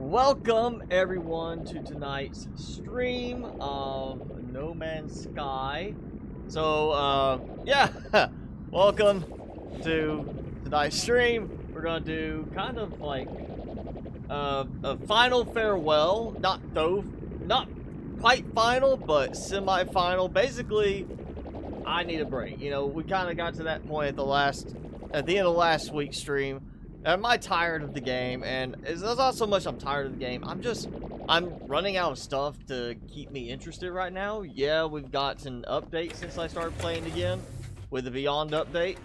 Welcome everyone to tonight's stream of No Man's Sky. So yeah, welcome to tonight's stream. We're gonna do kind of like a final farewell, not quite final, but semi-final. Basically, I need a break. You know, we kind of got to that point at the end of last week's stream. Am I tired of the game? And it's not so much I'm tired of the game. I'm running out of stuff to keep me interested right now. Yeah, we've got an update since I started playing again with the Beyond update,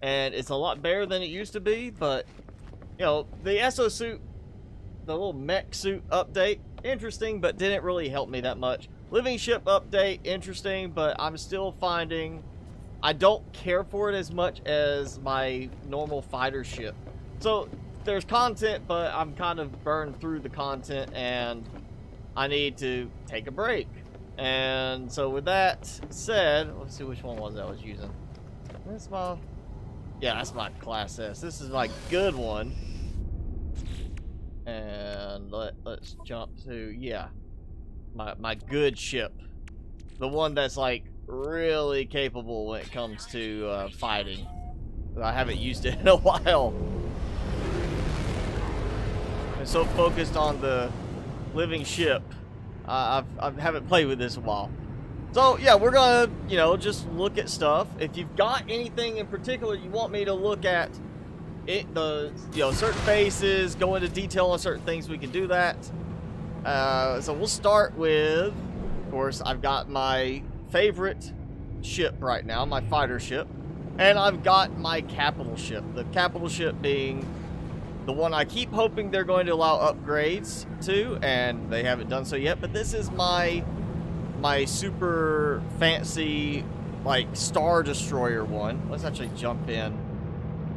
and it's a lot better than it used to be. But you know, the exosuit, the little mech suit update, interesting, but didn't really help me that much. Living ship update, interesting, but I'm still finding I don't care for it as much as my normal fighter ship. So there's content, but I'm kind of burned through the content and I need to take a break. And so with that said, let's see which one was I was using. That's my, yeah, that's my Class S. This is my good one. And let's jump to, yeah, my good ship. The one that's like really capable when it comes to fighting. I haven't used it in a while. I'm so focused on the living ship, I haven't played with this in a while. So yeah, we're gonna, you know, just look at stuff. If you've got anything in particular you want me to look at, you know, certain faces, go into detail on certain things, we can do that. So we'll start with, of course, I've got my favorite ship right now, my fighter ship, and I've got my capital ship. The capital ship being the one I keep hoping they're going to allow upgrades to, and they haven't done so yet. But this is my super fancy, like, Star Destroyer one. Let's actually jump in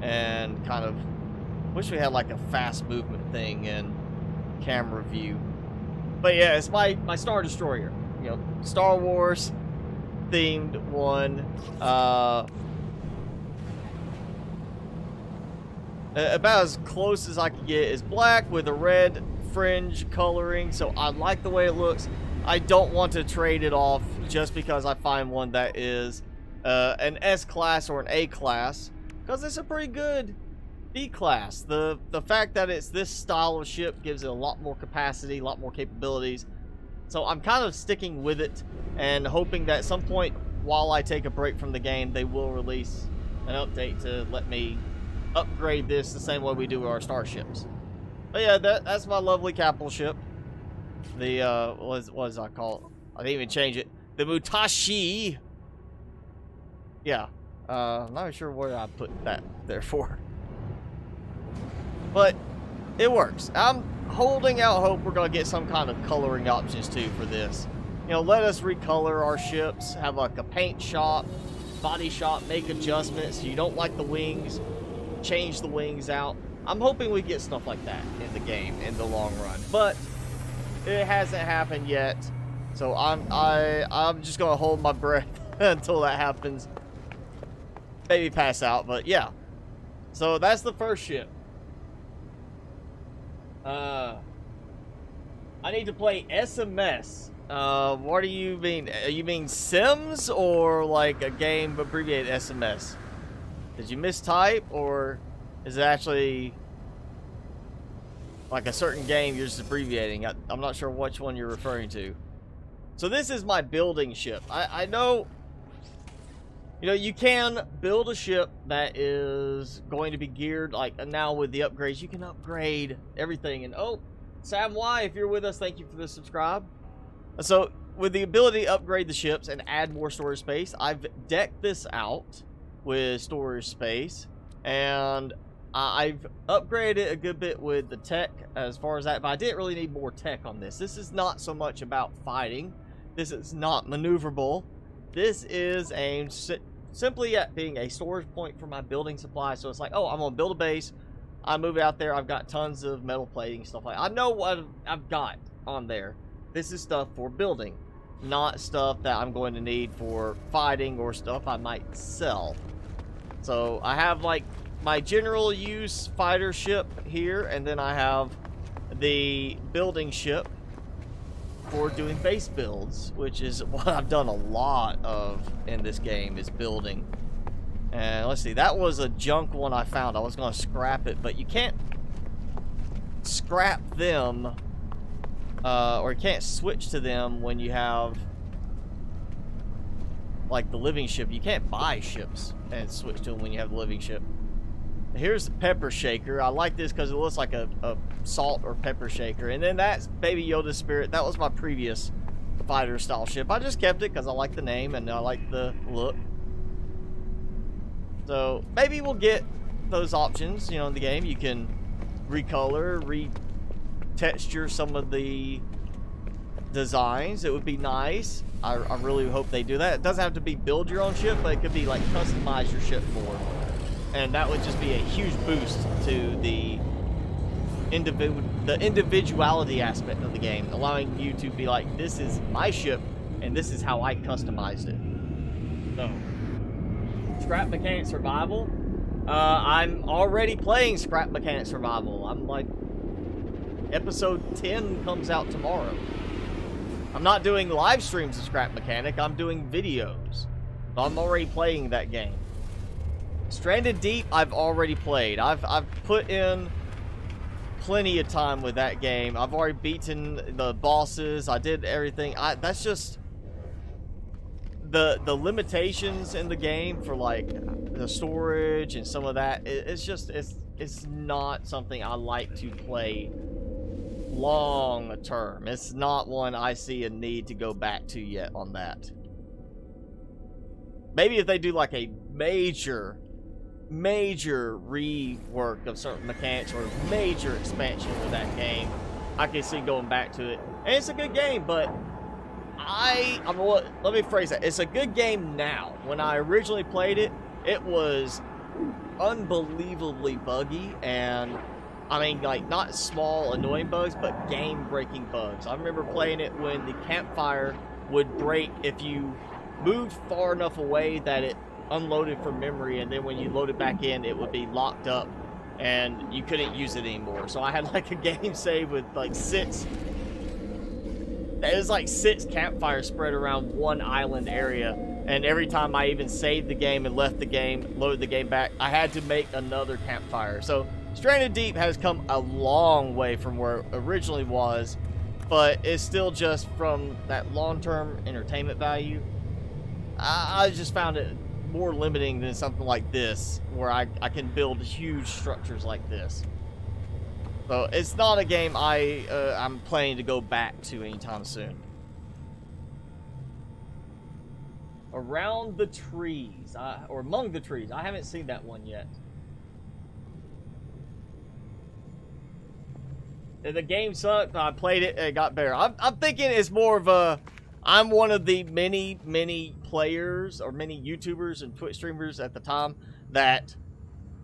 and kind of wish we had like a fast movement thing in camera view. But yeah, it's my Star Destroyer. You know, Star Wars themed one. About as close as I can get. Is black with a red fringe coloring, so I like the way it looks. I don't want to trade it off just because I find one that is an S class or an A class, because it's a pretty good B class. The fact that it's this style of ship gives it a lot more capacity, a lot more capabilities. So I'm kind of sticking with it and hoping that at some point while I take a break from the game, they will release an update to let me upgrade this the same way we do our starships. But yeah, that's my lovely capital ship. The what does I call it? I didn't even change it. The Mutashi. Yeah. I'm not sure where I put that there for. But it works. I'm holding out hope we're gonna get some kind of coloring options too for this. You know, let us recolor our ships, have like a paint shop, body shop, make adjustments. You don't like the wings, change the wings out. I'm hoping we get stuff like that in the game in the long run, but it hasn't happened yet. So I'm just gonna hold my breath until that happens. Maybe pass out, but yeah. So that's the first ship. I need to play SMS. What do you mean? You mean Sims or like a game abbreviated SMS? Did you mistype, or is it actually like a certain game you're just abbreviating? I'm not sure which one you're referring to. So this is my building ship. I know, you know, you can build a ship that is going to be geared, like now with the upgrades, you can upgrade everything. And oh, Sam Y, if you're with us, thank you for the subscribe. So with the ability to upgrade the ships and add more storage space, I've decked this out with storage space, and I've upgraded a good bit with the tech as far as that, but I didn't really need more tech on this. This is not so much about fighting. This is not maneuverable. This is aimed simply at being a storage point for my building supply. So it's like, oh, I'm gonna build a base, I move out there, I've got tons of metal plating, stuff like that. I know what I've got on there. This is stuff for building, not stuff that I'm going to need for fighting or stuff I might sell. So I have like my general use fighter ship here, and then I have the building ship for doing base builds, which is what I've done a lot of in this game, is building. And let's see, that was a junk one I found. I was going to scrap it, but you can't scrap them, or you can't switch to them when you have, like, the living ship. You can't buy ships and switch to them when you have the living ship. Here's the pepper shaker. I like this because it looks like a salt or pepper shaker. And then that's Baby Yoda's spirit. That was my previous fighter style ship. I just kept it because I like the name and I like the look. So maybe we'll get those options, you know, in the game. You can recolor, retexture some of the designs. It would be nice. I really hope they do that. It doesn't have to be build your own ship, but it could be like customize your ship more. And that would just be a huge boost to the individuality aspect of the game, allowing you to be like, this is my ship, and this is how I customized it. So, Scrap Mechanic Survival. I'm already playing Scrap Mechanic Survival. I'm like, episode 10 comes out tomorrow. I'm not doing live streams of Scrap Mechanic, I'm doing videos. So I'm already playing that game. Stranded Deep, I've already played. I've put in plenty of time with that game. I've already beaten the bosses. I did everything. That's just the limitations in the game for like the storage and some of that. It's not something I like to play long term. It's not one I see a need to go back to yet on that. Maybe if they do like a major rework of certain mechanics or major expansion with that game, I can see going back to it. And it's a good game, but let me phrase that. It's a good game now. When I originally played it, it was unbelievably buggy, and I mean, like, not small annoying bugs, but game-breaking bugs. I remember playing it when the campfire would break if you moved far enough away that it unloaded from memory, and then when you load it back in, it would be locked up and you couldn't use it anymore. So I had like a game save with like six campfires spread around one island area, and every time I even saved the game and left the game, loaded the game back, I had to make another campfire. So Stranded Deep has come a long way from where it originally was, but it's still just from that long-term entertainment value. I just found it more limiting than something like this, where I can build huge structures like this. So it's not a game I'm planning to go back to anytime soon. Around the trees, or among the trees. I haven't seen that one yet. The game sucked. I played it, it got better. I'm thinking it's more of a, I'm one of the many players or many YouTubers and Twitch streamers at the time that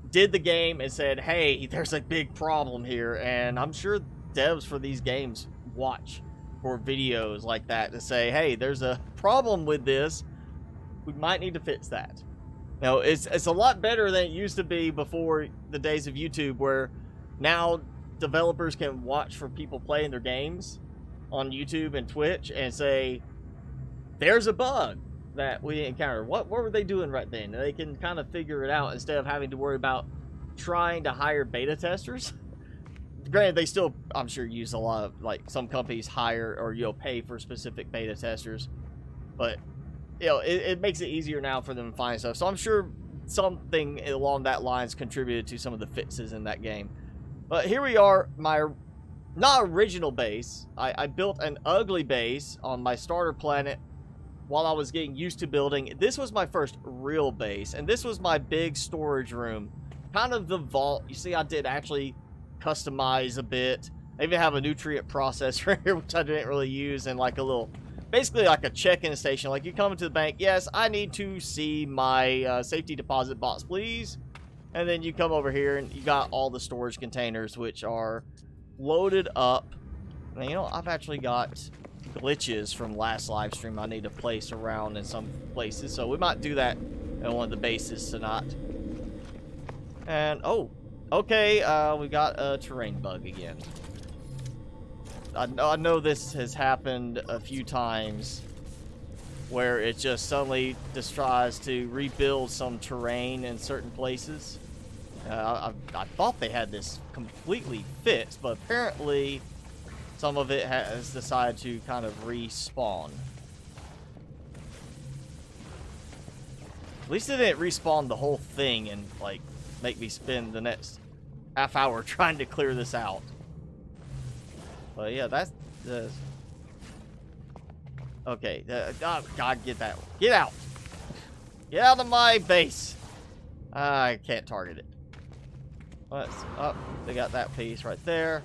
did the game and said, hey, there's a big problem here. And I'm sure devs for these games watch for videos like that to say, hey, there's a problem with this. We might need to fix that. Now, it's a lot better than it used to be before the days of YouTube, where now developers can watch for people playing their games on YouTube and Twitch and say, there's a bug that we encountered. What were they doing right then? They can kind of figure it out instead of having to worry about trying to hire beta testers. Granted, they still, I'm sure, use a lot of, like, some companies hire or, you know, pay for specific beta testers. But, you know, it makes it easier now for them to find stuff. So I'm sure something along that lines contributed to some of the fixes in that game. But here we are, my not original base. I built an ugly base on my starter planet while I was getting used to building. This was my first real base, and this was my big storage room. Kind of the vault. You see, I did actually customize a bit. I even have a nutrient processor here, which I didn't really use, and like a little, basically like a check-in station. Like, you come into the bank, yes, I need to see my safety deposit box, please. And then you come over here and you got all the storage containers, which are loaded up. And, you know, I've actually got glitches from last live stream I need to place around in some places, so we might do that in one of the bases tonight. And oh, okay, we got a terrain bug again. I know this has happened a few times where it just suddenly just tries to rebuild some terrain in certain places. I thought they had this completely fixed, but apparently some of it has decided to kind of respawn. At least it didn't respawn the whole thing and, like, make me spend the next half hour trying to clear this out. But yeah, that's the... Okay, oh, God, get that. Get out! Get out of my base! I can't target it. Let's up. They got that piece right there.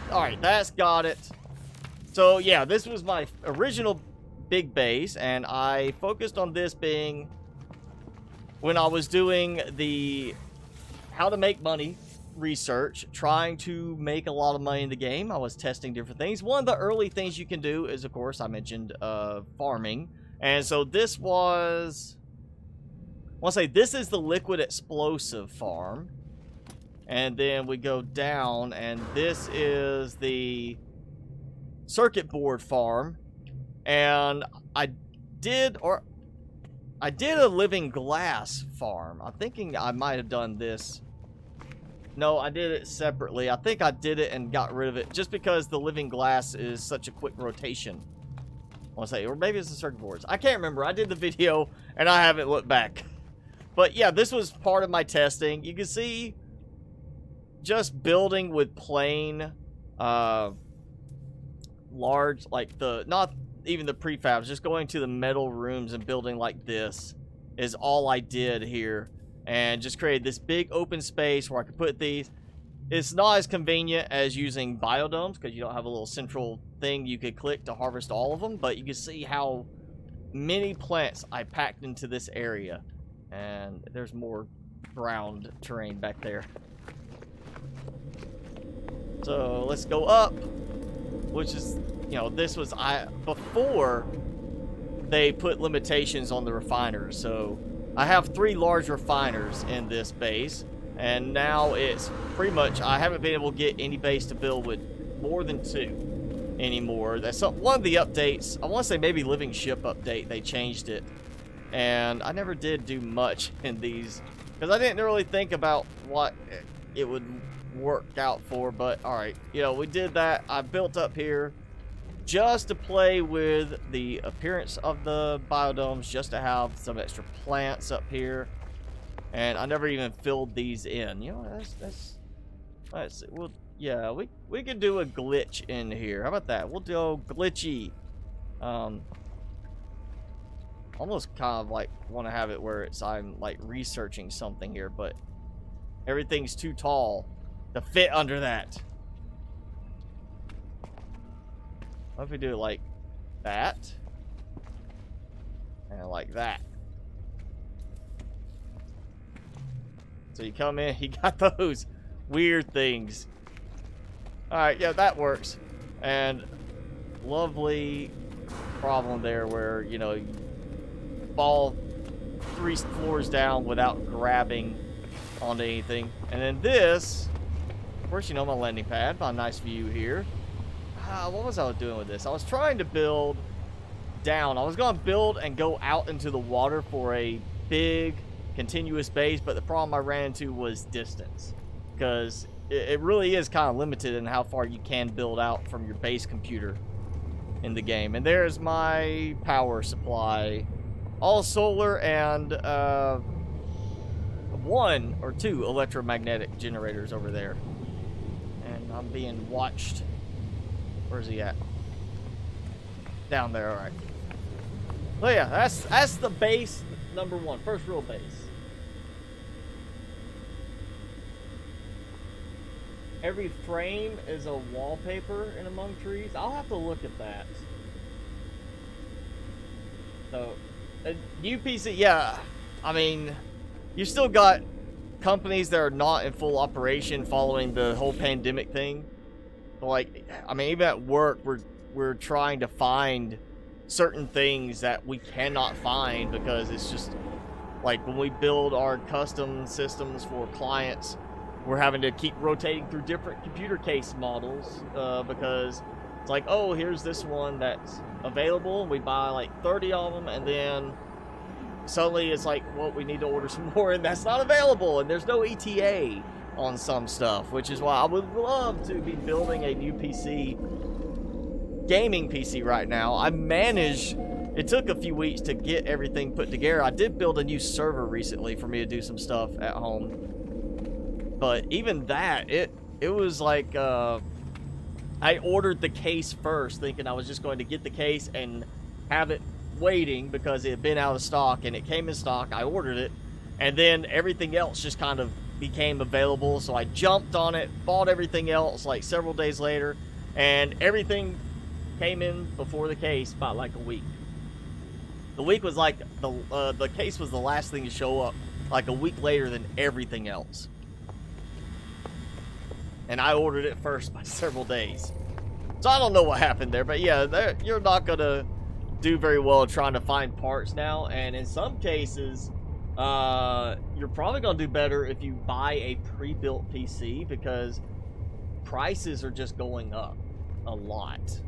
Alright, that's got it. So yeah, this was my original big base, and I focused on this being when I was doing the how to make money research, trying to make a lot of money in the game. I was testing different things. One of the early things you can do is, of course, I mentioned farming. And so this was, I want to say this is the liquid explosive farm. And then we go down, and this is the circuit board farm. And I did a living glass farm. I'm thinking I might have done this. No, I did it separately. I think I did it and got rid of it just because the living glass is such a quick rotation. I want to say, or maybe it's the circuit boards. I can't remember. I did the video and I haven't looked back. But yeah, this was part of my testing. You can see just building with plain large, like the, not even the prefabs, just going to the metal rooms and building like this is all I did here. And just created this big open space where I could put these. It's not as convenient as using biodomes because you don't have a little central thing you could click to harvest all of them. But you can see how many plants I packed into this area. And there's more ground terrain back there. So let's go up, which is, you know, this was before they put limitations on the refiners. So I have 3 large refiners in this base, and now it's pretty much, I haven't been able to get any base to build with more than 2 anymore. That's one of the updates. I want to say maybe Living Ship update, they changed it. And I never did do much in these, because I didn't really think about what it would work out for, but alright. You know, we did that. I built up here just to play with the appearance of the biodomes, just to have some extra plants up here. And I never even filled these in. You know, that's well, yeah, we could do a glitch in here. How about that? We'll do glitchy. Almost kind of like want to have it where it's I'm like researching something here, but everything's too tall to fit under that. What if we do it like that? And like that. So you come in, you got those weird things. Alright, yeah, that works. And lovely problem there where, you know, you fall 3 floors down without grabbing onto anything. And then this, of course, you know, my landing pad, my nice view here. What was I doing with this? I was trying to build down. I was going to build and go out into the water for a big continuous base, but the problem I ran into was distance, because it really is kind of limited in how far you can build out from your base computer in the game. And there's my power supply, all solar, and 1 or 2 electromagnetic generators over there. And I'm being watched. Where's he at? Down there, alright. So yeah, that's the base number 1. First real base. Every frame is a wallpaper in among trees. I'll have to look at that. So, UPC, yeah. I mean, you still got companies that are not in full operation following the whole pandemic thing. Like, I mean, even at work, we're trying to find certain things that we cannot find because it's just like when we build our custom systems for clients, we're having to keep rotating through different computer case models because It's like, oh, here's this one that's available. We buy like 30 of them, and then suddenly it's like, well, we need to order some more, and that's not available, and there's no ETA on some stuff, which is why I would love to be building a new PC, gaming PC right now. I managed, it took a few weeks to get everything put together. I did build a new server recently for me to do some stuff at home, but even that, it was like, I ordered the case first, thinking I was just going to get the case and have it waiting because it had been out of stock, and it came in stock. I ordered it, and then everything else just kind of became available, so I jumped on it, bought everything else like several days later, and everything came in before the case by like a week. The week was like, the case was the last thing to show up like a week later than everything else. And I ordered it first by several days. So I don't know what happened there, but yeah, you're not gonna do very well trying to find parts now, and in some cases, you're probably gonna do better if you buy a pre-built PC, because prices are just going up a lot.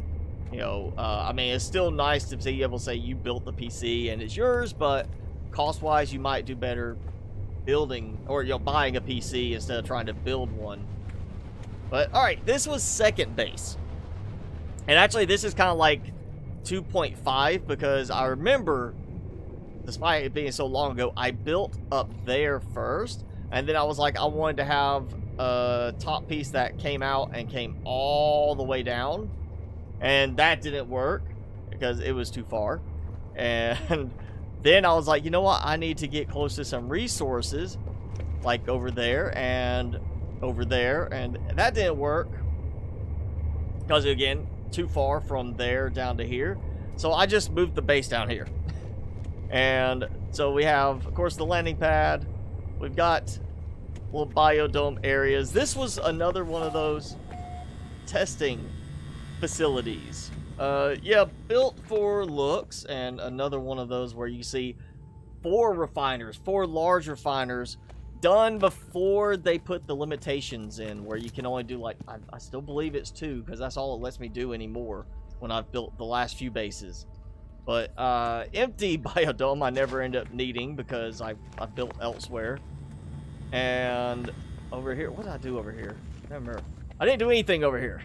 You know, I mean, it's still nice to be able to say you built the PC and it's yours, but cost-wise, you might do better building, or buying a PC instead of trying to build one. But, alright, this was second base. And actually, this is kind of like 2.5, because I remember, despite it being so long ago, I built up there first. And then I was like, I wanted to have a top piece that came out and came all the way down. And that didn't work, because it was too far. And then I was like, you know what? I need to get close to some resources, like over there and over there, and that didn't work because, again, too far from there down to here. So I just moved the base down here. And so we have, of course, the landing pad. We've got little biodome areas. This was another one of those testing facilities. Yeah, built for looks, and another one of those where you see 4 refiners, 4 large refiners, done before they put the limitations in, where you can only do like, I still believe it's 2, because that's all it lets me do anymore when I've built the last few bases. But empty biodome I never end up needing, because I built elsewhere. And over here, what did I do over here? I don't remember. I didn't do anything over here.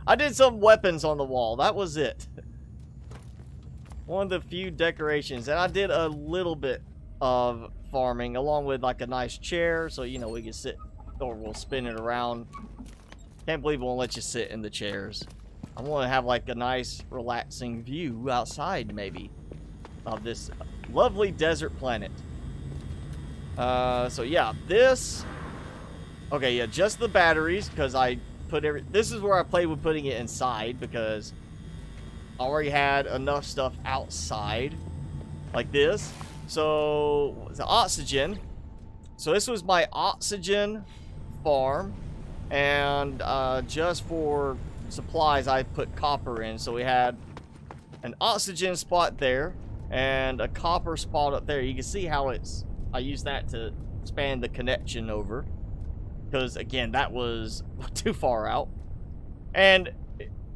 I did some weapons on the wall, that was it. One of the few decorations, and I did a little bit of farming, along with like a nice chair, so you know we can sit, or we'll spin it around. Can't believe it won't let you sit in the chairs. I want to have like a nice relaxing view outside, maybe, of this lovely desert planet. So yeah, this, okay, yeah, just the batteries, because I put this is where I played with putting it inside, because I already had enough stuff outside like this. So the oxygen, so this was my oxygen farm, and just for supplies I put copper in. So we had an oxygen spot there and a copper spot up there. You can see how I used that to span the connection over, because again, that was too far out. And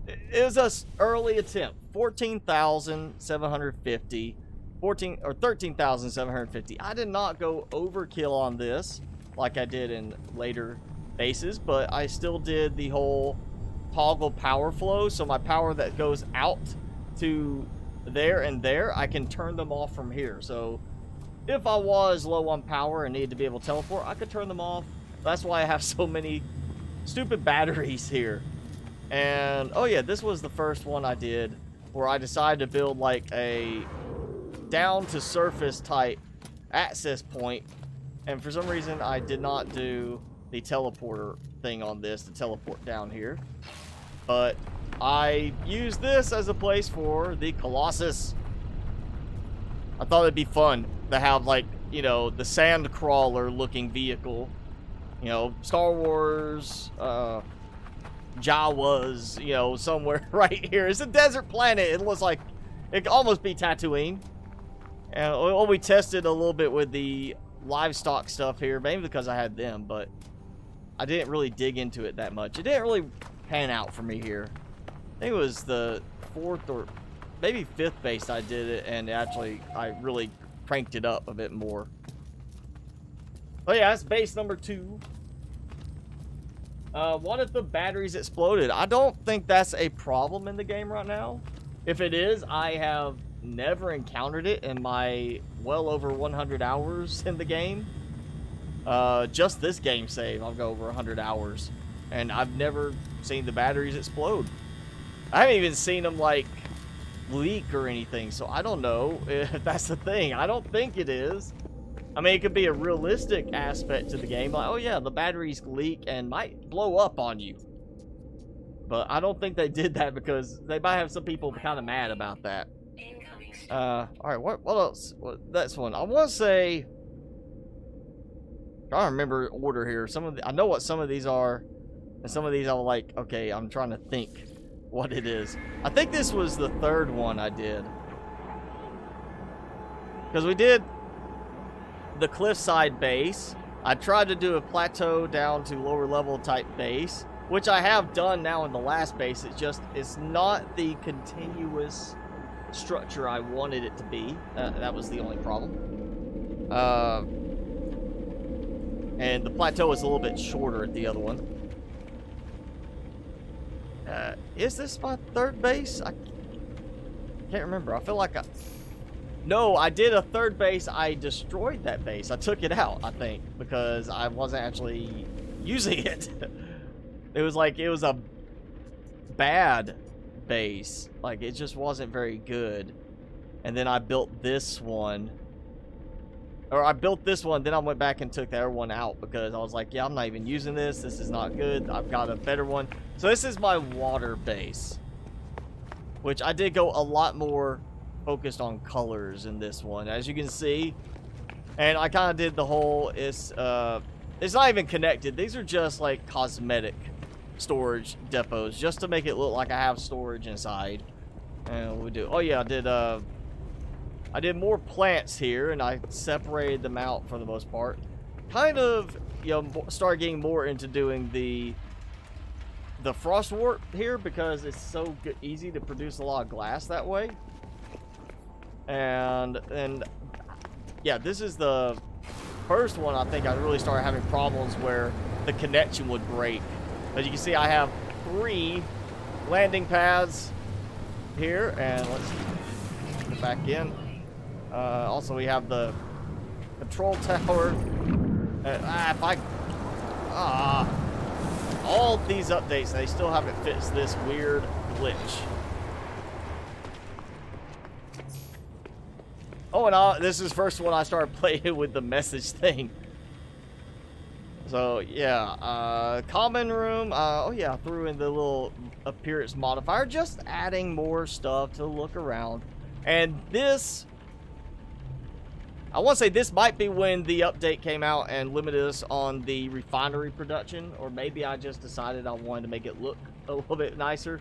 it was an early attempt. 14,750, 13,750. I did not go overkill on this like I did in later bases, but I still did the whole toggle power flow. So my power that goes out to there and there, I can turn them off from here. So if I was low on power and needed to be able to teleport, I could turn them off. That's why I have so many stupid batteries here. And oh yeah, this was the first one I did where I decided to build like a down to surface type access point, and for some reason I did not do the teleporter thing on this to teleport down here, but I used this as a place for the Colossus. I thought it'd be fun to have, like, you know, the sand crawler looking vehicle, you know, Star Wars, Jawas, you know, somewhere right here. It's a desert planet. It looks like it could almost be Tatooine. And we tested a little bit with the livestock stuff here, maybe because I had them, but I didn't really dig into it that much. It didn't really pan out for me here. think it was the 4th or maybe 5th base I did it, and actually I really cranked it up a bit more. Oh yeah, that's base number 2. What if the batteries exploded? I don't think that's a problem in the game right now. If it is, I have never encountered it in my well over 100 hours in the game. Just this game save, I'll go over 100 hours. And I've never seen the batteries explode. I haven't even seen them, like, leak or anything. So I don't know if that's the thing. I don't think it is. I mean, it could be a realistic aspect to the game. Like, oh yeah, the batteries leak and might blow up on you. But I don't think they did that because they might have some people kind of mad about that. Alright, what else? That's one. I want to say... I don't remember order here. I know what some of these are. And some of these I'm like, okay, I'm trying to think what it is. I think this was the 3rd one I did. Because we did the cliffside base. I tried to do a plateau down to lower level type base, which I have done now in the last base. It's not the continuous structure I wanted it to be. That was the only problem. And the plateau was a little bit shorter at the other one. Is this my 3rd base? I can't remember. I feel like No, I did a 3rd base. I destroyed that base. I took it out, I think, because I wasn't actually using it. It was a bad base. Like, it just wasn't very good. And then I built this one. Or I built this one, then I went back and took the other one out because I was like, yeah, I'm not even using this. This is not good. I've got a better one. So this is my water base, which I did go a lot more focused on colors in this one, as you can see. And I kind of did the whole, it's not even connected. These are just like cosmetic storage depots, just to make it look like I have storage inside. And what we do, oh yeah, I did more plants here, and I separated them out for the most part. Kind of, you know, started getting more into doing the frost warp here because it's so easy to produce a lot of glass that way. And yeah, this is the first one I think I really started having problems where the connection would break. As you can see, I have 3 landing pads here, and let's get back in. Also, we have the control tower. All these updates, they still haven't fixed this weird glitch. Oh, and this is the first one I started playing with the message thing. So, yeah. Common room. Oh, yeah, I threw in the little appearance modifier. Just adding more stuff to look around. And this... I want to say this might be when the update came out and limited us on the refinery production, or maybe I just decided I wanted to make it look a little bit nicer.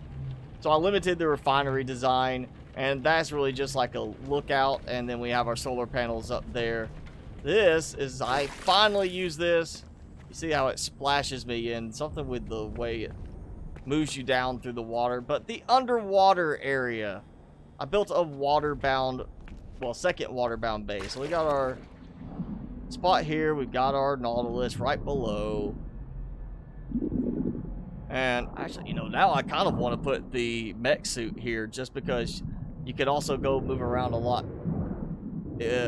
So I limited the refinery design, and that's really just like a lookout, and then we have our solar panels up there. This is, I finally use this. You see how it splashes me in, something with the way it moves you down through the water. But the underwater area, I built a water-bound, well, second water-bound base. So we got our spot here. We've got our Nautilus right below. And actually, you know, now I kind of want to put the mech suit here just because you could also go move around a lot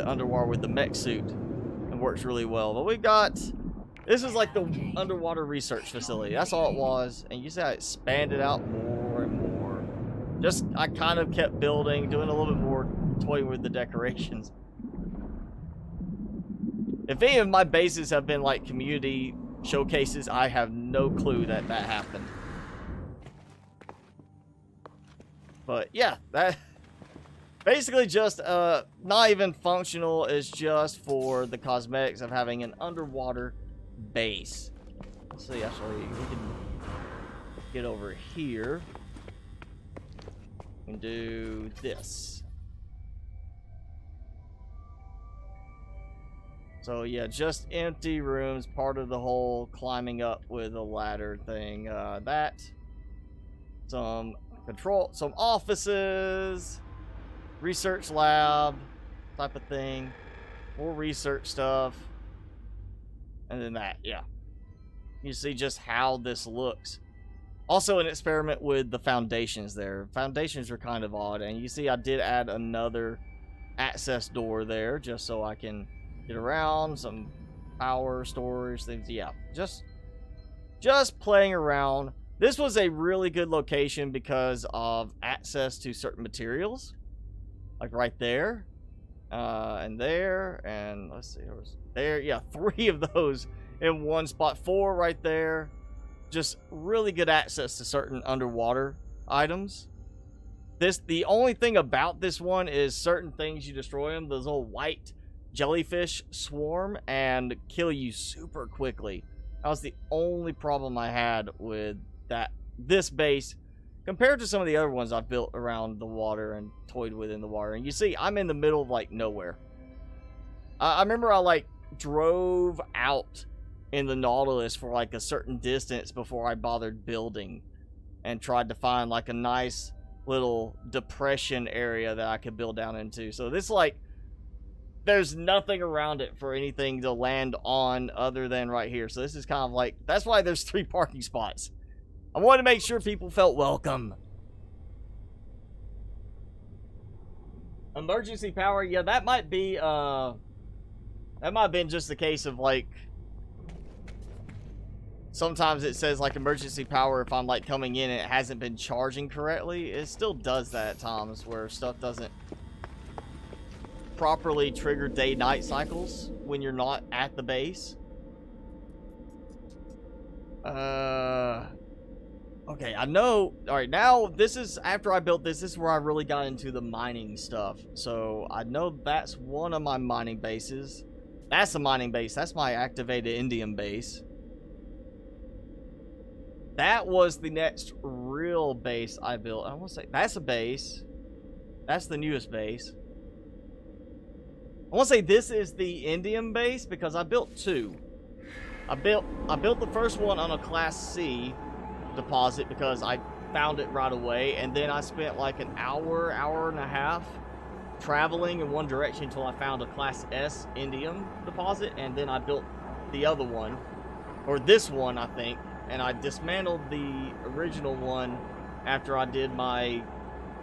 underwater with the mech suit. It works really well. But we got, this is like the underwater research facility. That's all it was. And you see how it expanded out more and more. Just, I kind of kept building, doing a little bit more toying with the decorations. If any of my bases have been like community showcases, I have no clue that that happened. But yeah, that basically just not even functional, is just for the cosmetics of having an underwater base. Let's see, actually we can get over here and do this. So yeah, just empty rooms, part of the whole climbing up with a ladder thing. That, some control, some offices, research lab type of thing, more research stuff, and then that, yeah. You see just how this looks. Also an experiment with the foundations there. Foundations are kind of odd, and you see I did add another access door there just so I can get around, some power storage things. Yeah, just playing around. This was a really good location because of access to certain materials, like right there, and there, and let's see, there, yeah, 3 of those in one spot, 4 right there. Just really good access to certain underwater items. The only thing about this one is certain things you destroy them, those little white jellyfish swarm and kill you super quickly. That was the only problem I had with this base compared to some of the other ones I've built around the water and toyed with in the water. And you see, I'm in the middle of like nowhere. I remember I like drove out in the Nautilus for like a certain distance before I bothered building, and tried to find like a nice little depression area that I could build down into. So this, like, there's nothing around it for anything to land on other than right here. So this is kind of like, that's why there's 3 parking spots. I wanted to make sure people felt welcome. Emergency power, yeah, that might be that might have been just a case of like, sometimes it says like emergency power if I'm like coming in and it hasn't been charging correctly. It still does that at times where stuff doesn't properly trigger day-night cycles when you're not at the base. Okay, I know. Alright, now this is, after I built this is where I really got into the mining stuff. So I know that's one of my mining bases. That's a mining base. That's my activated Indian base. That was the next real base I built. I want to say that's a base. That's the newest base. I want to say this is the Indian base because I built 2. I built the first one on a Class C deposit because I found it right away, and then I spent like an hour and a half traveling in one direction until I found a Class S Indian deposit, and then I built the other one, or this one I think. And I dismantled the original one after I did my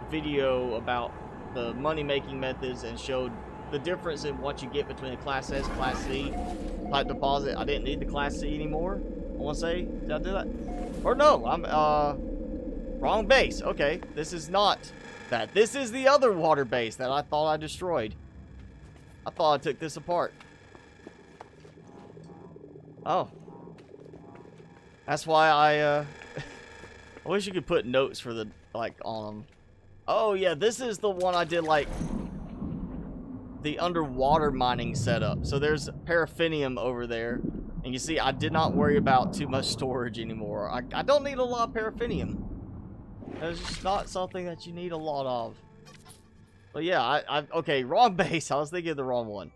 video about the money-making methods and showed the difference in what you get between a Class S, Class C type deposit. I didn't need the Class C anymore. I want to say, did I do that? Or no, I'm, wrong base. Okay, this is not that. This is the other water base that I thought I destroyed. I thought I took this apart. Oh. That's why I wish you could put notes for the, like, on them. Oh, yeah, this is the one I did, like, the underwater mining setup. So there's paraffinium over there. And you see, I did not worry about too much storage anymore. I don't need a lot of paraffinium. It's just not something that you need a lot of. But yeah, okay, wrong base. I was thinking of the wrong one.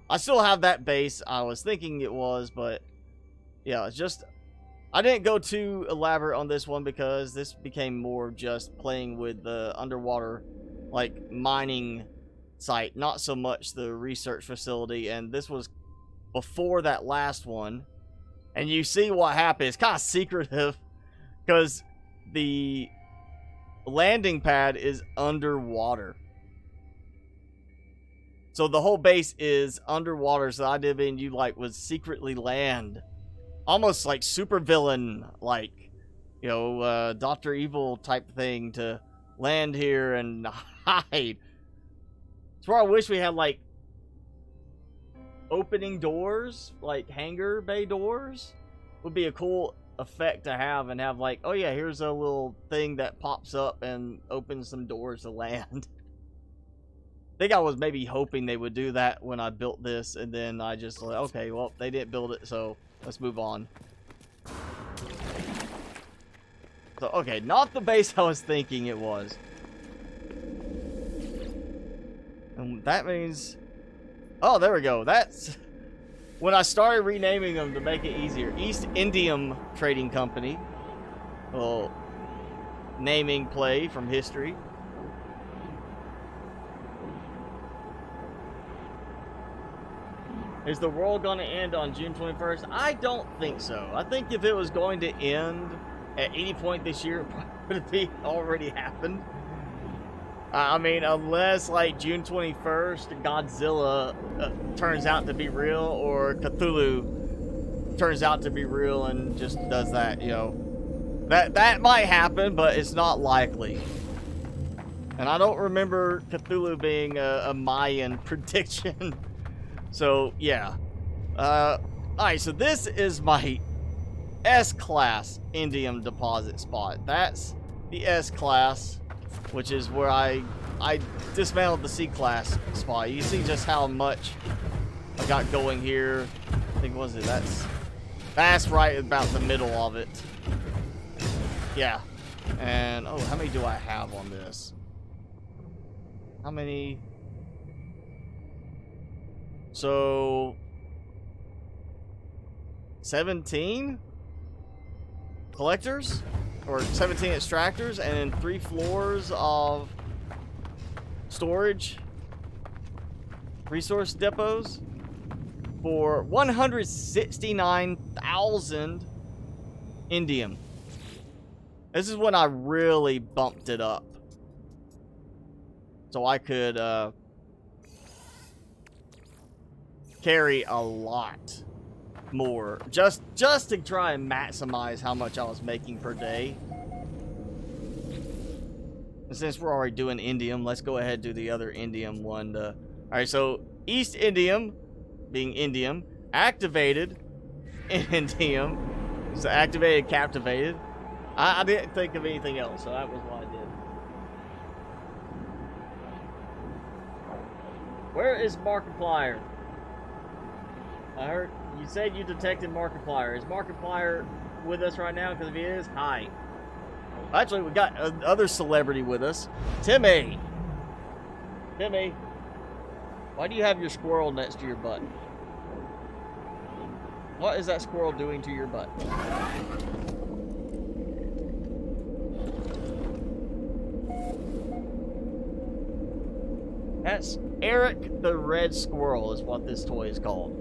I still have that base I was thinking it was, but yeah, it's just, I didn't go too elaborate on this one because this became more just playing with the underwater, like, mining site, not so much the research facility. And this was before that last one. And you see what happened. It's kind of secretive because the landing pad is underwater. So the whole base is underwater. So I did mean you, like, would secretly land. Almost like super villain, like, you know, Dr. Evil type thing to land here and hide. It's where I wish we had, like, opening doors, like hangar bay doors. Would be a cool effect to have, and have, like, oh yeah, here's a little thing that pops up and opens some doors to land. I think I was maybe hoping they would do that when I built this, and then I just like, okay, well, they didn't build it, so let's move on. So, okay, not the base I was thinking it was. And that means, oh, there we go. That's when I started renaming them to make it easier. East Indium Trading Company. Well, naming play from history. Is the world going to end on June 21st? I don't think so. I think if it was going to end at any point this year, it probably would have already happened. I mean, unless like June 21st, Godzilla turns out to be real, or Cthulhu turns out to be real and just does that, you know. That might happen, but it's not likely. And I don't remember Cthulhu being a Mayan prediction. So, yeah. Alright, so this is my S-Class indium deposit spot. That's the S-Class, which is where I dismantled the C-Class spot. You see just how much I got going here. I think, what was it? That's right about the middle of it. Yeah. And, oh, how many do I have on this? How many? So, 17 collectors, or 17 extractors, and then 3 floors of storage resource depots for 169,000 indium. This is when I really bumped it up, so I could carry a lot more, just to try and maximize how much I was making per day. And since we're already doing indium, let's go ahead and do the other indium one. Alright, so East Indium, being indium, activated indium, so activated, captivated. I didn't think of anything else, so that was what I did. Where is Markiplier? I heard you said you detected Markiplier. Is Markiplier with us right now? Because if he is, hi. Actually, we got another celebrity with us, Timmy. Timmy, why do you have your squirrel next to your butt? What is that squirrel doing to your butt? That's Eric the Red Squirrel is what this toy is called.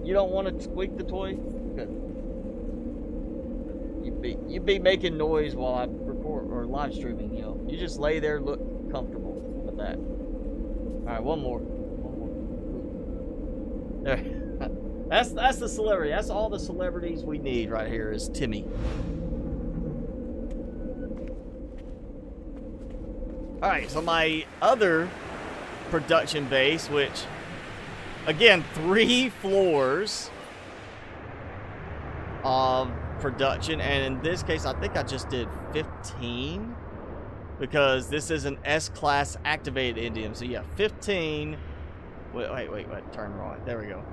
You don't want to squeak the toy? Good. You'd be making noise while I record or live streaming, you know. You just lay there, look comfortable with that. Alright, one more. There. That's the celebrity. That's all the celebrities we need right here is Timmy. Alright, so my other production base, which, again, 3 floors of production, and in this case, I think I just did 15, because this is an S-Class activated indium. So yeah, 15. Wait, turn wrong. There we go.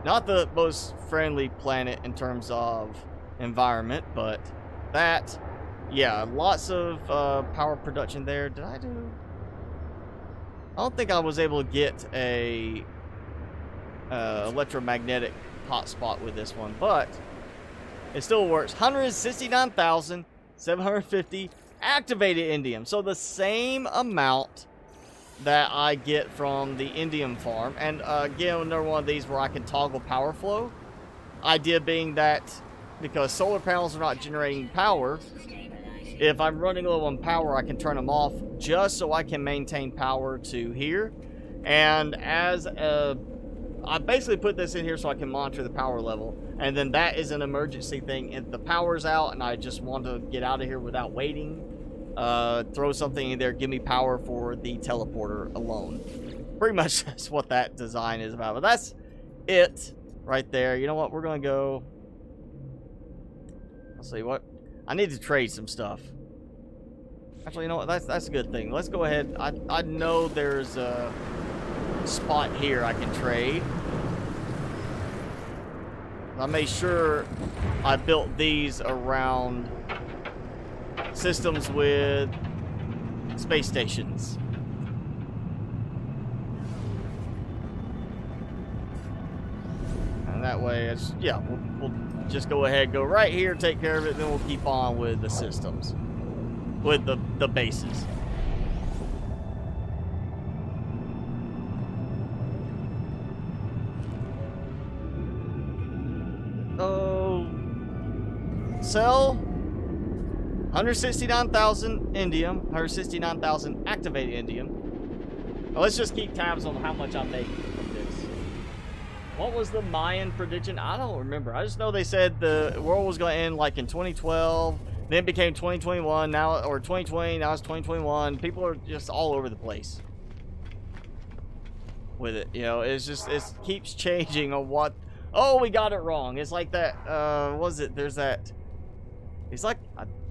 Not the most friendly planet in terms of environment, but that... Yeah, lots of power production there. Did I do... I don't think I was able to get a electromagnetic hotspot with this one, but it still works. 169,750 activated indium. So the same amount that I get from the indium farm. And again, another one of these where I can toggle power flow. Idea being that because solar panels are not generating power, if I'm running low on power, I can turn them off just so I can maintain power to here. And as I basically put this in here so I can monitor the power level. And then that is an emergency thing. If the power's out and I just want to get out of here without waiting, throw something in there, give me power for the teleporter alone. Pretty much that's what that design is about. But that's it right there. You know what? We're going to go... Let's see what... I need to trade some stuff. Actually, you know what? That's a good thing. Let's go ahead. I know there's a spot here I can trade. I made sure I built these around systems with space stations. And that way, it's, yeah, we'll just go ahead, go right here, take care of it, then we'll keep on with the systems. With the bases. Oh, sell 169,000 indium, 169,000 activated indium. Now let's just keep tabs on how much I'm making from this. What was the Mayan prediction? I don't remember. I just know they said the world was going to end like in 2012. Then it became 2021, now, or 2020, now it's 2021. People are just all over the place with it. You know, it's just, it keeps changing on what, oh, we got it wrong. It's like that, what was it? There's that, he's like,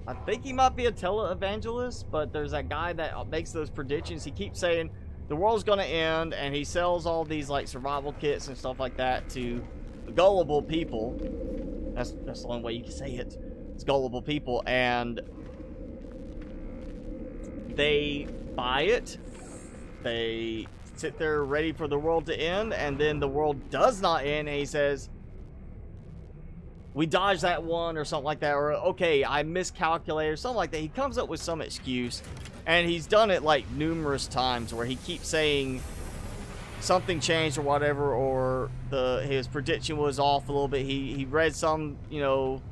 I think he might be a televangelist, but there's that guy that makes those predictions. He keeps saying the world's going to end, and he sells all these, like, survival kits and stuff like that to gullible people. That's the only way you can say it. It's gullible people, and they buy it. They sit there ready for the world to end, and then the world does not end, and he says, we dodged that one, or something like that, or okay, I miscalculated, or something like that. He comes up with some excuse, and he's done it like numerous times where he keeps saying something changed or whatever, or his prediction was off a little bit. He read some, you know,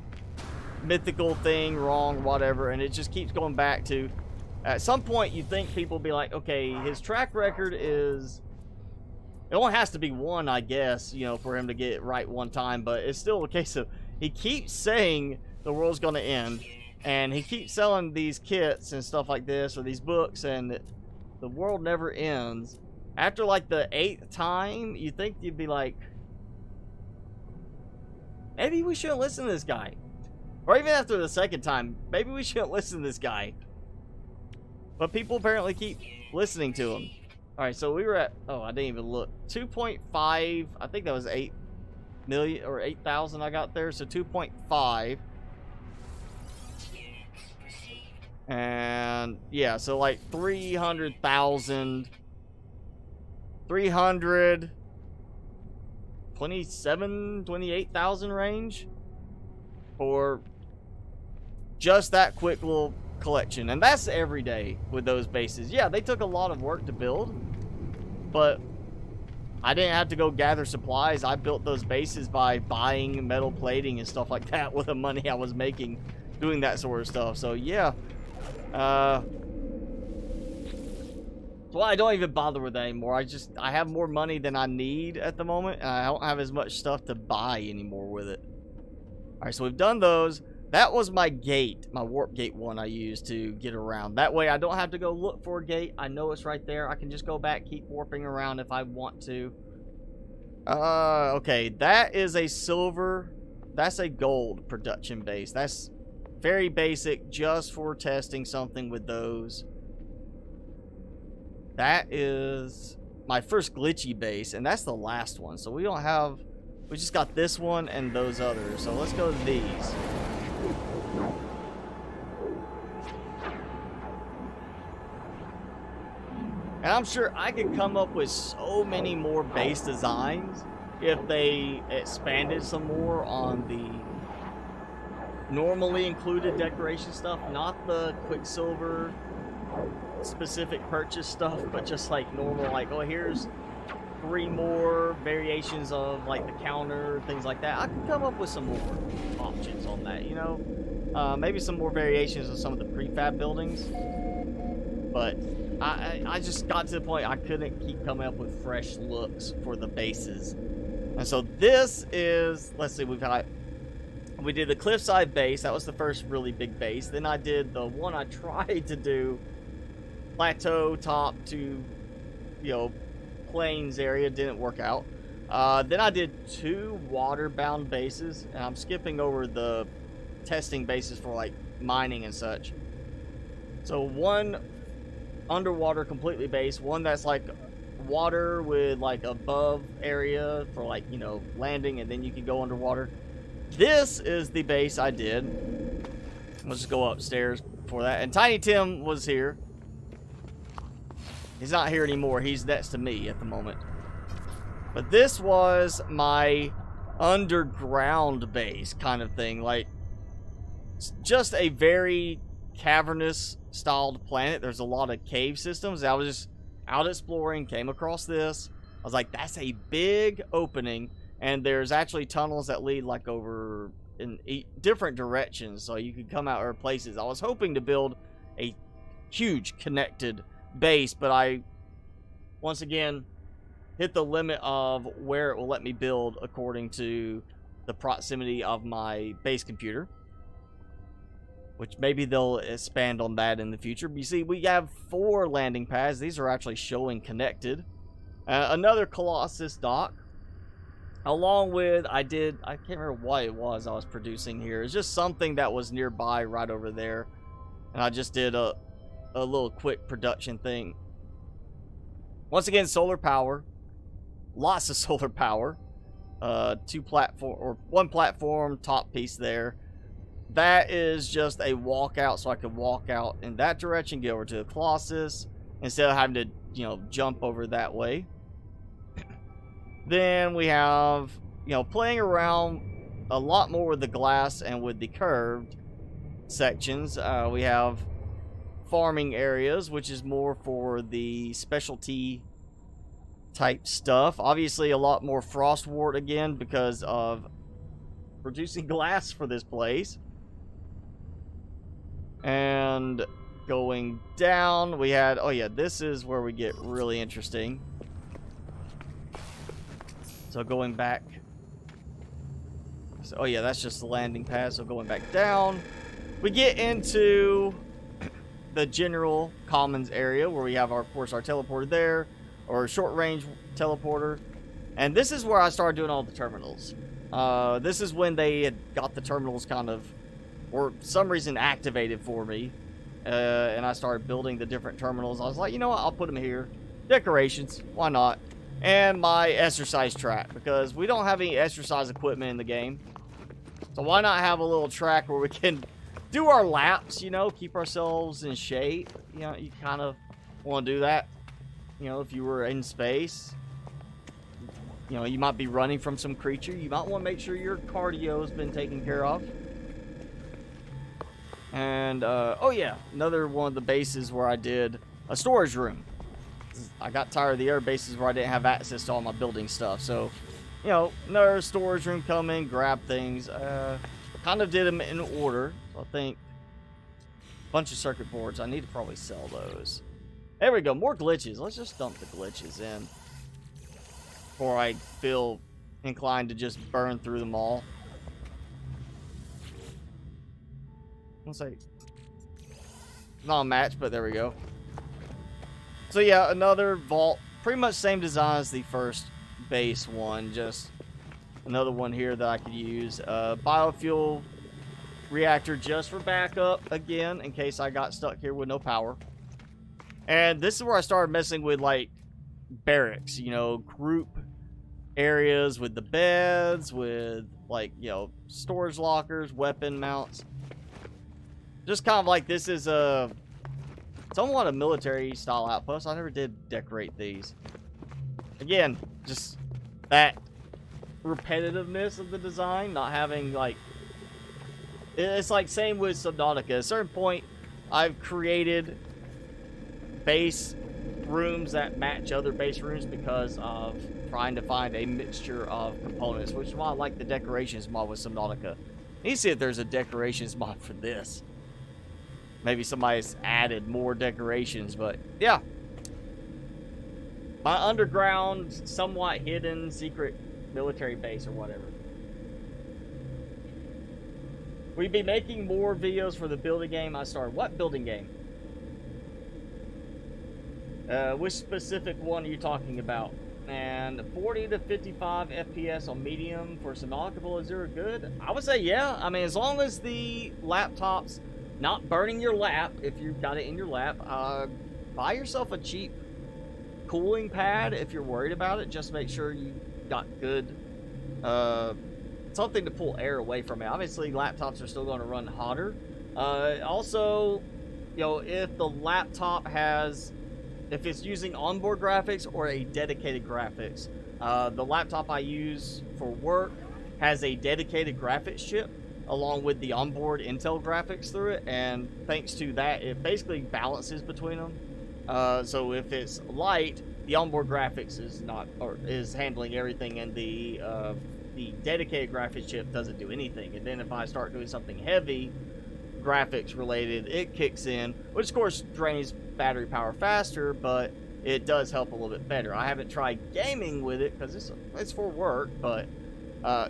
mythical thing wrong, whatever, and it just keeps going back to, at some point you think people will be like, okay, his track record is, it only has to be one, I guess, you know, for him to get it right one time, but it's still a case of, he keeps saying the world's going to end, and he keeps selling these kits and stuff like this, or these books, and the world never ends. After like the 8th time, you think you'd be like, maybe we shouldn't listen to this guy. Or even after the 2nd time, maybe we shouldn't listen to this guy. But people apparently keep listening to him. Alright, so we were at, oh, I didn't even look. 2.5, I think that was 8 million, or 8,000 I got there, so 2.5. And, yeah, so like 300,000, 28,000 range for just that quick little collection. And that's every day with those bases. Yeah, they took a lot of work to build, but I didn't have to go gather supplies. I built those bases by buying metal plating and stuff like that with the money I was making doing that sort of stuff. So yeah, well, I don't even bother with that anymore. I have more money than I need at the moment, and I don't have as much stuff to buy anymore with it. Alright, so we've done those. That was my gate, my warp gate one I used to get around. That way I don't have to go look for a gate. I know it's right there. I can just go back, keep warping around if I want to. Okay, that is a silver, that's a gold production base. That's very basic, just for testing something with those. That is my first glitchy base, and that's the last one. So we don't have, we just got this one and those others. So let's go to these. And I'm sure I could come up with so many more base designs if they expanded some more on the normally included decoration stuff, not the Quicksilver specific purchase stuff, but just like normal, like, oh, here's 3 more variations of like the counter, things like that. I could come up with some more options on that, you know? Maybe some more variations of some of the prefab buildings. But I just got to the point I couldn't keep coming up with fresh looks for the bases. And so this is, let's see, we did the cliffside base. That was the first really big base. Then I did the one I tried to do, plateau top to, you know, plains area. Didn't work out. Then I did 2 water-bound bases, and I'm skipping over the testing bases for like mining and such. So one underwater completely base, one that's like water with like above area for like, you know, landing, and then you can go underwater. This is the base I did. Let's just go upstairs for that. And Tiny Tim was here. He's not here anymore. He's next to me at the moment. But this was my underground base kind of thing. Like, just a very cavernous styled planet. There's a lot of cave systems. I was just out exploring, came across this. I was like, that's a big opening, and there's actually tunnels that lead like over in different directions, so you could come out other places. I was hoping to build a huge connected base, but I once again hit the limit of where it will let me build according to the proximity of my base computer, which maybe they'll expand on that in the future. But you see, we have 4 landing pads. These are actually showing connected. Another Colossus dock, along with, I can't remember what it was I was producing here. It's just something that was nearby right over there, and I just did a little quick production thing. Once again, solar power, lots of solar power. 1 platform, top piece there. That is just a walkout, so I could walk out in that direction, get over to the Colossus, instead of having to, you know, jump over that way. Then we have, you know, playing around a lot more with the glass and with the curved sections. We have farming areas, which is more for the specialty type stuff. Obviously a lot more frostwort again because of producing glass for this place. And going down, we had, oh yeah, this is where we get really interesting. So going back, so, oh yeah, that's just the landing pad. So going back down, we get into the general commons area where we have our, of course, our teleporter there, or short range teleporter. And this is where I started doing all the terminals. This is when they had got the terminals kind of, for some reason, activated for me. And I started building the different terminals. I was like, you know what, I'll put them here. Decorations, why not? And my exercise track, because we don't have any exercise equipment in the game. So why not have a little track where we can do our laps, you know, keep ourselves in shape. You know, you kind of want to do that. You know, if you were in space, you know, you might be running from some creature. You might want to make sure your cardio has been taken care of. And, oh yeah, another one of the bases where I did a storage room. I got tired of the air bases where I didn't have access to all my building stuff. So, you know, another storage room, come in, grab things. Kind of did them in order. I think a bunch of circuit boards. I need to probably sell those. There we go. More glitches. Let's just dump the glitches in before I feel inclined to just burn through them all. Let's say not a match, but there we go. So yeah, another vault, pretty much same design as the first base one, just another one here that I could use. Biofuel reactor just for backup again, in case I got stuck here with no power. And this is where I started messing with like barracks, you know, group areas with the beds, with like, you know, storage lockers, weapon mounts. Just kind of like this is a somewhat a military style outpost. I never did decorate these. Again, just that repetitiveness of the design, not having like, it's like same with Subnautica. At a certain point, I've created base rooms that match other base rooms because of trying to find a mixture of components, which is why I like the decorations mod with Subnautica. You need to see if there's a decorations mod for this. Maybe somebody's added more decorations, but yeah. My underground, somewhat hidden, secret military base or whatever. We'd be making more videos for the building game I started. What building game? Which specific one are you talking about? And 40 to 55 FPS on medium for Subnautica is there good? I would say yeah. I mean, as long as the laptop's not burning your lap, if you've got it in your lap, buy yourself a cheap cooling pad if you're worried about it. Just make sure you got good something to pull air away from it. Obviously laptops are still going to run hotter. Also, you know, if the laptop has, if it's using onboard graphics or a dedicated graphics, the laptop I use for work has a dedicated graphics chip along with the onboard Intel graphics through it, and thanks to that, it basically balances between them. So if it's light, the onboard graphics is handling everything, and the dedicated graphics chip doesn't do anything. And then if I start doing something heavy, graphics related, it kicks in, which of course drains battery power faster, but it does help a little bit better. I haven't tried gaming with it because it's for work, but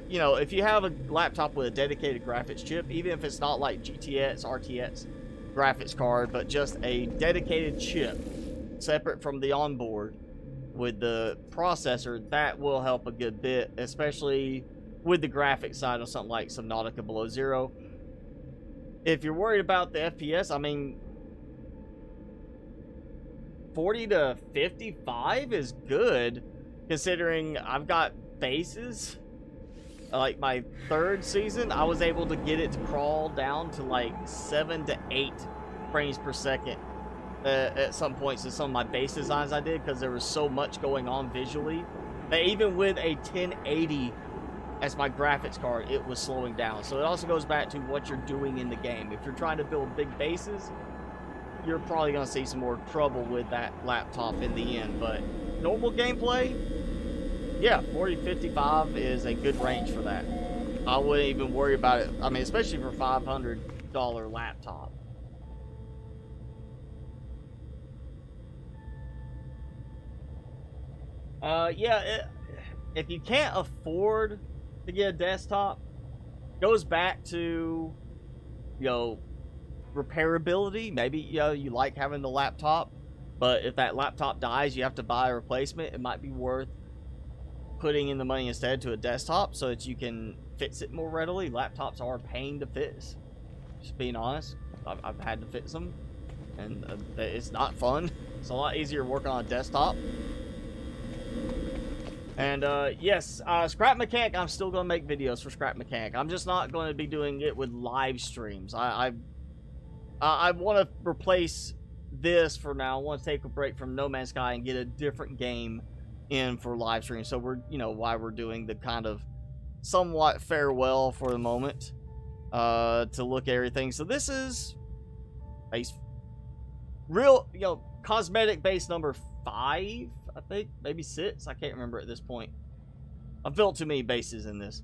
you know, if you have a laptop with a dedicated graphics chip, even if it's not like GTX, RTX graphics card, but just a dedicated chip separate from the onboard with the processor, that will help a good bit, especially with the graphics side of something like Subnautica Below Zero. If you're worried about the FPS, I mean, 40 to 55 is good, considering I've got bases. Like my third season, I was able to get it to crawl down to like 7 to 8 frames per second at some points in some of my base designs I did, because there was so much going on visually that even with a 1080 as my graphics card, it was slowing down. So it also goes back to what you're doing in the game. If you're trying to build big bases, you're probably going to see some more trouble with that laptop in the end. But normal gameplay, yeah, 40-55 is a good range for that. I wouldn't even worry about it. I mean, especially for $500 laptop. Yeah, if you can't afford to get a desktop, goes back to, you know, repairability. Maybe, you know, you like having the laptop, but if that laptop dies, you have to buy a replacement. It might be worth putting in the money instead to a desktop so that you can fix it more readily. Laptops are a pain to fix, just being honest. I've had to fix them, and it's not fun. It's a lot easier to work on a desktop. And yes, Scrap Mechanic, I'm still going to make videos for Scrap Mechanic. I'm just not going to be doing it with live streams. I want to replace this for now. I want to take a break from No Man's Sky and get a different game in for live stream. So we're, you know, why we're doing the kind of somewhat farewell for the moment to look at everything. So this is base, real, you know, cosmetic base number 5, I think, maybe 6. I can't remember at this point. I've built too many bases in this.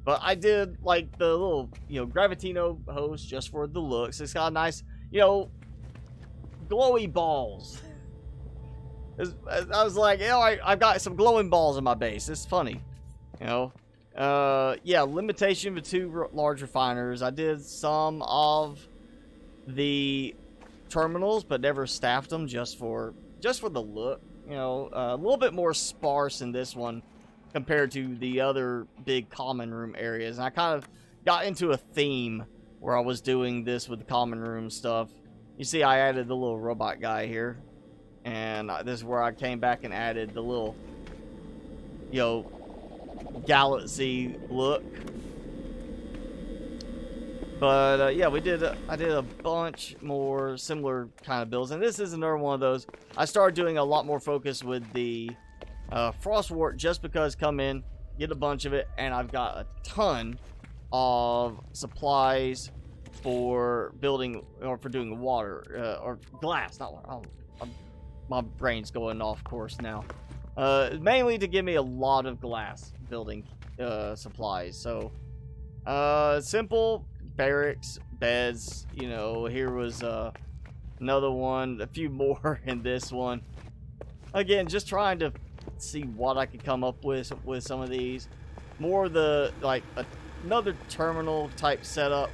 But I did like the little, you know, Gravitino host just for the looks. It's got a nice, you know, glowy balls. I was like, you know, I've got some glowing balls in my base. It's funny, you know. Yeah, limitation with 2 large refiners. I did some of the terminals, but never staffed them, just for the look. You know, a little bit more sparse in this one compared to the other big common room areas. And I kind of got into a theme where I was doing this with the common room stuff. You see, I added the little robot guy here. And this is where I came back and added the little, you know, galaxy look. But yeah, I did a bunch more similar kind of builds, and this is another one of those. I started doing a lot more focus with the Frostwort, just because come in, get a bunch of it, and I've got a ton of supplies for building, or for doing water, or glass, not water. My brain's going off course now. Mainly to give me a lot of glass building supplies. So simple barracks, beds, you know. Here was another one, a few more in this one. Again, just trying to see what I could come up with some of these. More of the, like, another terminal type setup.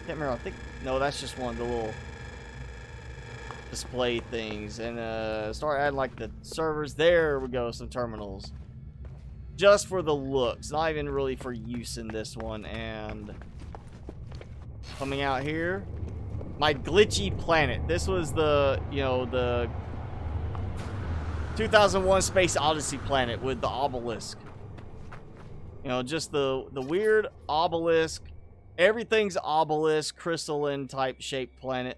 Can't remember, I think, no, that's just one of the little display things. And start adding like the servers. There we go, some terminals. Just for the looks, not even really for use in this one. And coming out here, my glitchy planet. This was the, you know, the 2001 Space Odyssey planet with the obelisk. You know, just the weird obelisk. Everything's obelisk, crystalline type shaped planet.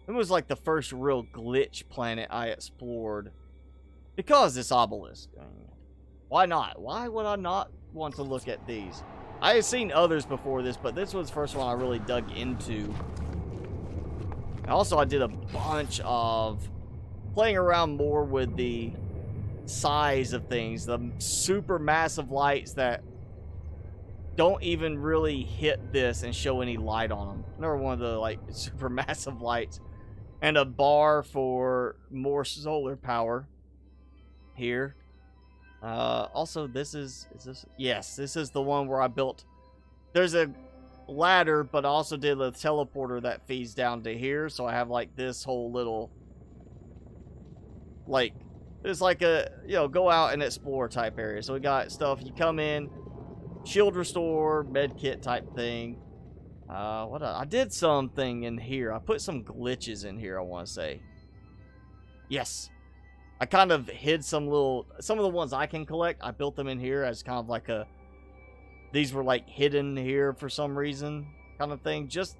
It was like the first real glitch planet I explored. Because this obelisk. I mean, why not? Why would I not want to look at these? I had seen others before this, but this was the first one I really dug into. And also, I did a bunch of playing around more with the size of things, the super massive lights that don't even really hit this and show any light on them. Another one of the like super massive lights, and a bar for more solar power here. Also, this is this? Yes, this is the one where I built. There's a ladder, but I also did a teleporter that feeds down to here, so I have like this whole little, like, it's like a, you know, go out and explore type area. So we got stuff, you come in, shield restore, med kit type thing. I did something in here. I put some glitches in here, I want to say. Yes. I kind of hid some of the ones I can collect. I built them in here as kind of like a, these were like hidden here for some reason kind of thing. Just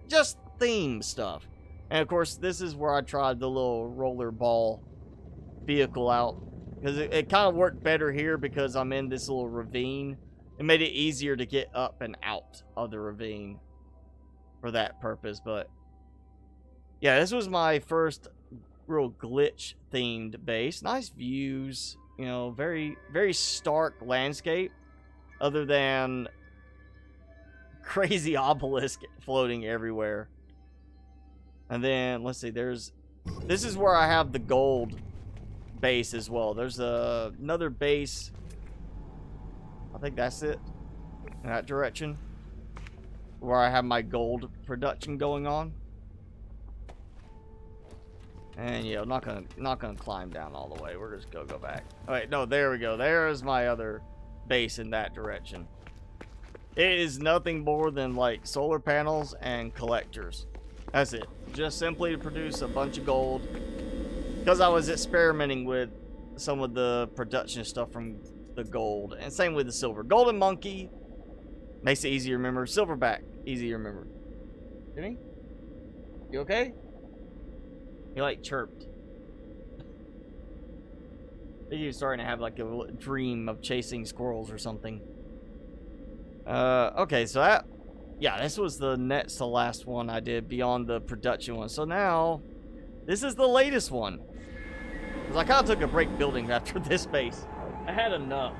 theme stuff. And of course, this is where I tried the little roller ball vehicle out, because it kind of worked better here because I'm in this little ravine. It made it easier to get up and out of the ravine for that purpose. But yeah, this was my first real glitch themed base. Nice views, you know, very stark landscape, other than crazy obelisk floating everywhere. And then let's see, this is where I have the gold base as well. There's another base, I think that's it, in that direction, where I have my gold production going on. And yeah, I'm not gonna climb down all the way. We're just gonna go back. All right, no, there we go. There's my other base in that direction. It is nothing more than like solar panels and collectors. That's it. Just simply to produce a bunch of gold. Because I was experimenting with some of the production stuff from the gold, and same with the silver. Golden monkey makes it easy to remember. Silverback, easy to remember. Jimmy, you okay? He like chirped. I think he was starting to have like a dream of chasing squirrels or something. Okay, so that, yeah, this was the next to last one I did beyond the production one. So now, this is the latest one. Because I kind of took a break building after this base. I had enough.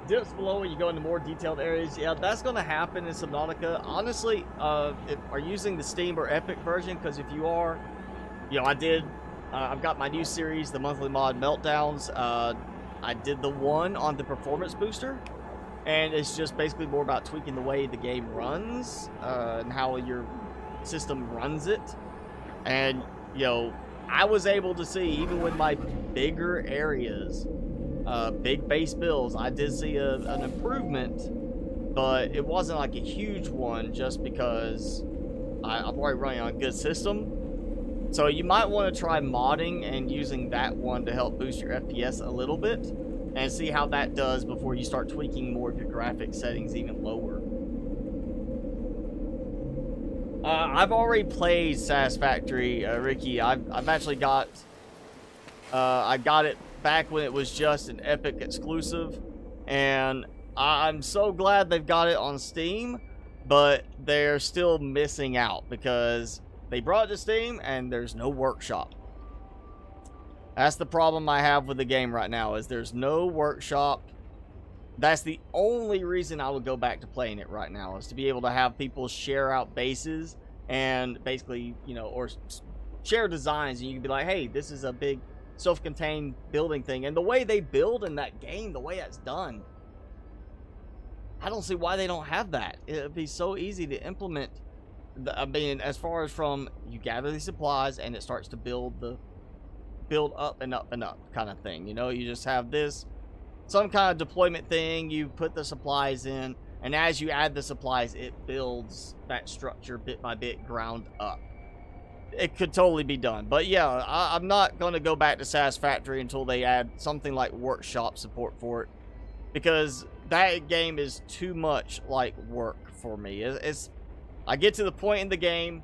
Dips below where you go into more detailed areas. Yeah, that's going to happen in Subnautica. Honestly, if are you using the Steam or Epic version? Because if you are, you know, I've got my new series, the monthly mod Meltdowns. I did the one on the performance booster, and it's just basically more about tweaking the way the game runs and how your system runs it. And, you know, I was able to see, even with my bigger areas, big base builds, I did see an improvement, but it wasn't like a huge one just because I'm already running on a good system. So you might want to try modding and using that one to help boost your FPS a little bit and see how that does before you start tweaking more of your graphic settings even lower. I've already played Satisfactory, Ricky. I've actually got I got it back when it was just an Epic exclusive, and I'm so glad they've got it on Steam, but they're still missing out because they brought it to Steam and there's no workshop. That's the problem I have with the game right now, is there's no workshop. That's the only reason I would go back to playing it right now, is to be able to have people share out bases and basically, you know, or share designs, and you can be like, hey, this is a big self-contained building thing. And the way they build in that game, the way that's done, I don't see why they don't have that. It'd be so easy to implement. I mean, as far as from you gather these supplies and it starts to build up and up and up kind of thing. You know, you just have this, some kind of deployment thing, you put the supplies in, and as you add the supplies, it builds that structure bit by bit, ground up. It could totally be done. But yeah, I'm not going to go back to Satisfactory until they add something like workshop support for it, because that game is too much like work for me. I get to the point in the game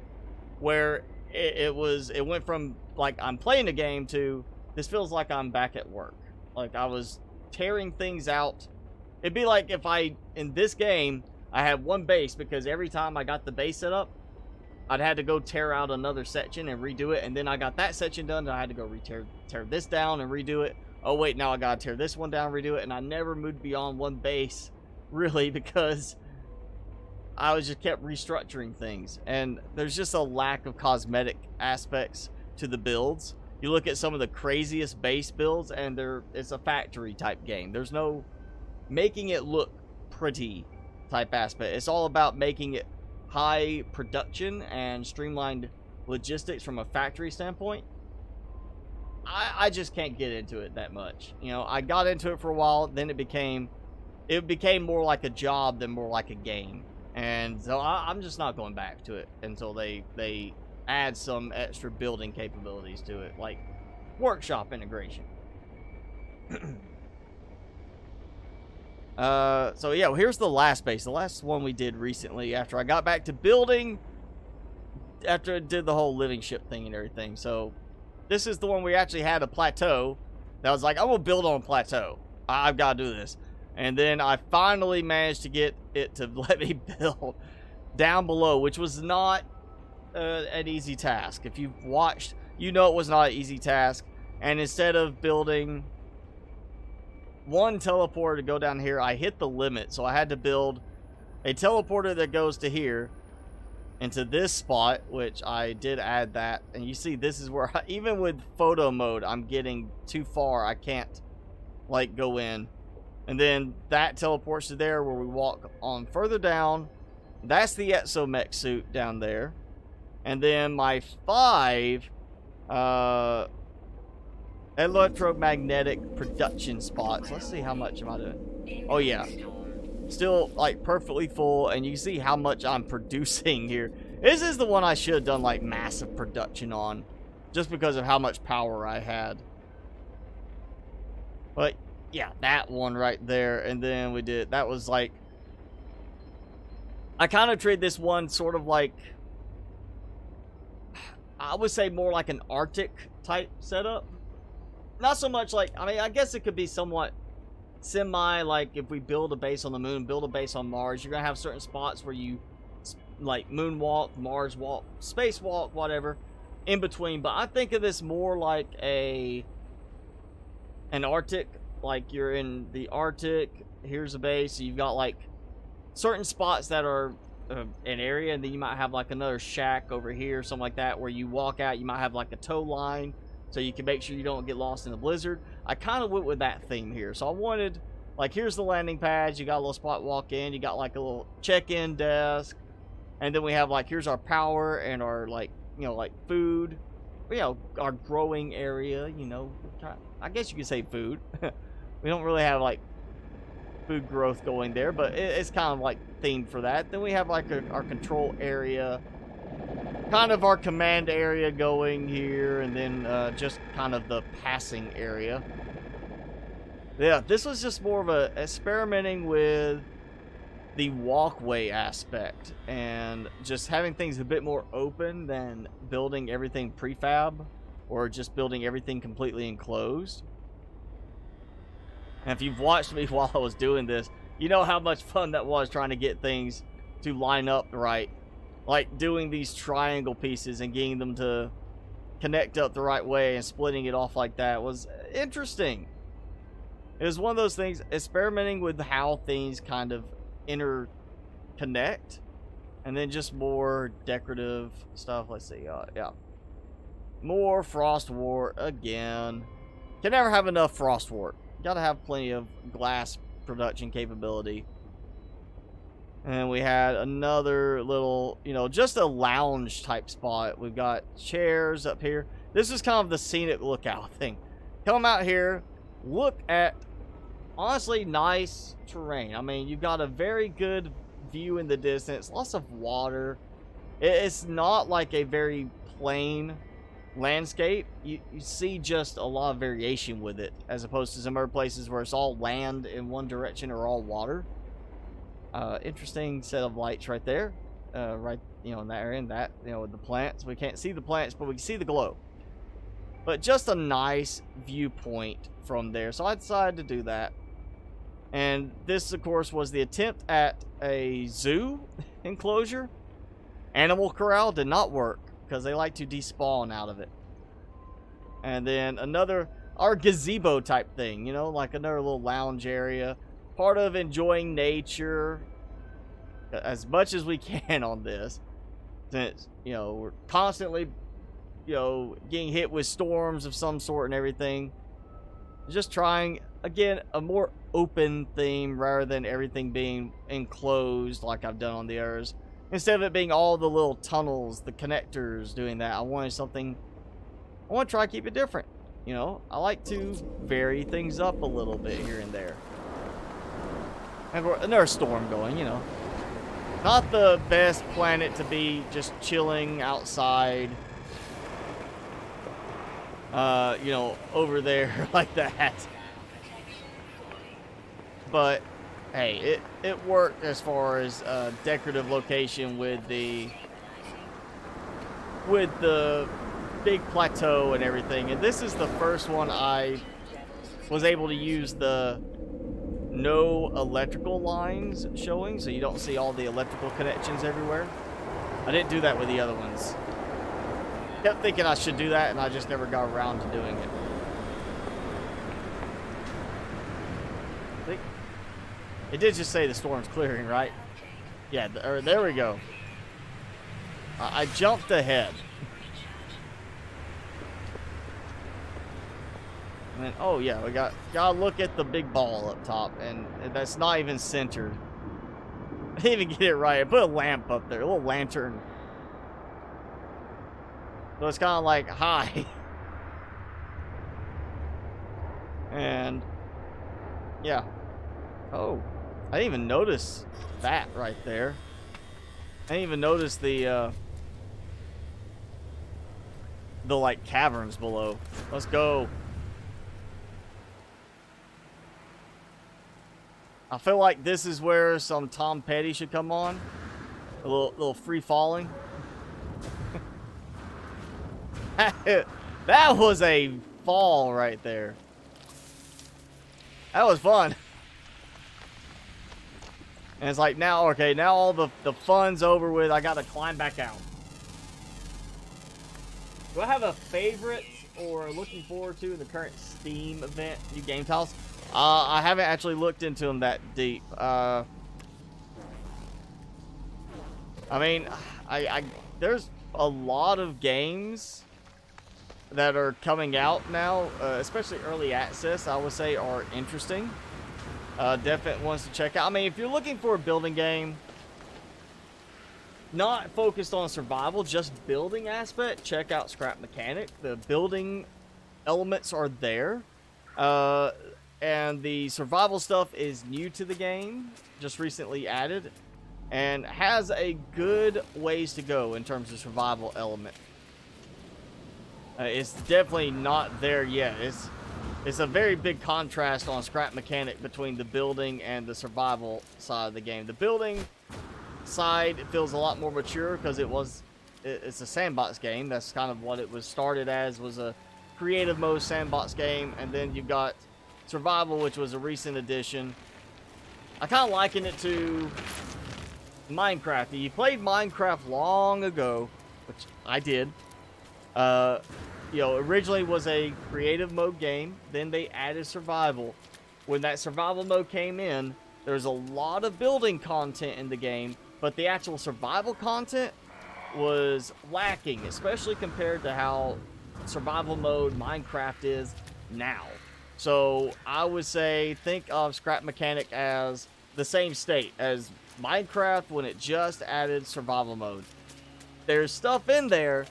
where it went from like I'm playing a game to this feels like I'm back at work. Like, I was tearing things out. It'd be like if in this game, I had one base, because every time I got the base set up, I'd had to go tear out another section and redo it, and then I got that section done, and I had to go tear this down and redo it. Oh wait, now I gotta tear this one down, redo it, and I never moved beyond one base, really, because I was just kept restructuring things, and there's just a lack of cosmetic aspects to the builds. You look at some of the craziest base builds, and it's a factory type game. There's no making it look pretty type aspect. It's all about making it high production and streamlined logistics from a factory standpoint. I just can't get into it that much. You know, I got into it for a while, then it became more like a job than more like a game. And so I'm just not going back to it until they add some extra building capabilities to it, like workshop integration. So yeah, well, here's the last base, the last one we did recently after I got back to building, after I did the whole living ship thing and everything. So this is the one we actually had a plateau that was like, I'm gonna build on a plateau. I've got to do this. And then I finally managed to get it to let me build down below, which was not an easy task. If you've watched, you know it was not an easy task. And instead of building one teleporter to go down here, I hit the limit. So I had to build a teleporter that goes to here, into this spot, which I did add that. And you see, this is where even with photo mode, I'm getting too far. I can't like go in. And then that teleports to there, where we walk on further down. That's the exomech suit down there. And then my 5 electromagnetic production spots. Let's see how much am I doing. Oh yeah, still like perfectly full, and you can see how much I'm producing here. This is the one I should have done like massive production on, just because of how much power I had. But yeah, that one right there. And then we did, that was like, I kind of treated this one sort of like, I would say more like an Arctic type setup. Not so much like, I mean, I guess it could be somewhat semi, like if we build a base on the moon, build a base on Mars, you're going to have certain spots where you like moonwalk, Mars walk, spacewalk, whatever, in between. But I think of this more like an Arctic, like you're in the Arctic, here's a base, you've got like certain spots that are an area, and then you might have like another shack over here, something like that, where you walk out, you might have like a tow line, so you can make sure you don't get lost in the blizzard. I kind of went with that theme here. So I wanted, like, here's the landing pads, you got a little spot walk in, you got like a little check-in desk, and then we have like, here's our power and our like, you know, like food, you know, our growing area, you know, I guess you could say food. We don't really have like food growth going there, but it's kind of like themed for that. Then we have like our control area, kind of our command area going here, and then just kind of the passing area. Yeah, this was just more of a experimenting with the walkway aspect and just having things a bit more open than building everything prefab or just building everything completely enclosed. And if you've watched me while I was doing this, you know how much fun that was trying to get things to line up right. Like doing these triangle pieces and getting them to connect up the right way and splitting it off like that was interesting. It was one of those things, experimenting with how things kind of interconnect. And then just more decorative stuff. Let's see. Yeah. More frost wart again. Can never have enough frost wart. Gotta have plenty of glass production capability. And we had another little, you know, just a lounge type spot. We've got chairs up here. This is kind of the scenic lookout thing. Come out here, look at, honestly, nice terrain. I mean, you've got a very good view in the distance, lots of water. It's not like a very plain landscape. You see just a lot of variation with it, as opposed to some other places where it's all land in one direction or all water. Interesting set of lights right there, right, you know, in that area, and that, you know, with the plants. We can't see the plants, but we can see the glow. but just a nice viewpoint from there. So I decided to do that. And this, of course, was the attempt at a zoo enclosure. Animal corral did not work because they like to despawn out of it. And then our gazebo type thing, you know, like another little lounge area. Part of enjoying nature as much as we can on this. Since, you know, we're constantly, you know, getting hit with storms of some sort and everything. Just trying, again, a more open theme rather than everything being enclosed like I've done on the others. Instead of it being all the little tunnels, the connectors doing that, I want to try to keep it different. You know, I like to vary things up a little bit here and there. And another storm going, you know. Not the best planet to be just chilling outside. You know, over there like that. But hey, it worked as far as decorative location with the big plateau and everything. And this is the first one I was able to use the no electrical lines showing, so you don't see all the electrical connections everywhere. I didn't do that with the other ones. Kept thinking I should do that, and I just never got around to doing it. It did just say the storm's clearing, right? Yeah, there we go. I jumped ahead. And then, oh yeah, we gotta look at the big ball up top, and that's not even centered. I didn't even get it right. I put a lamp up there, a little lantern. So it's kind of like high. And yeah. Oh, I didn't even notice that right there. I didn't even notice the like caverns below. Let's go. I feel like this is where some Tom Petty should come on. A little free falling. That was a fall right there. That was fun. And it's like, now, okay, now all the fun's over with. I gotta climb back out. Do I have a favorite or looking forward to in the current Steam event, new game titles? I haven't actually looked into them that deep. I mean, there's a lot of games that are coming out now, especially early access, I would say, are interesting. Definite ones to check out. I mean, if you're looking for a building game, not focused on survival, just building aspect, check out Scrap Mechanic. The building elements are there. And the survival stuff is new to the game, just recently added, and has a good ways to go in terms of survival element. It's definitely not there yet. It's a very big contrast on Scrap Mechanic between the building and the survival side of the game. The building side feels a lot more mature because it's a sandbox game. That's kind of what it was started as, was a creative mode sandbox game, and then you've got survival, which was a recent addition. I kind of liken it to Minecraft. You played Minecraft long ago, which I did. You know, originally was a creative mode game. Then they added survival. When that survival mode came in, there's a lot of building content in the game, but the actual survival content was lacking, especially compared to how survival mode Minecraft is now. So I would say think of Scrap Mechanic as the same state as Minecraft when it just added survival mode. There's stuff in there,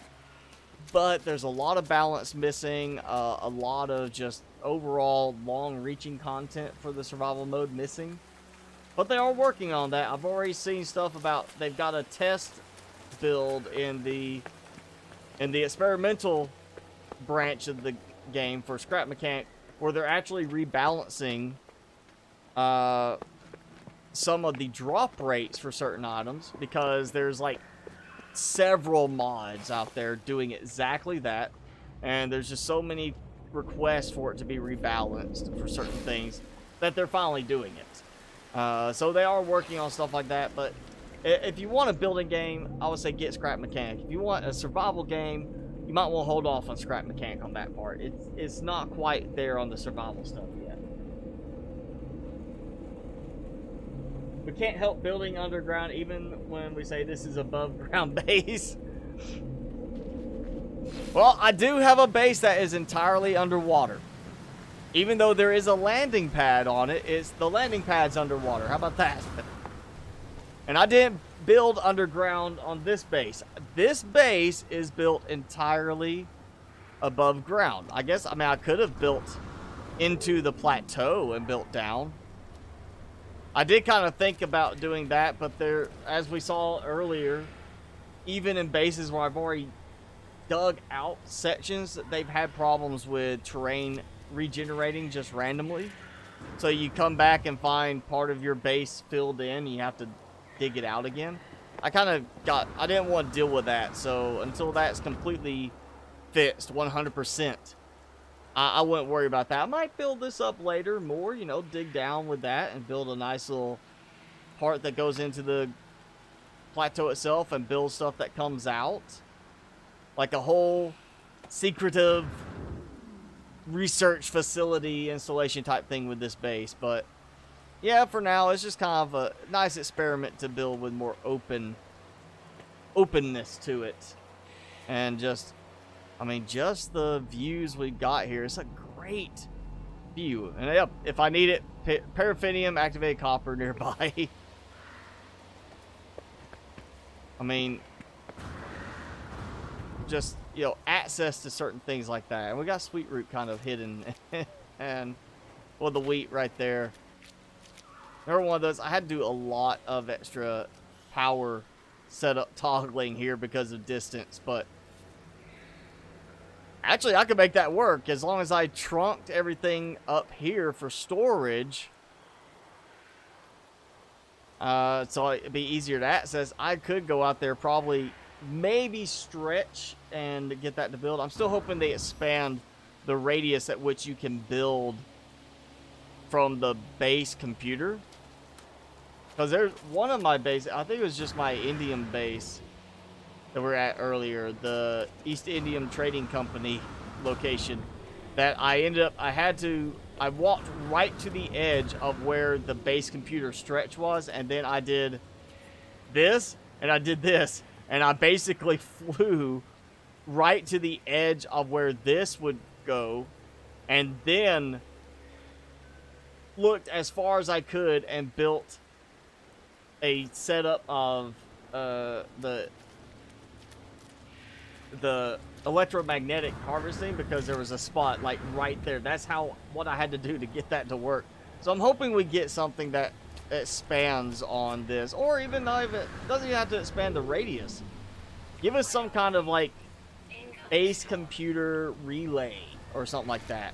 but there's a lot of balance missing, a lot of just overall long-reaching content for the survival mode missing. But they are working on that. I've already seen stuff about they've got a test build in the experimental branch of the game for Scrap Mechanic, where they're actually rebalancing some of the drop rates for certain items, because there's like several mods out there doing exactly that. and there's just so many requests for it to be rebalanced for certain things that they're finally doing it. So they are working on stuff like that, but if you want a building game, I would say get Scrap Mechanic. If you want a survival game, you might want to hold off on Scrap Mechanic on that part. It's not quite there on the survival stuff yet. We can't help building underground even when we say this is above ground base. Well, I do have a base that is entirely underwater. Even though there is a landing pad on it, the landing pad's underwater. How about that? And I didn't build underground on this base. This base is built entirely above ground. I mean, I could have built into the plateau and built down. I did kind of think about doing that, but there, as we saw earlier, even in bases where I've already dug out sections, they've had problems with terrain regenerating just randomly. So you come back and find part of your base filled in, you have to dig it out again. I didn't want to deal with that, so until that's completely fixed 100%, I wouldn't worry about that. I might build this up later more, you know, dig down with that and build a nice little part that goes into the plateau itself and build stuff that comes out. Like a whole secretive research facility installation type thing with this base. But yeah, for now, it's just kind of a nice experiment to build with more openness to it. And just, I mean, just the views we got here. It's a great view. And yep, if I need it, paraffinium, activated copper nearby. I mean, just, you know, access to certain things like that. And we got Sweet Root kind of hidden. And, well, the wheat right there. Remember one of those? I had to do a lot of extra power setup toggling here because of distance, but actually, I could make that work as long as I trunked everything up here for storage. So it'd be easier to access. I could go out there, probably, maybe stretch and get that to build. I'm still hoping they expand the radius at which you can build from the base computer. Because there's one of my bases, I think it was just my Indian base that we were at earlier, the East Indian Trading Company location, that I walked right to the edge of where the base computer stretch was, and then I did this, and I did this, and I basically flew right to the edge of where this would go, and then looked as far as I could and built a setup of the electromagnetic harvesting, because there was a spot like right there. That's what I had to do to get that to work. So I'm hoping we get something that expands on this, or even though if it doesn't even have to expand the radius, give us some kind of like base computer relay or something like that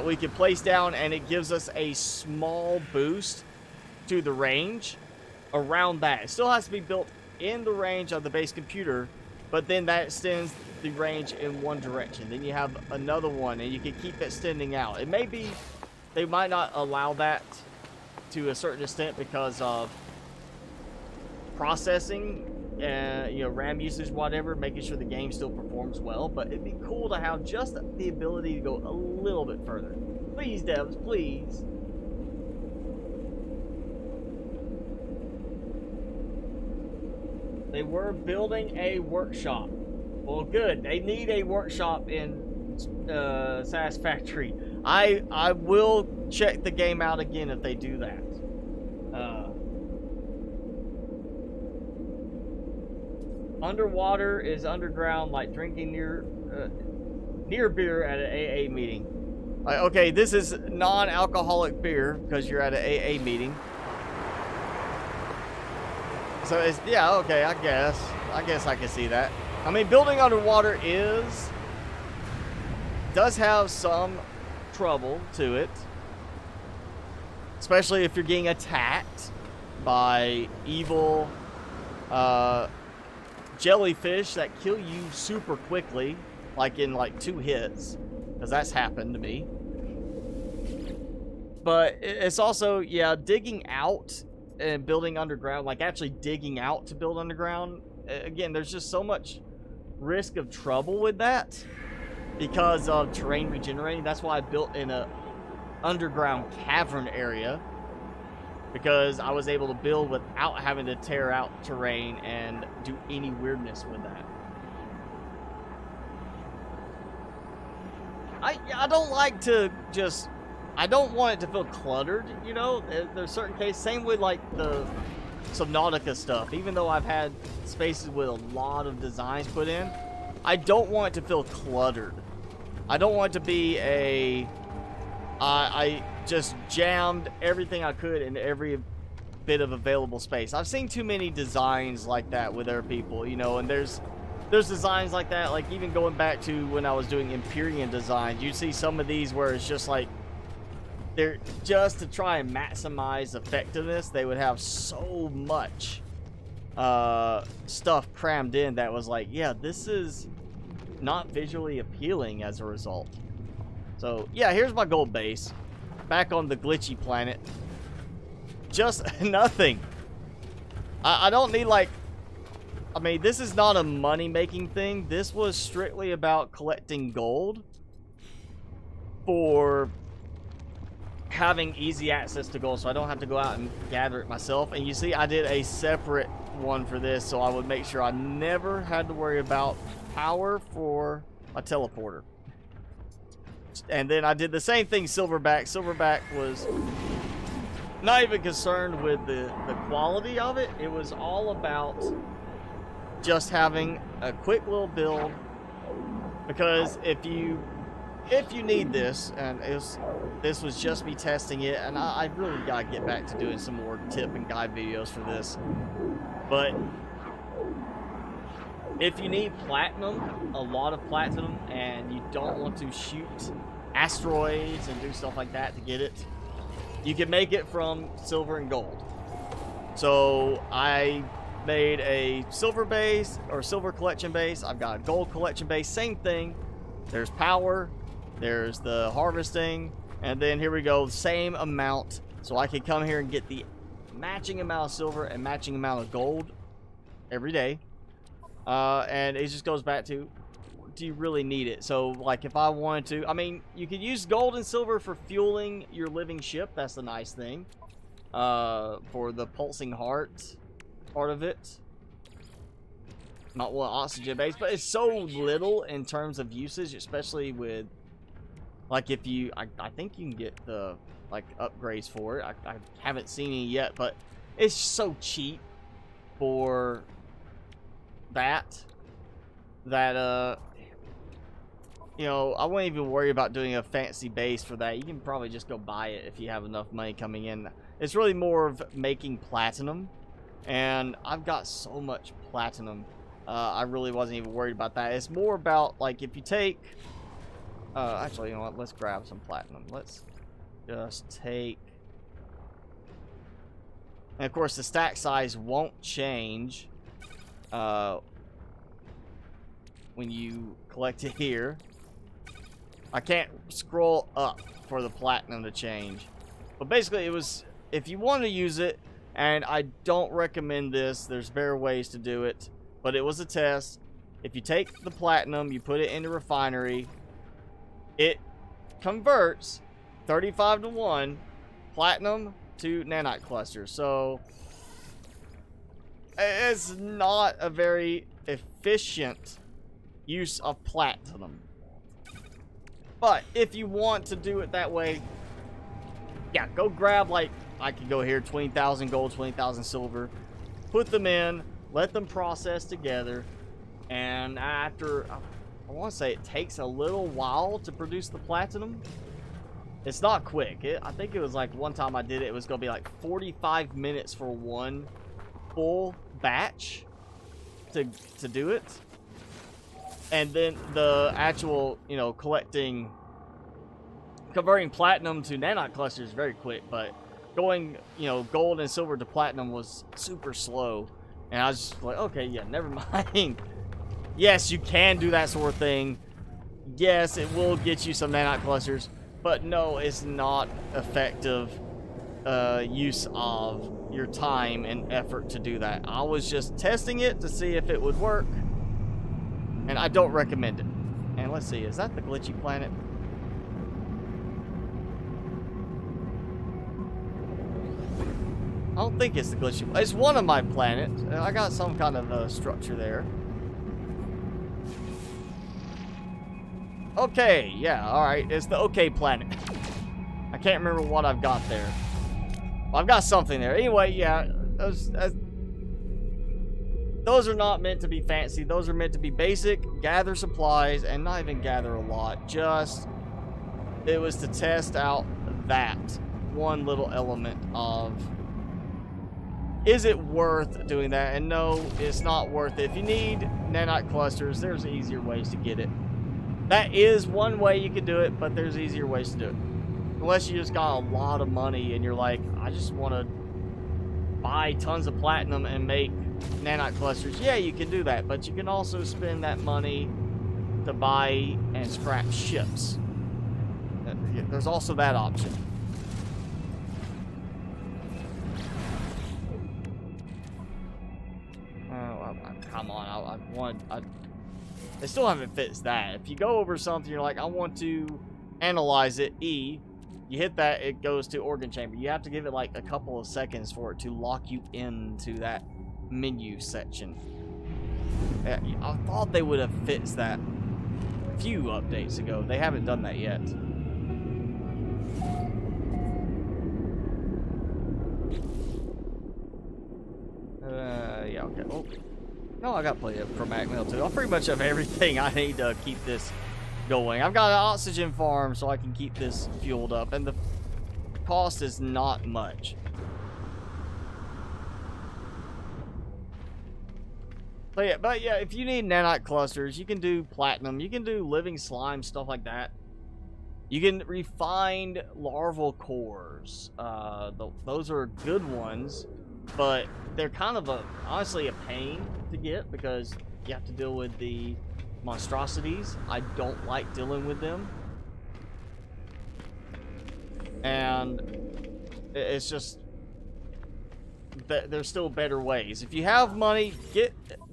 we can place down, and it gives us a small boost to the range around that. It still has to be built in the range of the base computer, but then that extends the range in one direction. Then you have another one, and you can keep extending out. It may be, they might not allow that to a certain extent because of processing, you know, RAM usage, whatever, making sure the game still performs well. But it'd be cool to have just the ability to go a little bit further. Please, devs, please. They were building a workshop. Well, good. They need a workshop in Satisfactory. I will check the game out again if they do that. Underwater is underground, like drinking near beer at an AA meeting. Like, okay, this is non-alcoholic beer because you're at an AA meeting. So it's, yeah, okay, I guess I can see that. I mean, building underwater does have some trouble to it, especially if you're getting attacked by evil jellyfish that kill you super quickly. like in like 2 hits, because that's happened to me. But it's also, yeah, digging out and building underground, like actually digging out to build underground. Again, there's just so much risk of trouble with that because of terrain regenerating. That's why I built in a underground cavern area, because I was able to build without having to tear out terrain and do any weirdness with that. I don't like to just, I don't want it to feel cluttered, you know? There's certain cases, same with like the Subnautica stuff. Even though I've had spaces with a lot of designs put in, I don't want it to feel cluttered. I don't want it to be a, I just jammed everything I could in every bit of available space. I've seen too many designs like that with other people, you know, and there's designs like that, like even going back to when I was doing Empyrean designs, you'd see some of these where it's just like, they're just to try and maximize effectiveness, they would have so much stuff crammed in that was like, yeah, this is not visually appealing as a result. So yeah, here's my gold base back on the glitchy planet. Just nothing. I don't need, like, I mean, this is not a money-making thing. This was strictly about collecting gold for having easy access to gold, so I don't have to go out and gather it myself. And you see, I did a separate one for this, so I would make sure I never had to worry about power for a teleporter. And then I did the same thing Silverback. Silverback was not even concerned with the quality of it. It was all about just having a quick little build, because if you need this, and this was just me testing it, and I really gotta get back to doing some more tip and guide videos for this, but if you need platinum, a lot of platinum, and you don't want to shoot asteroids and do stuff like that to get it, you can make it from silver and gold. So I made a silver base, or silver collection base. I've got a gold collection base, same thing. There's power, there's the harvesting, and then here we go, same amount. So I can come here and get the matching amount of silver and matching amount of gold every day. And it just goes back to, do you really need it? So like if I wanted to, I mean, you could use gold and silver for fueling your living ship. That's the nice thing. For the pulsing heart part of it. Not one oxygen base, but it's so little in terms of usage, especially with, like, if you, I think you can get the, like, upgrades for it. I haven't seen any yet, but it's so cheap for that, you know, I wouldn't even worry about doing a fancy base for that. You can probably just go buy it if you have enough money coming in. It's really more of making platinum, and I've got so much platinum. I really wasn't even worried about that. It's more about, like, if you take, actually, you know what, let's grab some platinum. Let's just take, and of course the stack size won't change when you collect it here. I can't scroll up for the platinum to change, but basically it was, if you want to use it, and I don't recommend this, there's better ways to do it, but it was a test. If you take the platinum, you put it in the refinery, it converts 35-to-1 platinum to nanite clusters. So it's not a very efficient use of platinum. But if you want to do it that way, yeah, go grab, like, I could go here, 20,000 gold, 20,000 silver, put them in, let them process together, and after, I want to say it takes a little while to produce the platinum. It's not quick. I think it was like one time I did it, it was going to be like 45 minutes for one full batch to do it. And then the actual, you know, converting platinum to nanite clusters is very quick, but going, you know, gold and silver to platinum was super slow. And I was just like, okay, yeah, never mind. Yes, you can do that sort of thing, yes, it will get you some nanite clusters, but no, it's not effective use of your time and effort to do that. I was just testing it to see if it would work, and I don't recommend it. And let's see, is that the glitchy planet? I don't think it's the glitchy. It's one of my planets. I got some kind of structure there. Okay, yeah, alright. It's the okay planet. I can't remember what I've got there. Well, I've got something there. Anyway, yeah. Those are not meant to be fancy. Those are meant to be basic. Gather supplies, and not even gather a lot. Just, it was to test out that one little element of, is it worth doing that? And no, it's not worth it. If you need nanite clusters, there's easier ways to get it. That is one way you can do it, but there's easier ways to do it. Unless you just got a lot of money and you're like, I just want to buy tons of platinum and make nanite clusters. Yeah, you can do that, but you can also spend that money to buy and scrap ships. There's also that option. Come on, they still haven't fixed that. If you go over something, you're like, I want to analyze it, E, you hit that, it goes to organ chamber. You have to give it like a couple of seconds for it to lock you into that menu section. I thought they would have fixed that a few updates ago. They haven't done that yet. Yeah, okay. Oh. No, I got plenty of chromatic metal too. I pretty much have everything I need to keep this going. I've got an oxygen farm so I can keep this fueled up, and the cost is not much. But yeah, if you need nanite clusters, you can do platinum, you can do living slime, stuff like that. You can refine larval cores. Those are good ones, but they're kind of honestly a pain to get because you have to deal with the monstrosities. I don't like dealing with them, and it's just that there's still better ways. If you have money,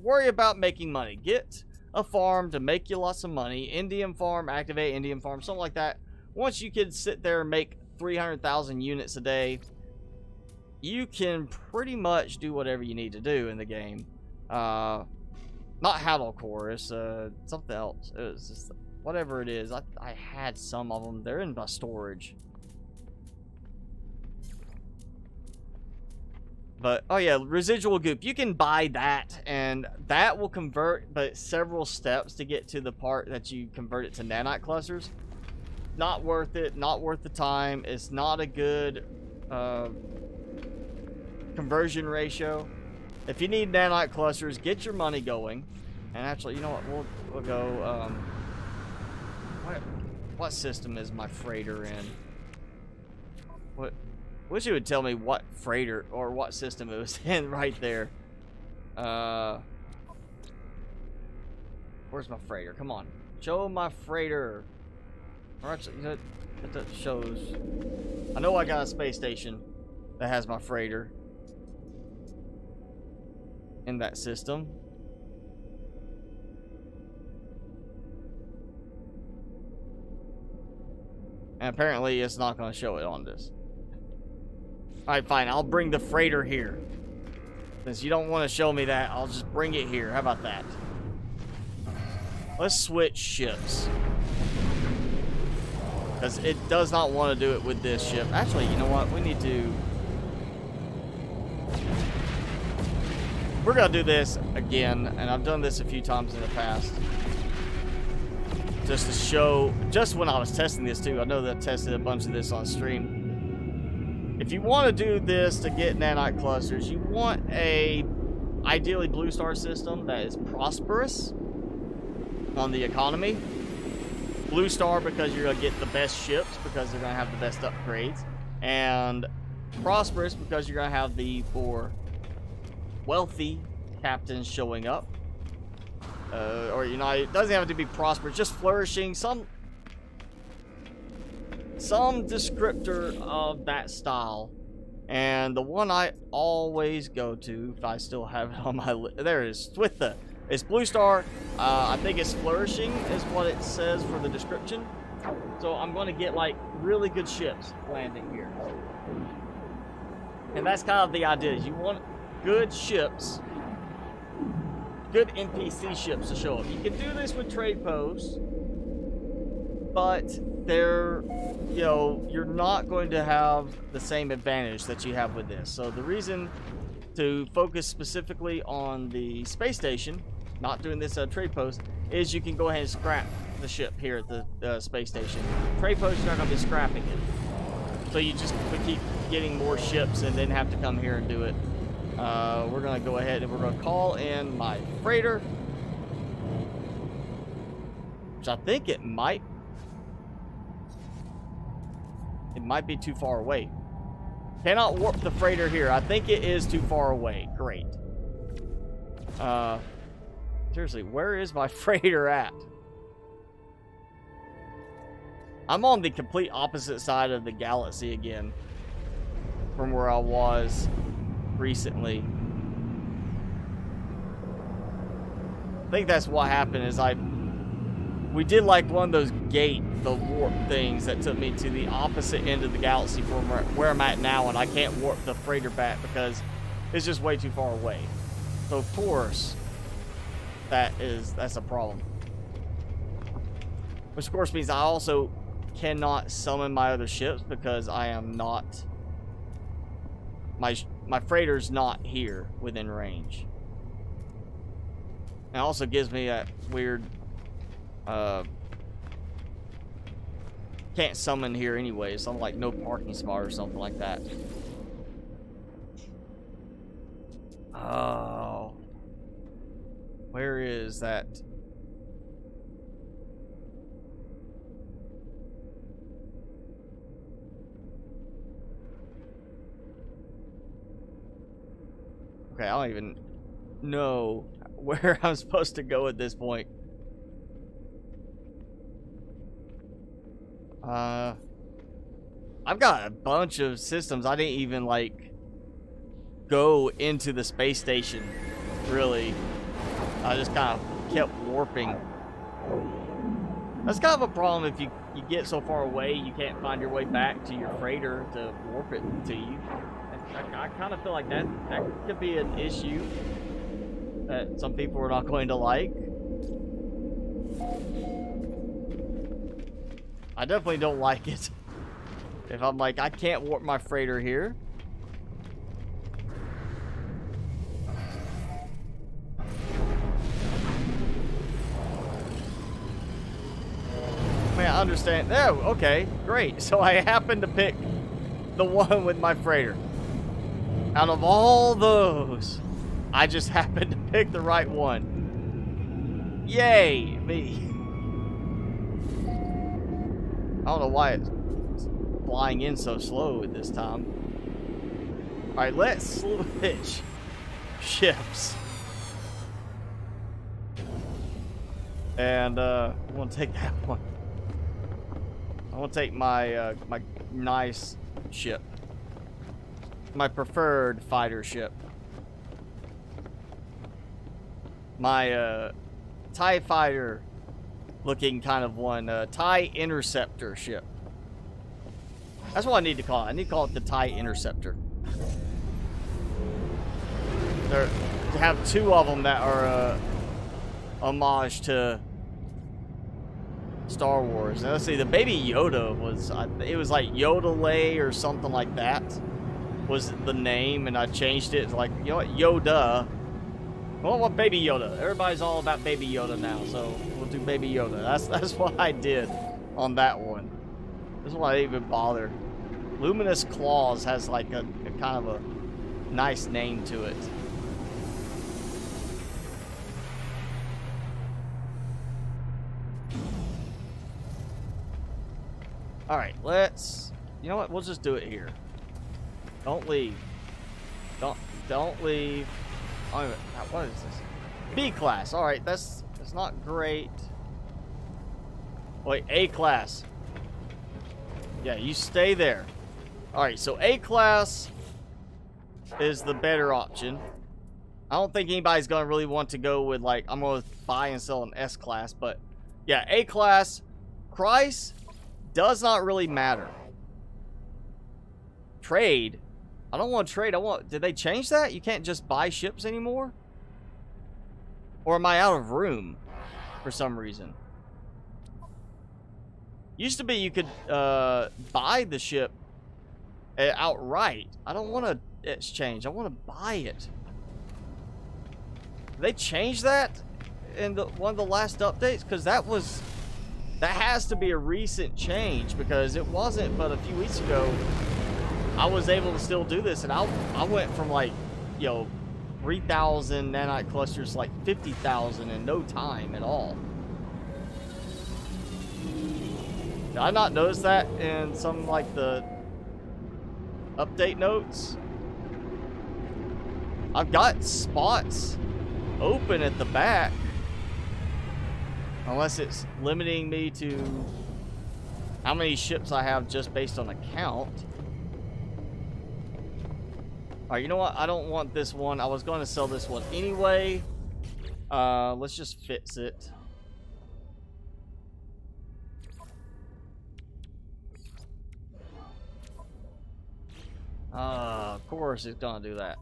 worry about making money. Get a farm to make you lots of money. Indium farm, activate Indium farm, something like that. Once you can sit there and make 300,000 units a day, you can pretty much do whatever you need to do in the game. Not Haddle Core, it's something else. It was just whatever it is. I had some of them. They're in my storage. But oh yeah, residual goop. You can buy that, and that will convert, but several steps to get to the part that you convert it to nanite clusters. Not worth it. Not worth the time. It's not a good conversion ratio. If you need nanite clusters, get your money going. And actually, you know what? We'll go. What system is my freighter in? Wish you would tell me what freighter or what system it was in right there. Where's my freighter? Come on, show my freighter. Or actually, that shows. I know I got a space station that has my freighter in that system. And apparently it's not going to show it on this. Alright, fine. I'll bring the freighter here. Since you don't want to show me that, I'll just bring it here. How about that? Let's switch ships. Because it does not want to do it with this ship. Actually, you know what? We need to... We're going to do this again. And I've done this a few times in the past. Just to show... Just when I was testing this too. I know that I tested a bunch of this on stream. If you want to do this to get nanite clusters, you want a ideally blue star system that is prosperous on the economy. Blue star because you're going to get the best ships because they're going to have the best upgrades. And prosperous because you're going to have the more wealthy captains showing up. or united. It doesn't have to be prosperous, just flourishing. Some descriptor of that style. And the one I always go to, if I still have it on my list, there it is, Switha. It's Blue Star. I think it's flourishing is what it says for the description. So I'm going to get like really good ships landing here. And that's kind of the idea. You want good ships, good NPC ships to show up. You can do this with trade posts, but they're, you know, you're not going to have the same advantage that you have with this. So the reason to focus specifically on the space station, not doing this trade post, is you can go ahead and scrap the ship here at the space station. Trade posts are not going to be scrapping it. So you just keep getting more ships and then have to come here and do it. We're going to go ahead and we're going to call in my freighter, which I think it might be too far away. Cannot warp the freighter here. I think it is too far away. Great. Seriously, where is my freighter at? I'm on the complete opposite side of the galaxy again from where I was recently. I think that's what happened is we did like one of those the warp things that took me to the opposite end of the galaxy from where I'm at now, and I can't warp the freighter back because it's just way too far away. So of course, that's a problem. Which of course means I also cannot summon my other ships because I am not, my freighter's not here within range. It also gives me that weird can't summon here anyway, so I'm like no parking spot or something like that. Oh, where is that? Okay, I don't even know where I'm supposed to go at this point. I've got a bunch of systems. I didn't even like go into the space station, really. I just kind of kept warping. That's kind of a problem if you get so far away you can't find your way back to your freighter to warp it to you. I kind of feel like that could be an issue that some people are not going to like. I definitely don't like it. If I'm like, I can't warp my freighter here. I mean, I understand. Oh, okay, great. So I happened to pick the one with my freighter. Out of all those, I just happened to pick the right one. Yay, me. I don't know why it's flying in so slow at this time. Alright, let's switch ships. And I want to take that one. I want to take my my nice ship. My preferred fighter ship. My TIE fighter looking kind of one. TIE Interceptor ship. That's what I need to call it. I need to call it the TIE Interceptor. There, to have two of them that are homage to Star Wars. Now, let's see, the Baby Yoda was, it was like Yodelay or something like that was the name, and I changed it to like, you know what, Yoda. Well, what Baby Yoda? Everybody's all about Baby Yoda now, so we'll do Baby Yoda. That's what I did on that one. This is why I didn't even bother. Luminous Claws has like a kind of a nice name to it. Alright, let's... You know what? We'll just do it here. Don't leave. Don't leave. Oh, what is this? B class. Alright, that's It's not great. Wait, A class. Yeah, you stay there. Alright, so A class is the better option. I don't think anybody's gonna really want to go with, like, I'm gonna buy and sell an S class, but yeah, A class. Price does not really matter. Trade. I don't want to trade. Did they change that? You can't just buy ships anymore? Or am I out of room for some reason? Used to be you could buy the ship outright. I don't want to exchange. I want to buy it. Did they change that in one of the last updates? Because that has to be a recent change, because it wasn't but a few weeks ago I was able to still do this, and I went from, like, you know, 3,000 nanite clusters to like 50,000 in no time at all. Did I not notice that in some, like, the update notes? I've got spots open at the back, unless it's limiting me to how many ships I have just based on a count. Alright, you know what? I don't want this one. I was going to sell this one anyway. Let's just fix it. Of course it's going to do that.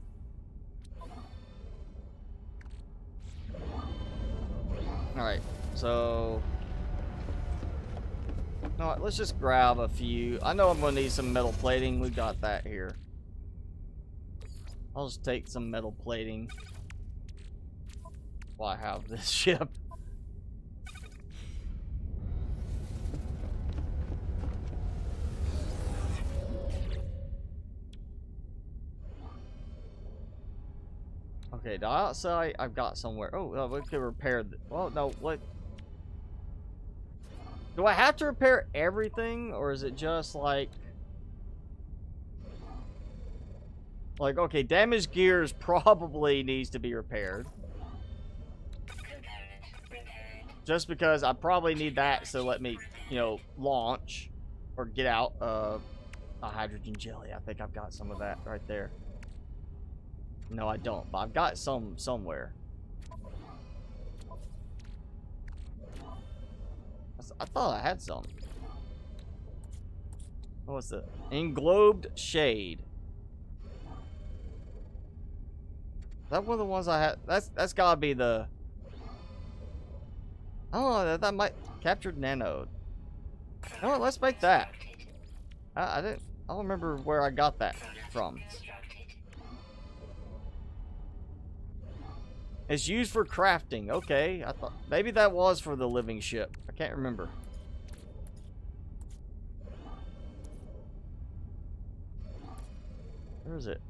Alright, so... No, let's just grab a few. I know I'm going to need some metal plating. We got that here. I'll just take some metal plating while I have this ship. Okay, the outside I've got somewhere. Oh, we could repair the... Well, no, what? Do I have to repair everything, or is it just like... Like, okay, damaged gears probably needs to be repaired. Just because I probably need that, so let me, you know, launch or get out a hydrogen jelly. I think I've got some of that right there. No, I don't, but I've got some somewhere. I thought I had some. What was the englobed shade? Is that one of the ones I had? That's gotta be the... Oh, that might... Captured nanode. Oh, let's make that. I don't remember where I got that from. It's used for crafting. Okay, I thought... Maybe that was for the living ship. I can't remember. Where is it?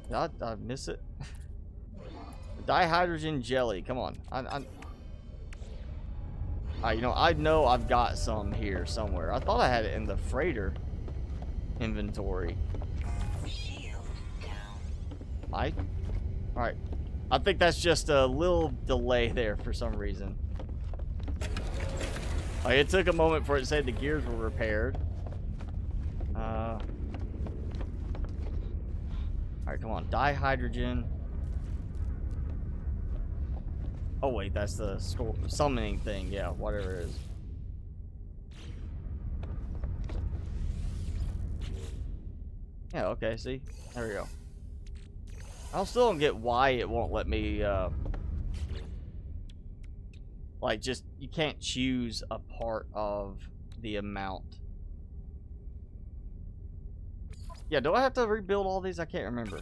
Did I miss it? Dihydrogen jelly. Come on. You know I've got some here somewhere. I thought I had it in the freighter inventory. Alright. I think that's just a little delay there for some reason. Like, it took a moment for it to say the gears were repaired. Alright, come on. Dihydrogen. Oh, wait, that's the summoning thing. Yeah, whatever it is. Yeah, okay, see? There we go. I still don't get why it won't let me, like, just, you can't choose a part of the amount. Yeah, do I have to rebuild all these? I can't remember.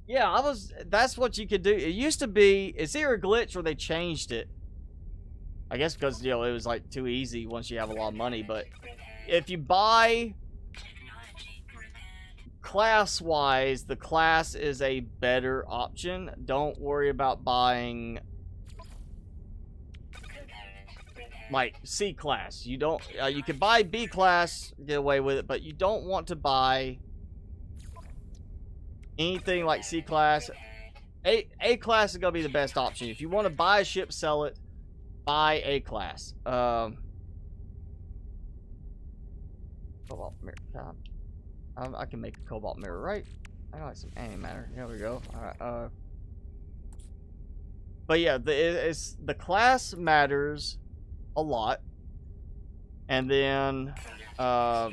Yeah, that's what you could do. It used to be, it's either a glitch or they changed it. I guess because, you know, it was, like, too easy once you have a lot of money, but if you buy class-wise, the class is a better option. Don't worry about buying like C class. You don't. You can buy B class, get away with it, but you don't want to buy anything like C class. A class is gonna be the best option. If you want to buy a ship, sell it, buy A class. Cobalt mirror. I can make a cobalt mirror, right? I like some antimatter. Here we go. All right. But yeah, the class matters a lot, and then the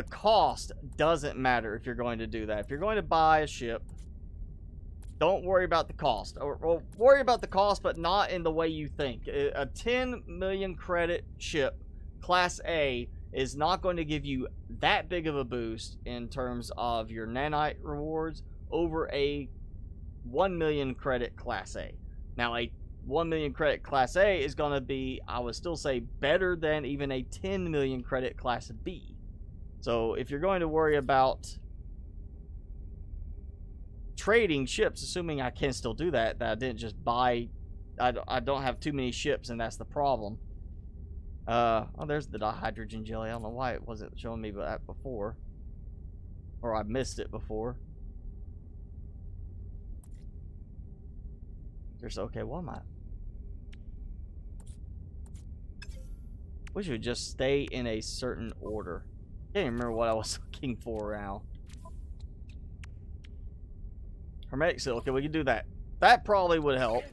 cost doesn't matter if you're going to do that. If you're going to buy a ship, don't worry about the cost, or worry about the cost, but not in the way you think. A 10 million credit ship, Class A, is not going to give you that big of a boost in terms of your nanite rewards over a 1 million credit Class A. Now, a 1 million credit Class A is going to be, I would still say, better than even a 10 million credit Class B. So if you're going to worry about trading ships, assuming I can still do that I didn't just buy, I don't have too many ships, and that's the problem. Oh, there's the dihydrogen jelly. I don't know why it wasn't showing me that before, or I missed it before. Okay, what am I? We should just stay in a certain order. Can't even remember what I was looking for now. Hermetic seal. Okay, we can do that. That probably would help.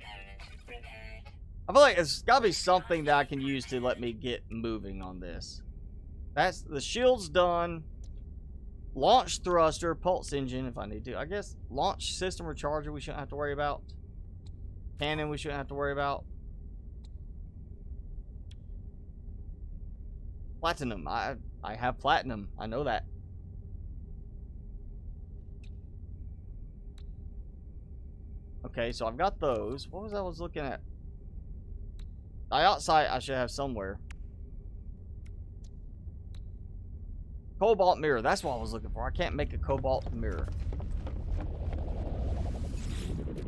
I feel like it's got to be something that I can use to let me get moving on this. That's the shield's done. Launch thruster, pulse engine if I need to. I guess launch system recharger we shouldn't have to worry about. Cannon we shouldn't have to worry about. Platinum. I have platinum. I know that. Okay, so I've got those. What was I was looking at? Dioxide I should have somewhere. Cobalt mirror. That's what I was looking for. I can't make a cobalt mirror.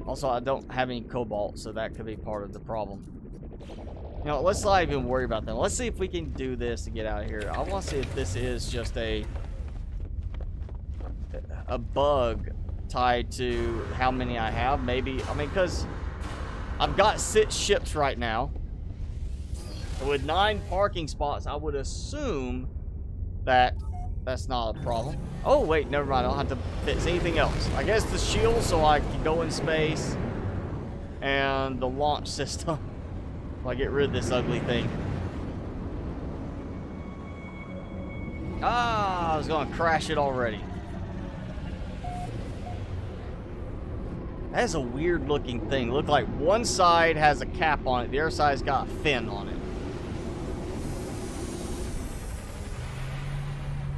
Also, I don't have any cobalt, so that could be part of the problem. You know, let's not even worry about that. Let's see if we can do this to get out of here. I want to see if this is just a bug tied to how many I have. Maybe, I mean, because I've got 6 ships right now. With 9 parking spots, I would assume that that's not a problem. Oh, wait, never mind. I don't have to fix anything else. I guess the shield so I can go in space, and the launch system if I get rid of this ugly thing. Ah, I was going to crash it already. That is a weird looking thing. Look like one side has a cap on it, the other side's got a fin on it.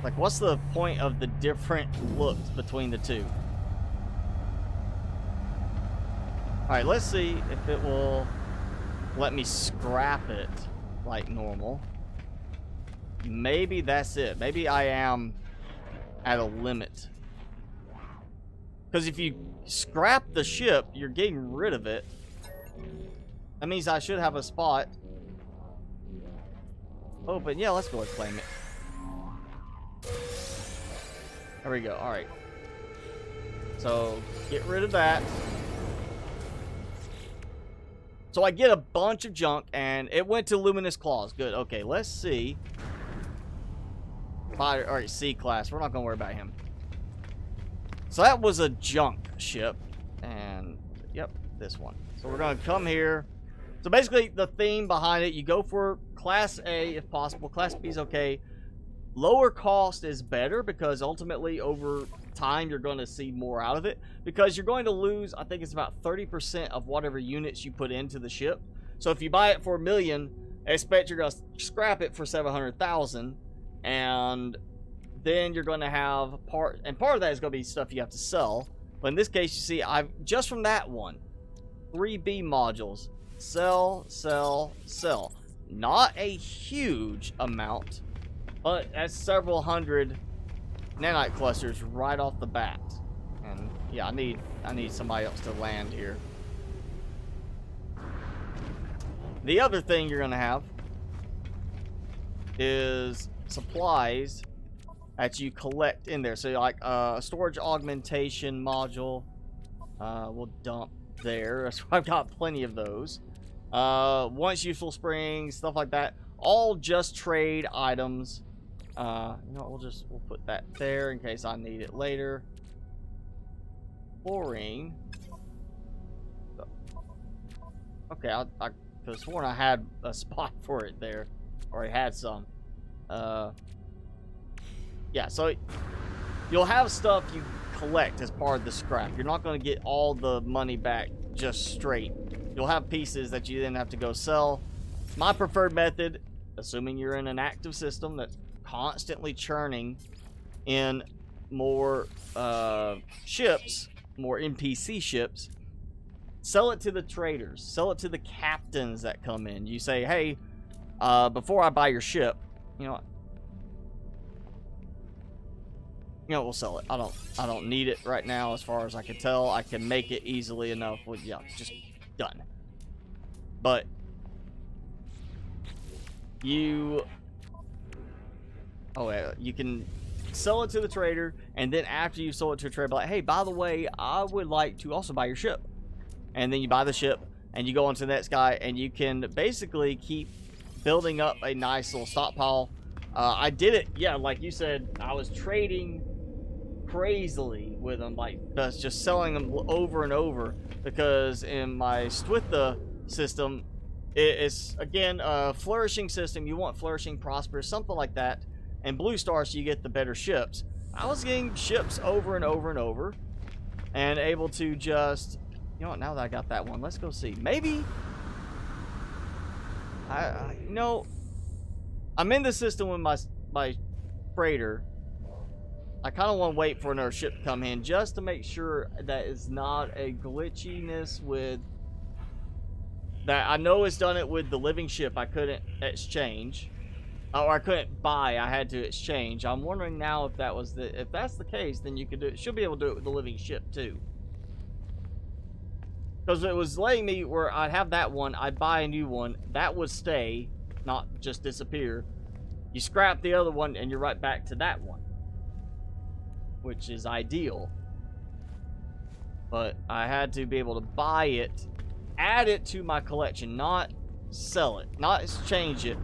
Like, what's the point of the different looks between the two? Alright, let's see if it will let me scrap it like normal. Maybe that's it. Maybe I am at a limit. Because if you scrap the ship, you're getting rid of it. That means I should have a spot open. Yeah, let's go and claim it. There we go. Alright. So, get rid of that. So I get a bunch of junk, and it went to Luminous Claws. Good. Okay, let's see. Alright, C class. We're not going to worry about him. So that was a junk ship. And, yep, this one. So we're going to come here. So basically, the theme behind it, you go for Class A if possible. Class B is okay. Lower cost is better because ultimately over time you're going to see more out of it, because you're going to lose, I think it's about 30% of whatever units you put into the ship. So if you buy it for $1 million, expect you're going to scrap it for 700,000, and then you're going to have part of that is going to be stuff you have to sell. But in this case, you see, I've just from that one, 3B modules, sell. Not a huge amount, but that's several hundred nanite clusters right off the bat. And yeah, I need somebody else to land here. The other thing you're going to have is supplies that you collect in there. So like a storage augmentation module, we'll dump there. So I've got plenty of those. Once useful springs, stuff like that, all just trade items. You know, we'll put that there in case I need it later. Chlorine. Okay, I could have sworn I had a spot for it there, or I had some. Yeah, so you'll have stuff you collect as part of the scrap. You're not going to get all the money back just straight. You'll have pieces that you then have to go sell. My preferred method, assuming you're in an active system that's constantly churning in more ships, more NPC ships, sell it to the traders, sell it to the captains that come in. You say, hey, before I buy your ship, you know, we'll sell it. I don't need it right now, as far as I can tell. I can make it easily enough. With, yeah, just done. But you can sell it to the trader, and then after you sell it to a trader, be like, hey, by the way, I would like to also buy your ship. And then you buy the ship, and you go on to the next guy, and you can basically keep building up a nice little stockpile. I did it, yeah, like you said, I was trading crazily with them, like just selling them over and over, because in my Stwitha system, it's again a flourishing system. You want flourishing, prosperous, something like that. And Blue Star, so you get the better ships. I was getting ships over and over and over, and able to just, you know what, now that I got that one, let's go see. Maybe you know, I'm in the system with my freighter. I kind of want to wait for another ship to come in just to make sure that is not a glitchiness with that. I know it's done it with the living ship. I couldn't exchange, or I couldn't buy. I had to exchange. I'm wondering now if that's the case, then you could do it. Should be able to do it with the living ship too. Because it was letting me where I'd have that one, I'd buy a new one, that would stay, not just disappear. You scrap the other one, and you're right back to that one, which is ideal. But I had to be able to buy it, add it to my collection, not sell it, not exchange it.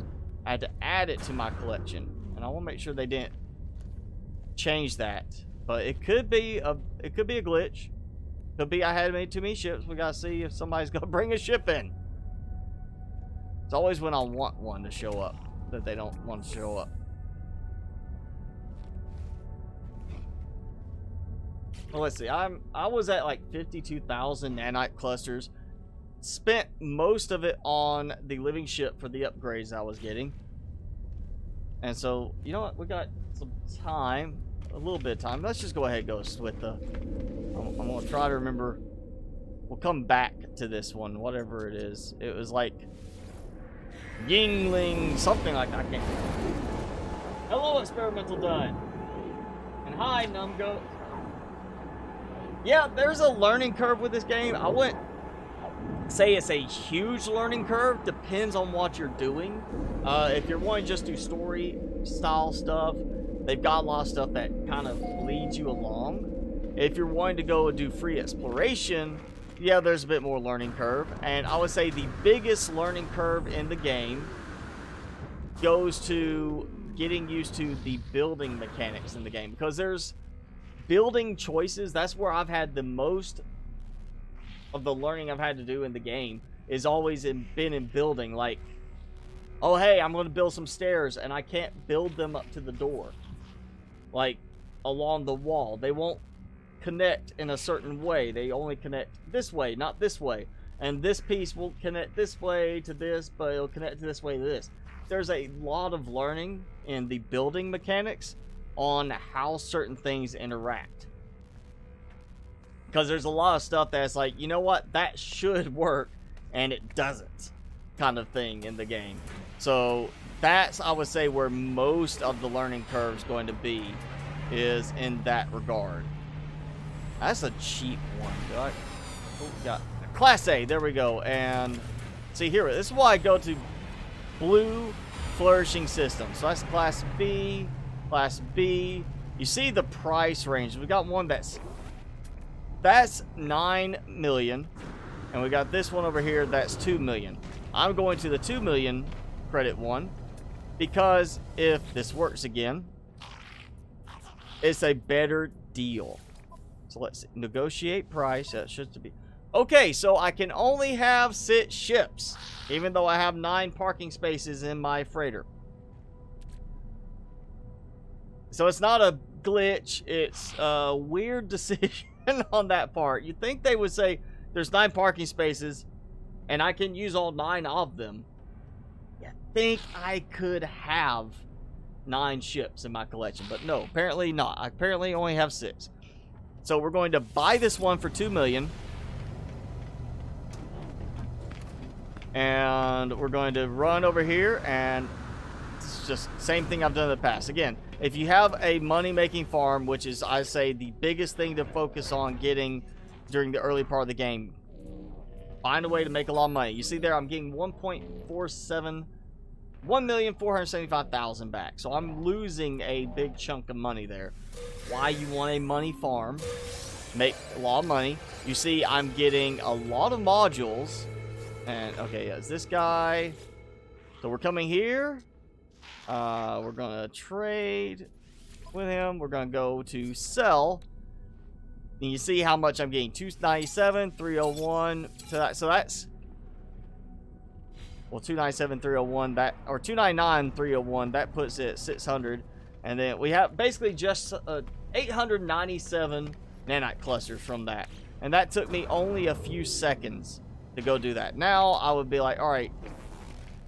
I had to add it to my collection, and I want to make sure they didn't change that. But it could be a glitch. Could be I had made too many ships. We gotta see if somebody's gonna bring a ship in. It's always when I want one to show up that they don't want to show up. Well, let's see. I was at like 52,000 nanite clusters. Spent most of it on the living ship for the upgrades I was getting. And so, you know what? We got some time, a little bit of time. Let's just go ahead and go with the. I'm going to try to remember. We'll come back to this one, whatever it is. It was like Yingling, something like that. I can't. Hello, Experimental Done. And hi, Numgo. Yeah, there's a learning curve with this game. I wouldn't say it's a huge learning curve. Depends on what you're doing. If you're wanting to just do story style stuff, they've got a lot of stuff that kind of leads you along. If you're wanting to go and do free exploration, yeah, there's a bit more learning curve. And I would say the biggest learning curve in the game goes to getting used to the building mechanics in the game, because there's building choices. That's where I've had the most of the learning I've had to do in the game, is always been in building. Like, oh hey, I'm going to build some stairs, and I can't build them up to the door, like along the wall. They won't connect in a certain way. They only connect this way, not this way. And this piece will connect this way to this, but it'll connect this way to this. There's a lot of learning in the building mechanics on how certain things interact. Because there's a lot of stuff that's like, you know what, that should work, and it doesn't, kind of thing in the game. So that's, I would say, where most of the learning curve is going to be, is in that regard. That's a cheap one. Oh, got Class A, there we go. And See here, this is why I go to blue flourishing system. So that's class B, class B. You see the price range. We got one that's 9 million, and we got this one over here that's 2 million. I'm going to the 2 million credit one because if this works again, it's a better deal. So let's see. Negotiate price. That should be okay. So I can only have 6 ships, even though I have 9 parking spaces in my freighter. So it's not a glitch. It's a weird decision on that part. You'd think they would say there's 9 parking spaces and I can use all 9 of them. You think I could have 9 ships in my collection, but no, apparently not. I apparently only have 6. So we're going to buy this one for 2 million. And we're going to run over here, and it's just same thing I've done in the past. Again, if you have a money-making farm, which is, I say, the biggest thing to focus on getting during the early part of the game, find a way to make a lot of money. You see there, I'm getting 1,475,000 back. So I'm losing a big chunk of money there. Why you want a money farm? Make a lot of money. You see, I'm getting a lot of modules. And, okay, it's this guy. So we're coming here. We're going to trade with him. We're going to go to sell. And you see how much I'm getting. 297, 301. So that's... Well, 297, 301. That, or 299, 301. That puts it at 600. And then we have basically just 897 nanite clusters from that. And that took me only a few seconds to go do that. Now I would be like, all right,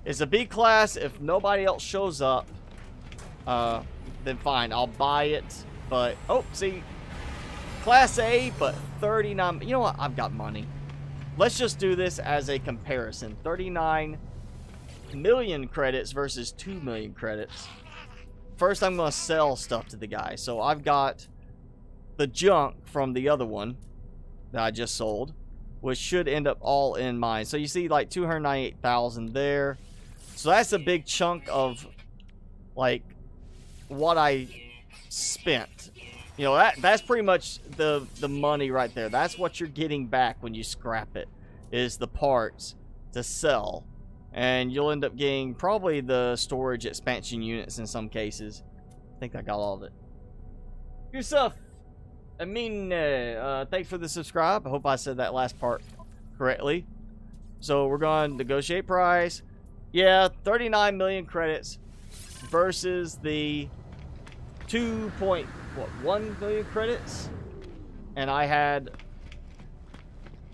it's a B class. If nobody else shows up, then fine, I'll buy it. But oh, see, class A, but 39. You know what? I've got money. Let's just do this as a comparison. 39 million credits versus 2 million credits. First, I'm going to sell stuff to the guy. So I've got the junk from the other one that I just sold, which should end up all in mine. So you see like 298,000 there. So that's a big chunk of like what I spent. You know, that's pretty much the money right there. That's what you're getting back when you scrap it, is the parts to sell. And you'll end up getting probably the storage expansion units in some cases. I think I got all of it. Yourself. I mean, thanks for the subscribe. I hope I said that last part correctly. So we're going to negotiate price. Yeah, 39 million credits versus the 2.1 million credits. And I had,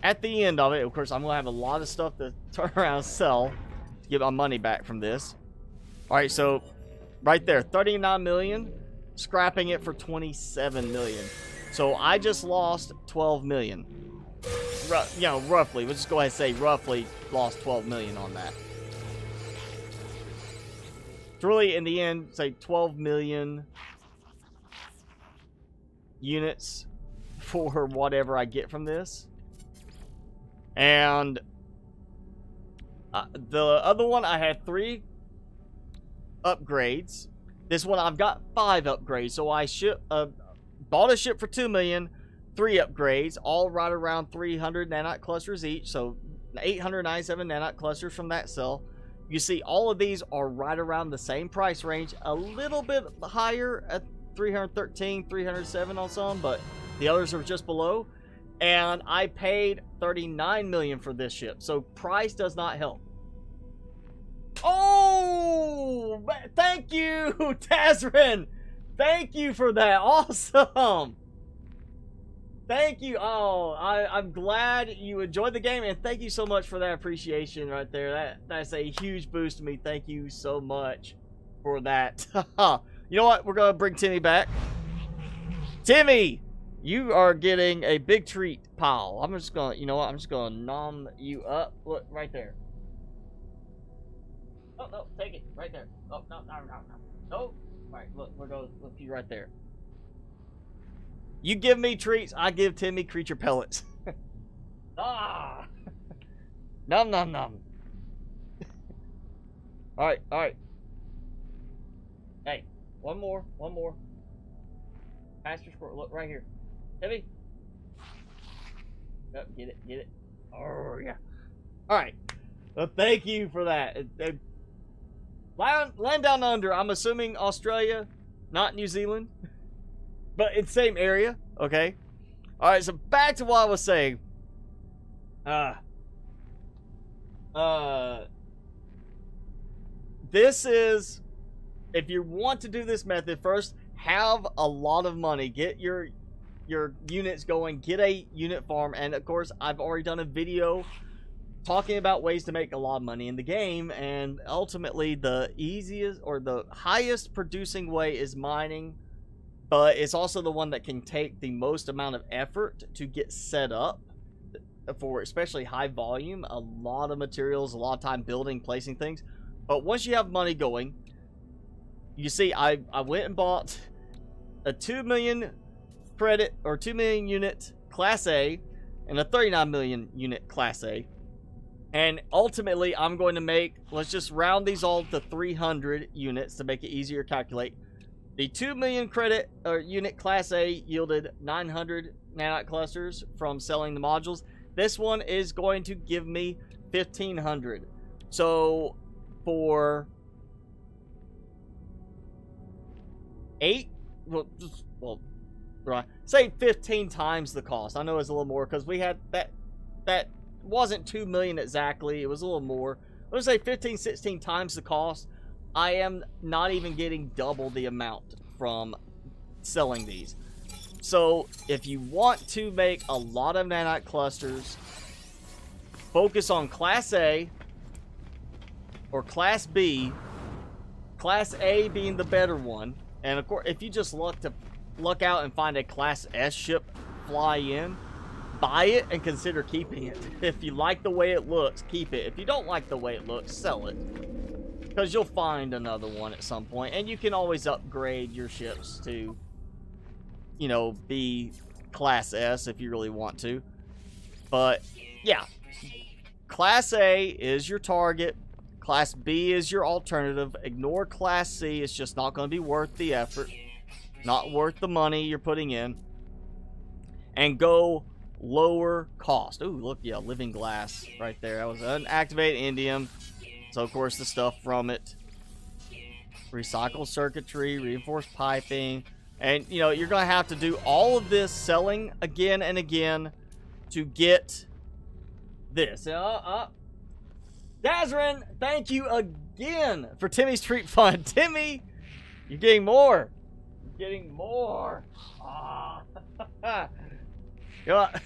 at the end of it, of course, I'm going to have a lot of stuff to turn around and sell to get my money back from this. All right, so right there, 39 million, scrapping it for 27 million. So I just lost 12 million. You know, roughly. Let's just go ahead and say roughly lost 12 million on that. It's really, in the end, say 12 million units for whatever I get from this. And the other one, I had 3 upgrades. This one, I've got 5 upgrades. So I bought a ship for 2 million, 3 upgrades, all right around 300 nanite clusters each. So 897 nanite clusters from that sell. You see, all of these are right around the same price range, a little bit higher at 313, 307 on some, but the others are just below. And I paid 39 million for this ship, so price does not help. Oh, thank you, Tazrin. Thank you for that. Awesome. Thank you. Oh, I'm glad you enjoyed the game, and thank you so much for that appreciation right there. That's a huge boost to me. Thank you so much for that. You know what? We're going to bring Timmy back. Timmy, you are getting a big treat, pal. I'm just going to, you know what? I'm just going to nom you up. Look, right there. Oh, no, take it. Right there. Oh, no. No. Alright, look, we're going to look you right there. You give me treats, I give Timmy creature pellets. Ah! Nom nom nom. Alright, alright. Hey, one more. Pasture squirrel, look right here. Heavy. Oh, get it. Oh, yeah. Alright. Well, thank you for that. Land down under, I'm assuming Australia, not New Zealand. But it's same area, okay? Alright, so back to what I was saying. This is, if you want to do this method, first have a lot of money. Get your units going. Get a unit farm. And of course, I've already done a video talking about ways to make a lot of money in the game. And ultimately, the easiest or the highest producing way is mining. But it's also the one that can take the most amount of effort to get set up for especially high volume. A lot of materials, a lot of time building, placing things. But once you have money going, you see, I went and bought a 2 million credit or 2 million unit Class A and a 39 million unit Class A. And ultimately, I'm going to make, let's just round these all to 300 units to make it easier to calculate. The 2 million credit or unit Class A yielded 900 nanite clusters from selling the modules. This one is going to give me 1,500. So for 8, say 15 times the cost. I know it's a little more because we had that wasn't 2 million exactly. It was a little more. Let's say 15, 16 times the cost. I am not even getting double the amount from selling these. So if you want to make a lot of nanite clusters, focus on Class A or Class B. Class A being the better one. And of course, if you just luck out and find a Class S ship fly in, buy it and consider keeping it. If you like the way it looks, keep it. If you don't like the way it looks, sell it. Because you'll find another one at some point. And you can always upgrade your ships to, you know, be Class S if you really want to. But, yeah. Class A is your target. Class B is your alternative. Ignore Class C. It's just not going to be worth the effort. Not worth the money you're putting in. And go lower cost. Ooh, look, yeah, living glass right there. That was an activated indium. So, of course, the stuff from it. Recycled circuitry, reinforced piping. And, you know, you're going to have to do all of this selling again and again to get this. Dazrin, thank you again for Timmy's Treat Fund. Timmy, you're getting more. You're getting more. You know what?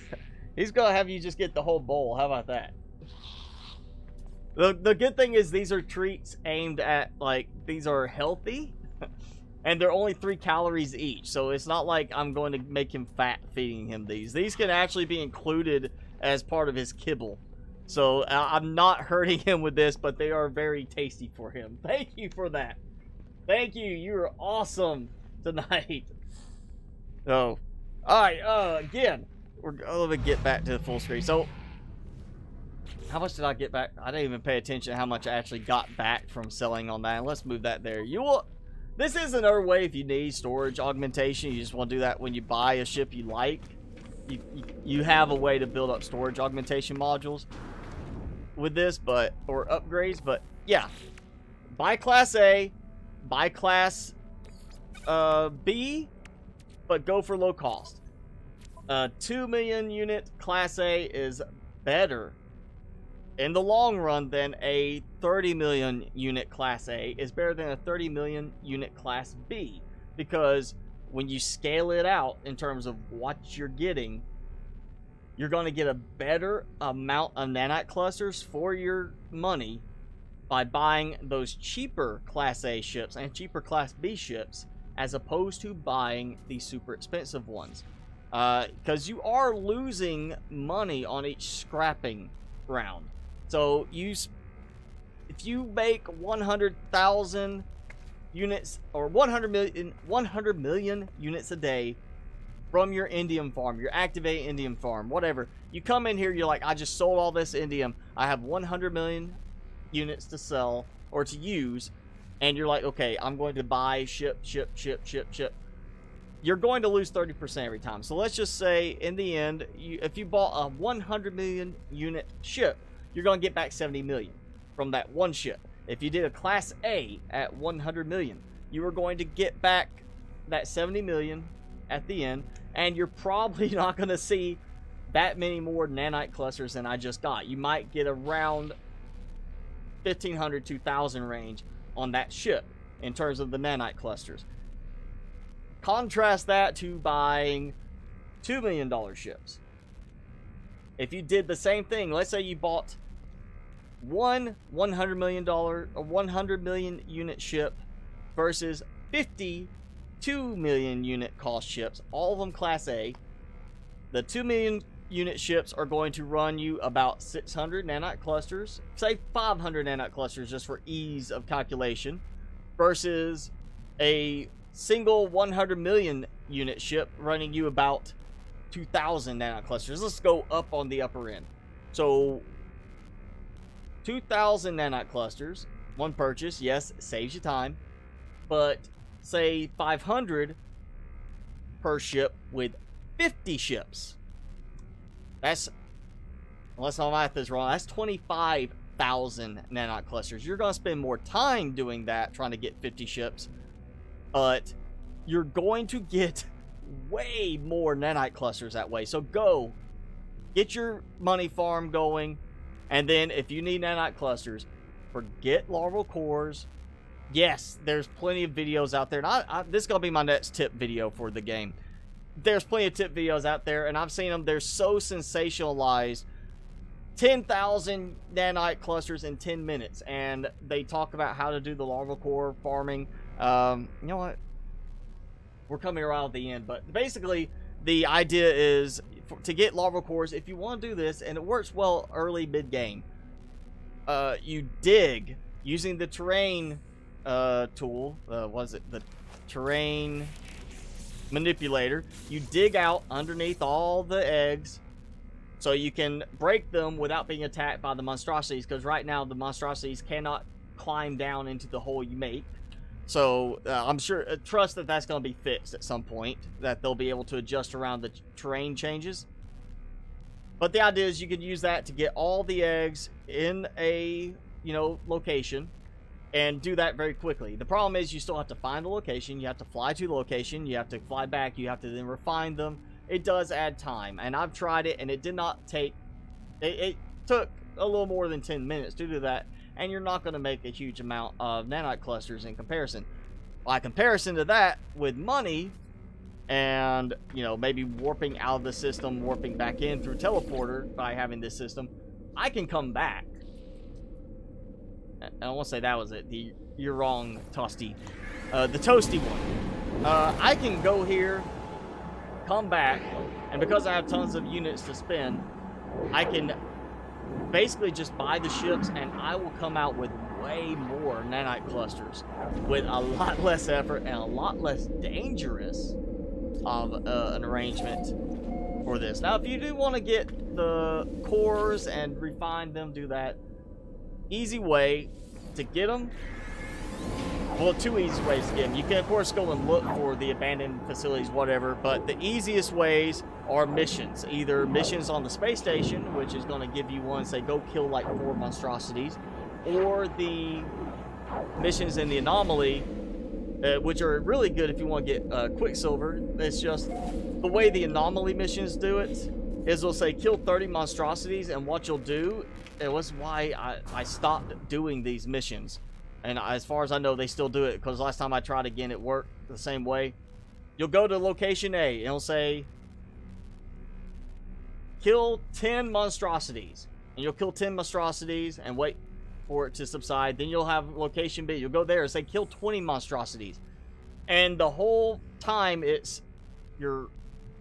He's going to have you just get the whole bowl. How about that? The good thing is these are treats aimed at, like, these are healthy. And they're only 3 calories each. So it's not like I'm going to make him fat feeding him these. These can actually be included as part of his kibble. So I'm not hurting him with this, but they are very tasty for him. Thank you for that. Thank you. You're awesome tonight. So, alright, again, we're going to get back to the full screen. So, how much did I get back? I didn't even pay attention to how much I actually got back from selling on that. And let's move that there. You will. This is another way if you need storage augmentation. You just want to do that when you buy a ship you like. You have a way to build up storage augmentation modules with this, or upgrades. But yeah, buy Class A, buy Class B, but go for low cost. 2 million unit Class A is better in the long run than a 30 million unit Class A is better than a 30 million unit Class B, because when you scale it out in terms of what you're getting, you're going to get a better amount of nanite clusters for your money by buying those cheaper Class A ships and cheaper Class B ships as opposed to buying the super expensive ones. Because you are losing money on each scrapping round. So if you make 100,000 units or 100 million units a day from your indium farm, your activated indium farm, whatever, you come in here, you're like, I just sold all this indium. I have 100 million units to sell or to use, and you're like, okay, I'm going to buy, ship, you're going to lose 30% every time. So let's just say in the end, if you bought a 100 million unit ship, you're going to get back 70 million from that one ship. If you did a Class A at 100 million, you are going to get back that 70 million at the end, and you're probably not going to see that many more nanite clusters than I just got. You might get around 1,500, 2,000 range on that ship in terms of the nanite clusters. Contrast that to buying $2 million ships. If you did the same thing, let's say you bought one $100 million unit ship versus 52 million unit cost ships, all of them Class A. The 2 million unit ships are going to run you about 600 nanite clusters, say 500 nanite clusters just for ease of calculation, versus a single 100 million unit ship running you about 2,000 nanite clusters. Let's go up on the upper end. So 2,000 nanite clusters, one purchase, yes, it saves you time, but say 500 per ship with 50 ships. That's, unless my math is wrong, that's 25,000 nanite clusters. You're going to spend more time doing that, trying to get 50 ships, but you're going to get way more nanite clusters that way. So go, get your money farm going, and then if you need nanite clusters, forget larval cores. Yes, there's plenty of videos out there, and this is going to be my next tip video for the game. There's plenty of tip videos out there, and I've seen them. They're so sensationalized. 10,000 nanite clusters in 10 minutes, and they talk about how to do the larval core farming. You know what? We're coming around at the end, but basically the idea is to get larval cores, if you want to do this, and it works well early mid-game, you dig using the terrain tool. Was it the terrain manipulator? You dig out underneath all the eggs so you can break them without being attacked by the monstrosities, because right now the monstrosities cannot climb down into the hole you make. So I'm sure, trust that that's going to be fixed at some point, that they'll be able to adjust around the terrain changes. But the idea is you can use that to get all the eggs in a, location, and do that very quickly. The problem is you still have to find the location, you have to fly to the location, you have to fly back, you have to then refine them. It does add time, and I've tried it, and it did not take, it took a little more than 10 minutes to do that, and you're not going to make a huge amount of nanite clusters in comparison. By comparison to that, with money, and, maybe warping out of the system, warping back in through teleporter by having this system, I can come back. I won't say that was it. You're wrong, Toasty. The Toasty one. I can go here, come back, and because I have tons of units to spend, I can basically just buy the ships, and I will come out with way more nanite clusters with a lot less effort and a lot less dangerous of an arrangement for this. Now, if you do want to get the cores and refine them, do that. Easy way to get them, well, two easy ways to get them. You can, of course, go and look for the abandoned facilities, whatever, but the easiest ways are missions. Either missions on the space station, which is going to give you one, say, go kill like 4 monstrosities, or the missions in the anomaly, which are really good if you want to get Quicksilver. It's just the way the anomaly missions do it is they'll say kill 30 monstrosities, and what you'll do, it was why I stopped doing these missions. And as far as I know, they still do it, because last time I tried again, it worked the same way. You'll go to location A, and it'll say kill 10 monstrosities. And you'll kill 10 monstrosities and wait for it to subside. Then you'll have location B. You'll go there and say kill 20 monstrosities. And the whole time, it's your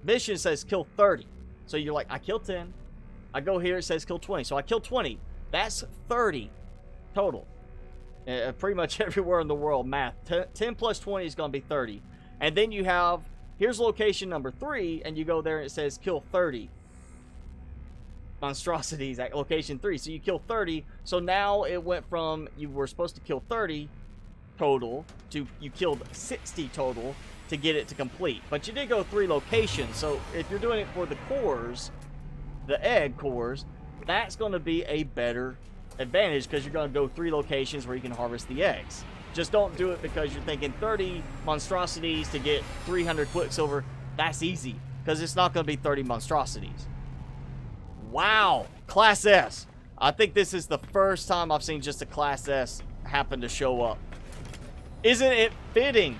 mission says kill 30. So you're like, I killed 10. I go here, it says kill 20. So I kill 20. That's 30 total. Pretty much everywhere in the world, math. 10 plus 20 is going to be 30. And then you have, here's location number 3, and you go there and it says kill 30. monstrosities at location 3. So you kill 30. So now it went from you were supposed to kill 30 total to you killed 60 total to get it to complete. But you did go 3 locations. So if you're doing it for the cores, the egg cores, that's going to be a better advantage because you're going to go 3 locations where you can harvest the eggs. Just don't do it because you're thinking 30 monstrosities to get 300 Quicksilver. That's easy because it's not going to be 30 monstrosities. Wow, Class S. I think this is the first time I've seen just a Class S happen to show up. Isn't it fitting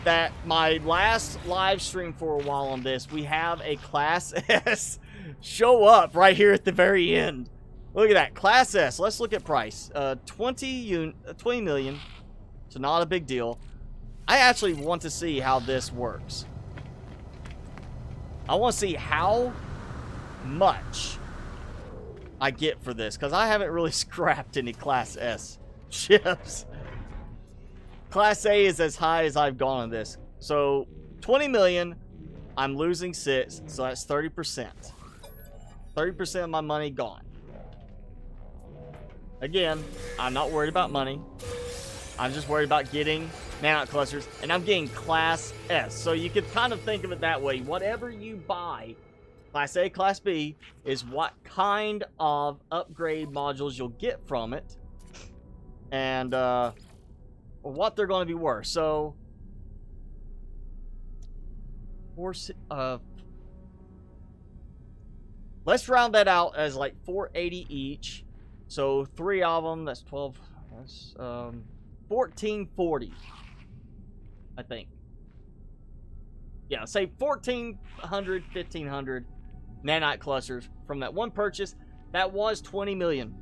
that my last live stream for a while on this, we have a Class S show up right here at the very end. Look at that, Class S. Let's look at price. 20 million, so not a big deal. I actually want to see how this works. I want to see how much I get for this, because I haven't really scrapped any Class S ships. Class A is as high as I've gone on this. So 20 million, I'm losing 6, so that's 30%. 30% of my money gone. Again, I'm not worried about money. I'm just worried about getting nanite clusters, and I'm getting Class S. So you could kind of think of it that way. Whatever you buy, Class A, Class B, is what kind of upgrade modules you'll get from it, and what they're going to be worth. So, let's round that out as like 480 each. So 3 of them, that's 12. That's 1440, I think. Yeah, say 1400, 1500 nanite clusters from that one purchase. That was 20 million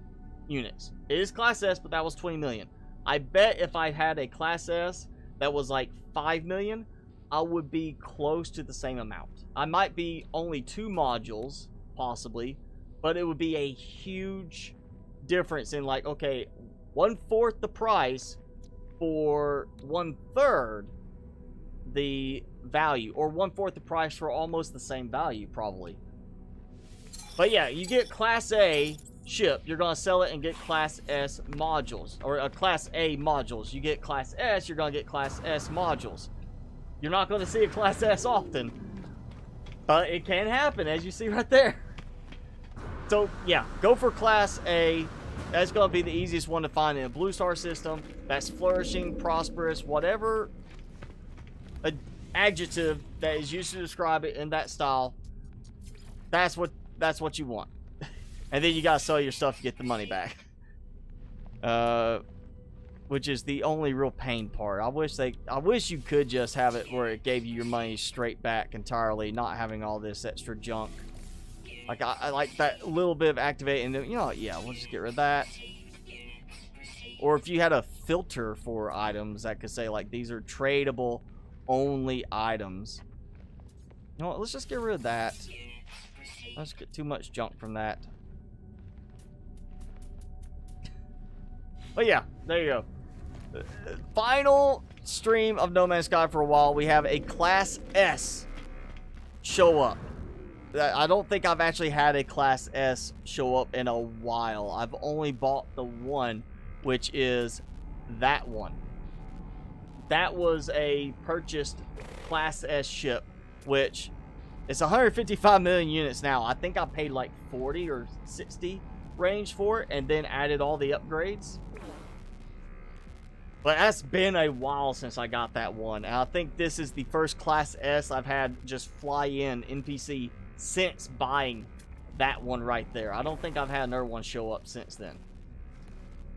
units. It is Class S, but that was 20 million. I bet if I had a Class S that was like 5 million, I would be close to the same amount. I might be only 2 modules, possibly, but it would be a huge difference in, like, okay, 1/4 the price for 1/3 the value, or 1/4 the price for almost the same value, probably. But yeah, you get Class A ship, you're going to sell it and get Class S modules, or Class A modules. You get Class S, you're going to get Class S modules. You're not going to see a Class S often, but it can happen, as you see right there. So yeah, go for Class A. That's going to be the easiest one to find in a blue star system. That's flourishing, prosperous, whatever adjective that is used to describe it in that style. That's what you want. And then you gotta sell your stuff to get the money back. Which is the only real pain part. I wish you could just have it where it gave you your money straight back entirely, not having all this extra junk. Like I like that little bit of activating. You know, yeah, we'll just get rid of that. Or if you had a filter for items that could say like these are tradable only items. You know what? Let's just get rid of that. Let's get too much junk from that. But yeah, there you go. Final stream of No Man's Sky for a while. We have a Class S show up. I don't think I've actually had a Class S show up in a while. I've only bought the one, which is that one. That was a purchased Class S ship, which it's 155 million units now. I think I paid like 40 or 60 range for it, and then added all the upgrades. But that's been a while since I got that one. And I think this is the first Class S I've had just fly in NPC since buying that one right there. I don't think I've had another one show up since then.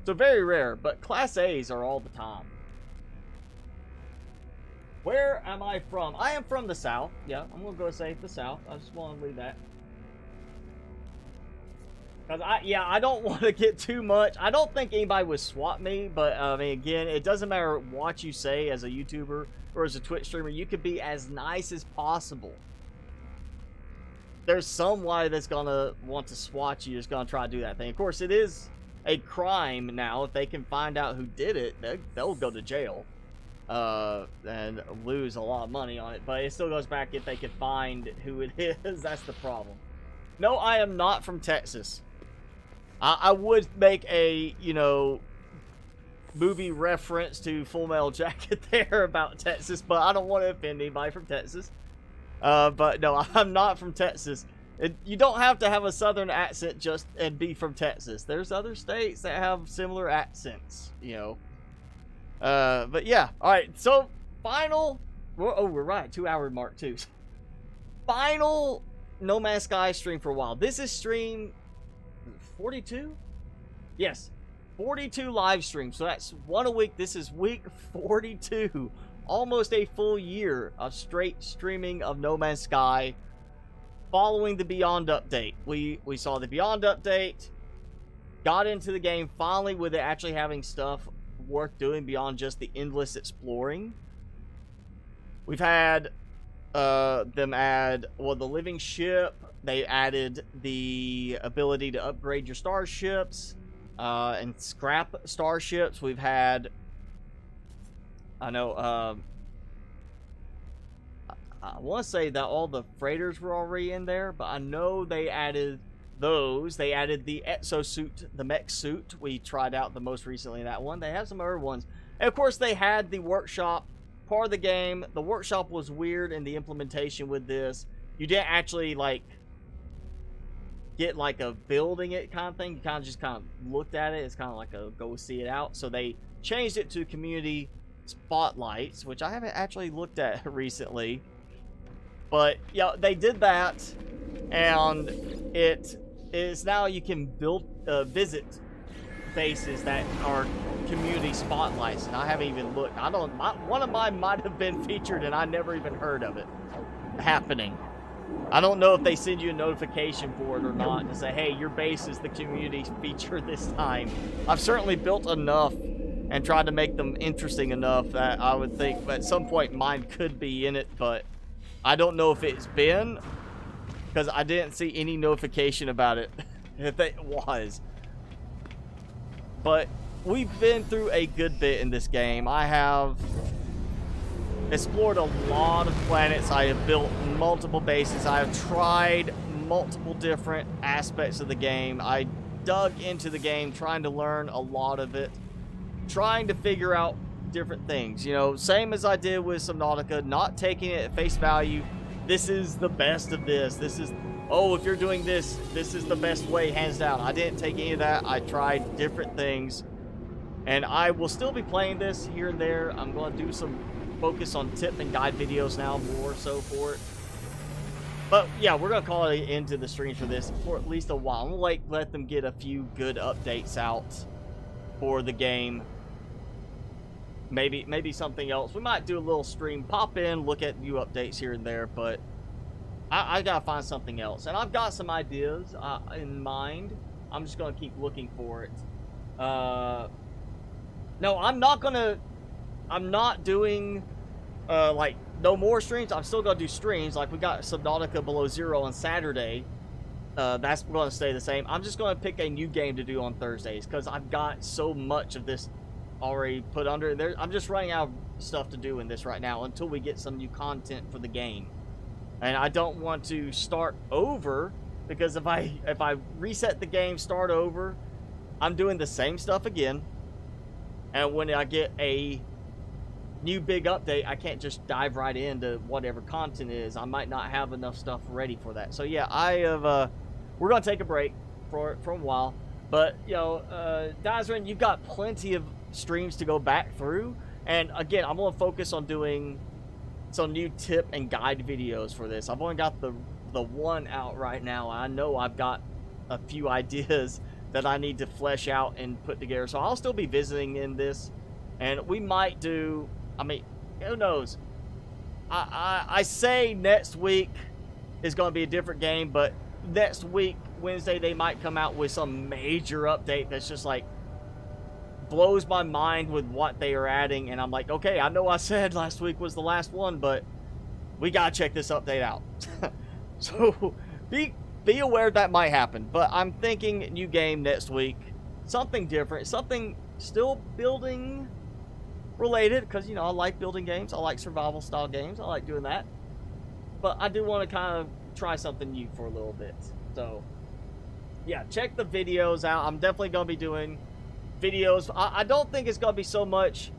So very rare, but Class A's are all the time. Where am I from? I am from the South. Yeah, I'm going to go say the South. I just want to leave that. Because I don't want to get too much. I don't think anybody would swap me, but I mean, again, it doesn't matter what you say as a YouTuber or as a Twitch streamer. You could be as nice as possible. There's somebody that's going to want to swat you, that's going to try to do that thing. Of course, it is a crime now. If they can find out who did it, they'll go to jail and lose a lot of money on it. But it still goes back if they can find who it is. That's the problem. No, I am not from Texas. I would make a, you know, movie reference to Full Metal Jacket there about Texas, but I don't want to offend anybody from Texas. But no, I'm not from Texas. You don't have to have a southern accent just and be from Texas. There's other states that have similar accents, you know. But yeah, all right. So final. Oh, we're right. 2-hour mark too. Final No Man's Sky stream for a while. This is stream 42. Yes, 42 live streams. So that's one a week. This is week 42. Almost a full year of straight streaming of No Man's Sky. Following the Beyond update, we saw the Beyond update, got into the game finally with it actually having stuff worth doing beyond just the endless exploring. We've had them add, well, the living ship. They added the ability to upgrade your starships and scrap starships. We've had, I know, I want to say that all the freighters were already in there, but I know they added those. They added the exosuit, the mech suit. We tried out the most recently that one. They have some other ones. And of course, they had the workshop part of the game. The workshop was weird in the implementation with this. You didn't actually, like, get, like, a building it kind of thing. You kind of just kind of looked at it. It's kind of like a go see it out. So they changed it to community spotlights, which I haven't actually looked at recently. But yeah, they did that, and it is now you can build visit bases that are community spotlights, and I haven't even looked. I don't. One of mine might have been featured, and I never even heard of it happening. I don't know if they send you a notification for it or not to say, hey, your base is the community feature this time. I've certainly built enough and tried to make them interesting enough that I would think at some point mine could be in it, but I don't know if it's been, because I didn't see any notification about it if it was. But we've been through a good bit in this game. I have explored a lot of planets. I have built multiple bases. I have tried multiple different aspects of the game. I dug into the game trying to learn a lot of it, trying to figure out different things, you know, same as I did with Subnautica, not taking it at face value. This is the best of this. This is, oh, if you're doing this, this is the best way, hands down. I didn't take any of that. I tried different things, and I will still be playing this here and there. I'm going to do some focus on tip and guide videos now, more so for it. But yeah, we're going to call it into the stream for this for at least a while. I'm going to let them get a few good updates out for the game. Maybe something else. We might do a little stream, pop in, look at new updates here and there, but I gotta find something else. And I've got some ideas in mind. I'm just gonna keep looking for it. No, I'm not doing like no more streams. I'm still gonna do streams. Like we got Subnautica Below Zero on Saturday. That's gonna stay the same. I'm just gonna pick a new game to do on Thursdays because I've got so much of this already put under there. I'm just running out of stuff to do in this right now until we get some new content for the game, and I don't want to start over, because if I reset the game, start over, I'm doing the same stuff again, and when I get a new big update, I can't just dive right into whatever content is. I might not have enough stuff ready for that. So yeah, I have we're gonna take a break for a while, but you know, Dazrin, you've got plenty of streams to go back through, and again, I'm going to focus on doing some new tip and guide videos for this. I've only got the one out right now. I know I've got a few ideas that I need to flesh out and put together, so I'll still be visiting in this, and we might do, I mean, who knows, I say next week is going to be a different game, but next week Wednesday they might come out with some major update that's just like blows my mind with what they are adding, and I'm like, okay, I know I said last week was the last one, but we gotta check this update out. So be aware that might happen, but I'm thinking new game next week, something different, something still building related, because you know I like building games, I like survival style games, I like doing that, but I do want to kind of try something new for a little bit. So, yeah, check the videos out. I'm definitely going to be doing videos. I don't think it's going to be so much,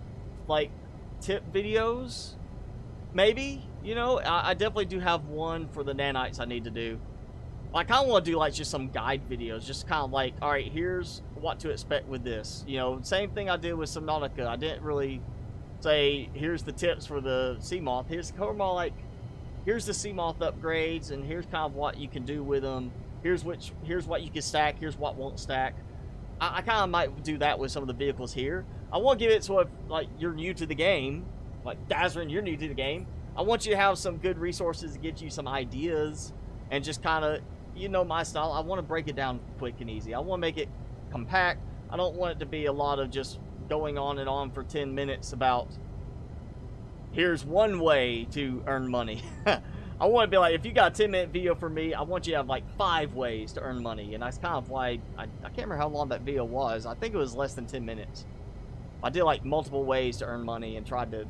like, tip videos. Maybe, you know, I definitely do have one for the nanites I need to do. I kind of want to do, like, just some guide videos. Just kind of like, all right, here's what to expect with this. You know, same thing I did with Subnautica. I didn't really say, here's the tips for the sea moth. Here's more like, here's the sea moth upgrades, and here's kind of what you can do with them. Here's what you can stack. Here's what won't stack. I kind of might do that with some of the vehicles here. I want to give it so if, like, you're new to the game, like Dazrin, you're new to the game. I want you to have some good resources to get you some ideas, and just kind of, you know, my style. I want to break it down quick and easy. I want to make it compact. I don't want it to be a lot of just going on and on for 10 minutes about, here's one way to earn money. I want to be like, if you got a 10-minute video for me, I want you to have like 5 ways to earn money. And that's kind of why I can't remember how long that video was. I think it was less than 10 minutes. I did like multiple ways to earn money and tried to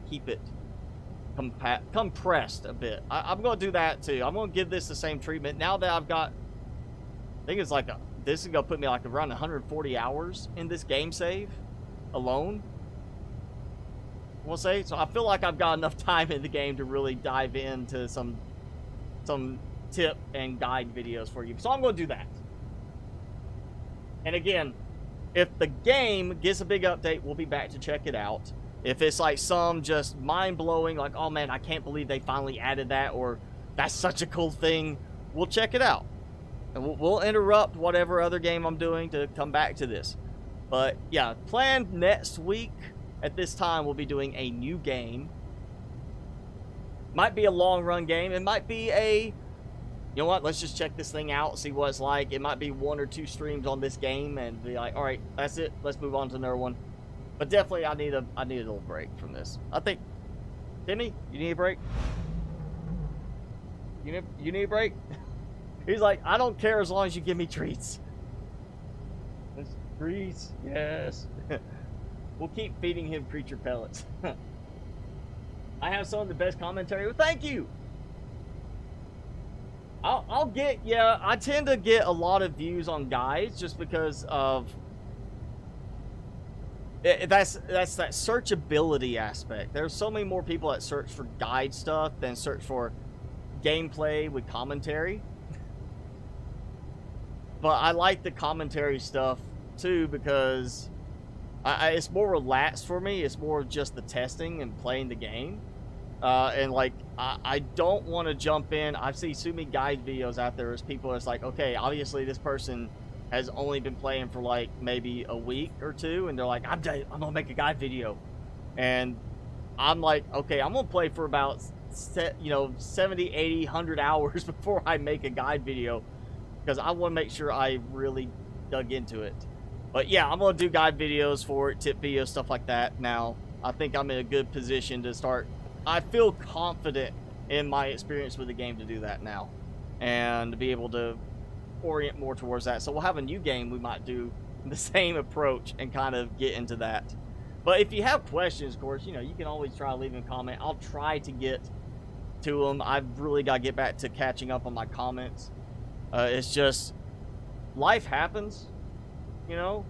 keep it compressed a bit. I'm going to do that too. I'm going to give this the same treatment. Now that I've got, I think it's like, this is going to put me like around 140 hours in this game save alone. We'll say. So I feel like I've got enough time in the game to really dive into some tip and guide videos for you. So I'm going to do that. And again, if the game gets a big update, we'll be back to check it out. If it's like some just mind-blowing, like, oh man, I can't believe they finally added that, or that's such a cool thing, we'll check it out. And we'll interrupt whatever other game I'm doing to come back to this. But yeah, planned next week at this time, we'll be doing a new game. Might be a long-run game. It might be a, you know what, let's just check this thing out, see what it's like. It might be 1 or 2 streams on this game and be like, all right, that's it. Let's move on to another one. But definitely, I need a little break from this. I think, Timmy, you need a break? You need a break? He's like, I don't care as long as you give me treats. Treats, yes. We'll keep feeding him creature pellets. I have some of the best commentary. Well, thank you. I'll get, yeah, I tend to get a lot of views on guides just because of, that's that searchability aspect. There's so many more people that search for guide stuff than search for gameplay with commentary. But I like the commentary stuff too because it's more relaxed for me. It's more just the testing and playing the game. And like, I don't want to jump in. I see so many guide videos out there as people it's like, okay, obviously this person has only been playing for like maybe a week or 2, and they're like, I'm gonna make a guide video. And I'm like, okay, I'm gonna play for about 70, 80, 100 hours before I make a guide video, because I want to make sure I really dug into it. But yeah, I'm going to do guide videos for it, tip videos, stuff like that. Now, I think I'm in a good position to start. I feel confident in my experience with the game to do that now, and to be able to orient more towards that. So we'll have a new game, we might do the same approach and kind of get into that. But if you have questions, of course, you know, you can always try to leave a comment. I'll try to get to them. I've really got to get back to catching up on my comments. It's just, life happens, you know.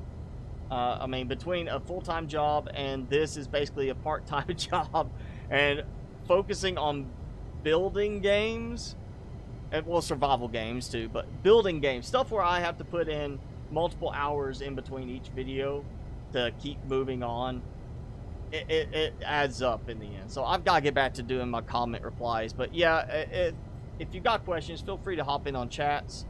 I mean, between a full-time job and this is basically a part-time job, and focusing on building games, and well, survival games too, but building games, stuff where I have to put in multiple hours in between each video to keep moving on, it adds up in the end. So I've got to get back to doing my comment replies. But yeah, if you got questions, feel free to hop in on chats,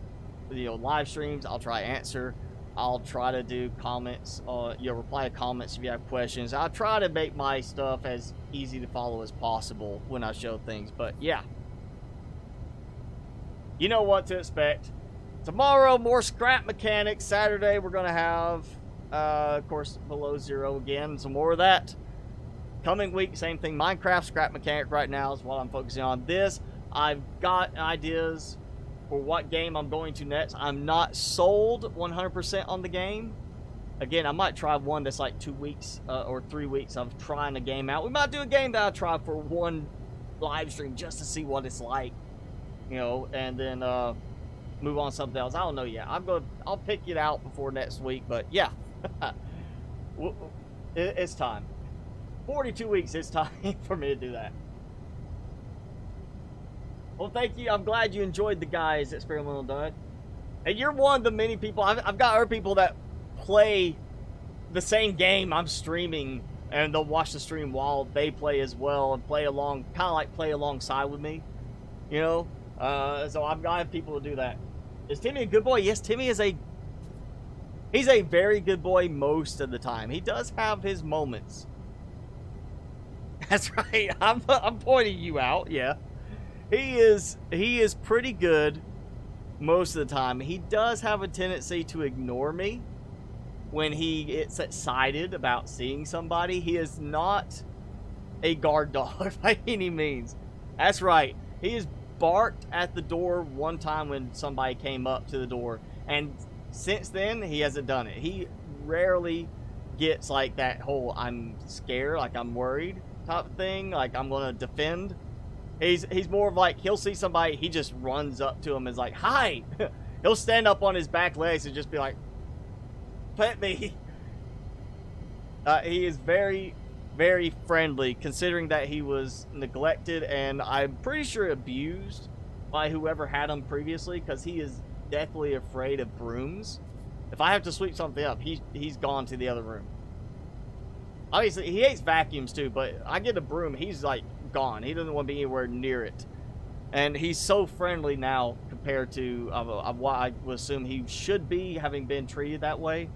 live streams. I'll try to answer. I'll try to do comments, reply to comments if you have questions. I'll try to make my stuff as easy to follow as possible when I show things. But yeah, you know what to expect. Tomorrow, more scrap mechanics. Saturday, we're going to have, of course, Below Zero again. Some more of that. Coming week, same thing. Minecraft scrap mechanic right now is what I'm focusing on. This, I've got ideas for what game I'm going to next. I'm not sold 100% on the game. Again, I might try one that's like 2 weeks or 3 weeks of trying a game out. We might do a game that I try for one live stream just to see what it's like, you know, and then move on to something else. I don't know yet. I'll pick it out before next week, but yeah. It's time. 42 weeks, it's time for me to do that. Well, thank you. I'm glad you enjoyed the guys Experimental Dud. And you're one of the many people. I've got other people that play the same game I'm streaming, and they'll watch the stream while they play as well and play along, kind of like play alongside with me, you know. So I've got people to do that. Is Timmy a good boy? Yes, Timmy is he's a very good boy most of the time. He does have his moments. That's right. I'm pointing you out. Yeah, he is pretty good most of the time. He does have a tendency to ignore me when he gets excited about seeing somebody. He is not a guard dog by any means. That's right. He has barked at the door one time when somebody came up to the door, and since then he hasn't done it. He rarely gets like that whole I'm scared, like I'm worried type of thing, like I'm gonna defend. He's more of like, he'll see somebody, he just runs up to him and is like, hi. He'll stand up on his back legs and just be like, pet me. He is very, very friendly, considering that he was neglected and I'm pretty sure abused by whoever had him previously, because he is deathly afraid of brooms. If I have to sweep something up, he's gone to the other room. Obviously, he hates vacuums too, but I get a broom, he's like gone. He doesn't want to be anywhere near it. And he's so friendly now compared to what I would assume he should be, having been treated that way.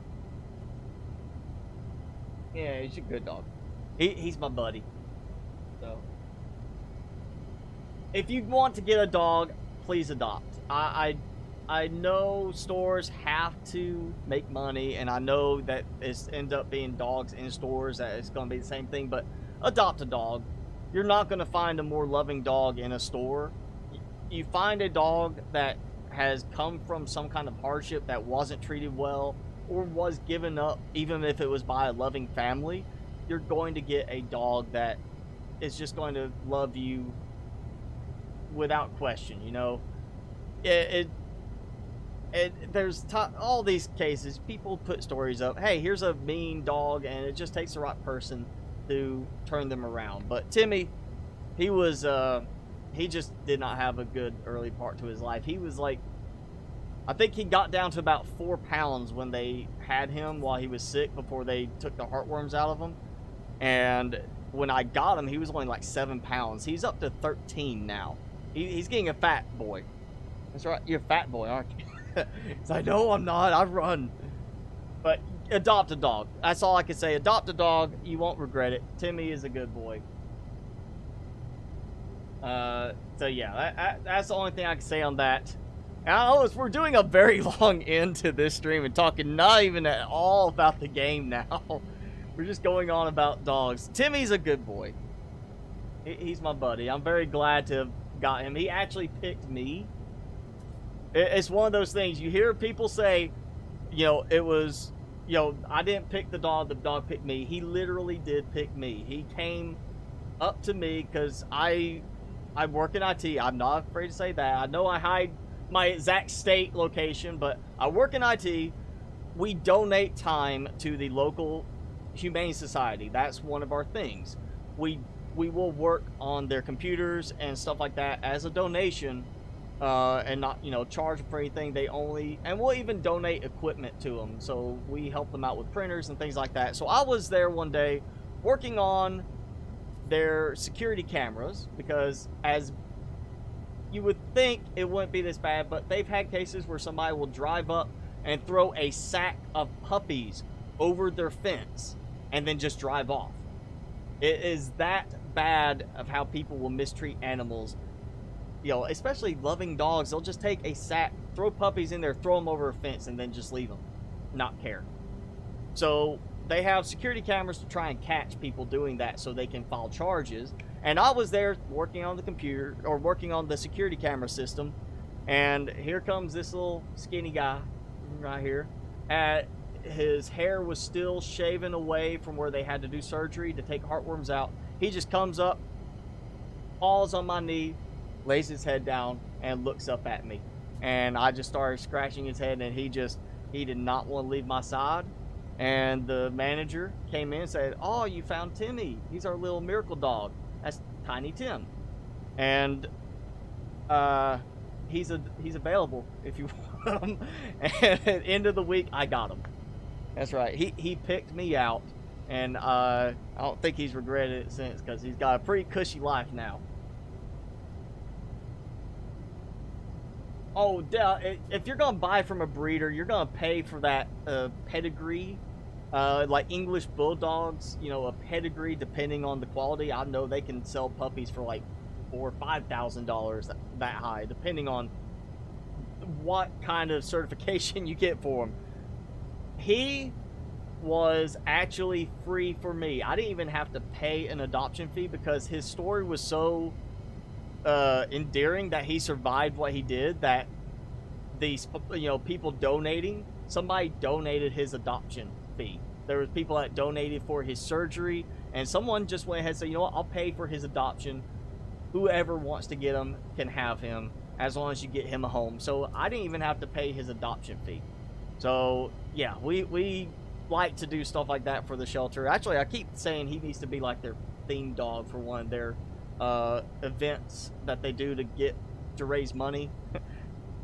Yeah, he's a good dog. He's my buddy. So, if you want to get a dog, please adopt. I know stores have to make money, and I know that it ends up being dogs in stores, that it's going to be the same thing, but adopt a dog. You're not going to find a more loving dog in a store. You find a dog that has come from some kind of hardship, that wasn't treated well, or was given up, even if it was by a loving family, you're going to get a dog that is just going to love you without question, you know. There's all these cases, people put stories up, hey, here's a mean dog, and it just takes the right person to turn them around. But Timmy, he was he just did not have a good early part to his life. He was like, I think he got down to about 4 pounds when they had him while he was sick, before they took the heartworms out of him. And when I got him, he was only like 7 pounds. He's up to 13 now. He's getting a fat boy. That's right, you're a fat boy, aren't you? It's like, no, I'm not. I run. But adopt a dog. That's all I can say. Adopt a dog. You won't regret it. Timmy is a good boy. So yeah, that's the only thing I can say on that. And I know we're doing a very long end to this stream and talking not even at all about the game now. We're just going on about dogs. Timmy's a good boy. He's my buddy. I'm very glad to have got him. He actually picked me. It's one of those things you hear people say, you know, it was, you know, I didn't pick the dog picked me. He literally did pick me. He came up to me because I work in IT. I'm not afraid to say that. I know I hide my exact state location, but I work in IT. We donate time to the local Humane Society. That's one of our things. We will work on their computers and stuff like that as a donation, and not, you know, charge them for anything. And we'll even donate equipment to them, so we help them out with printers and things like that. So I was there one day working on their security cameras, because as you would think it wouldn't be this bad, but they've had cases where somebody will drive up and throw a sack of puppies over their fence and then just drive off. It is that bad of how people will mistreat animals. You know, especially loving dogs. They'll just take a sack, throw puppies in there, throw them over a fence, and then just leave them. Not care. So they have security cameras to try and catch people doing that so they can file charges. And I was there working on the computer, or working on the security camera system, and here comes this little skinny guy right here. His hair was still shaven away from where they had to do surgery to take heartworms out. He just comes up, falls on my knee, lays his head down, and looks up at me. and I just started scratching his head, and he did not want to leave my side. And the manager came in and said, "Oh, you found Timmy. He's our little miracle dog. That's Tiny Tim." And he's available if you want him. And at the end of the week, I got him. That's right. He picked me out, and I don't think he's regretted it since, because he's got a pretty cushy life now. Oh, if you're gonna buy from a breeder, you're gonna pay for that pedigree. Like English bulldogs, you know, a pedigree, depending on the quality. I know they can sell puppies for like $4,000 or $5,000, that high, depending on what kind of certification you get for him. He was actually free for me. I didn't even have to pay an adoption fee, because his story was so endearing that he survived what he did, that these, you know, people donating, somebody donated his adoption fee. There was people that donated for his surgery, and someone just went ahead and said, "You know what, I'll pay for his adoption. Whoever wants to get him can have him, as long as you get him a home." So I didn't even have to pay his adoption fee. So yeah, we like to do stuff like that for the shelter. Actually, I keep saying he needs to be like their theme dog for one of their events that they do to raise money.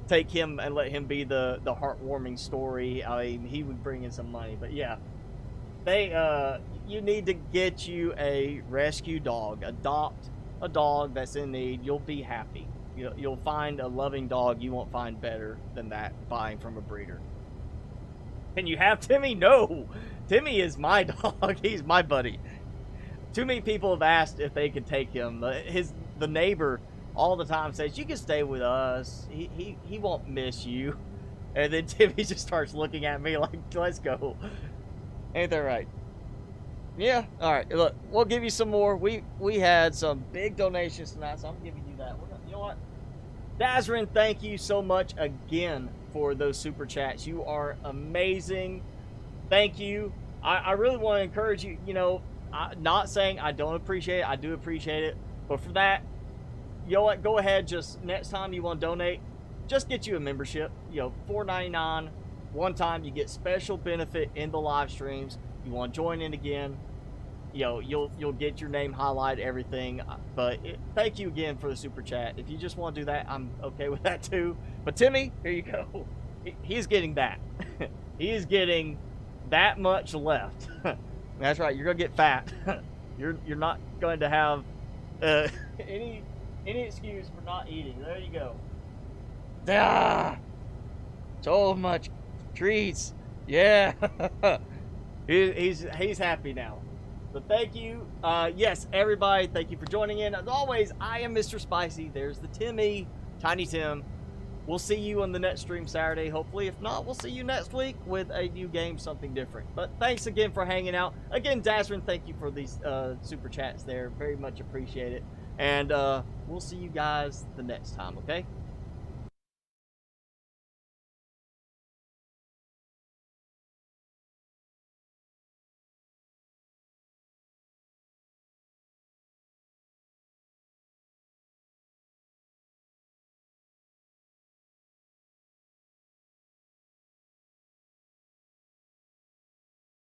Take him and let him be the heartwarming story. I mean, he would bring in some money. But yeah, you need to get you a rescue dog. Adopt a dog that's in need. You'll be happy. You'll find a loving dog you won't find better than that buying from a breeder. Can you have Timmy? No, Timmy is my dog. He's my buddy. Too many people have asked if they could take him. The neighbor all the time says, "You can stay with us. He won't miss you." And then Timmy just starts looking at me like, "Let's go." Ain't that right? Yeah. All right. Look, we'll give you some more. We had some big donations tonight, so I'm giving you that. You know what? Dazrin, thank you so much again for those super chats. You are amazing. Thank you. I really want to encourage you. You know, not saying I don't appreciate it. I do appreciate it. But for that, you know what? Go ahead. Just next time you want to donate, just get you a membership. You know, $4.99 one time. You get special benefit in the live streams. You want to join in again, you know, you'll get your name highlighted, everything. But thank you again for the super chat. If you just want to do that, I'm okay with that too. But Timmy, here you go. He's getting that. He is getting that much left. That's right. You're gonna get fat. You're not going to have any excuse for not eating. There you go. Ah, so much treats. Yeah. He's happy now. So thank you. Yes, everybody, thank you for joining in. As always, I am Mr. Spicy. There's the Timmy, Tiny Tim. We'll see you on the next stream Saturday, hopefully. If not, we'll see you next week with a new game, something different. But thanks again for hanging out. Again, Dazrin, thank you for these super chats there. Very much appreciate it. And we'll see you guys the next time, okay?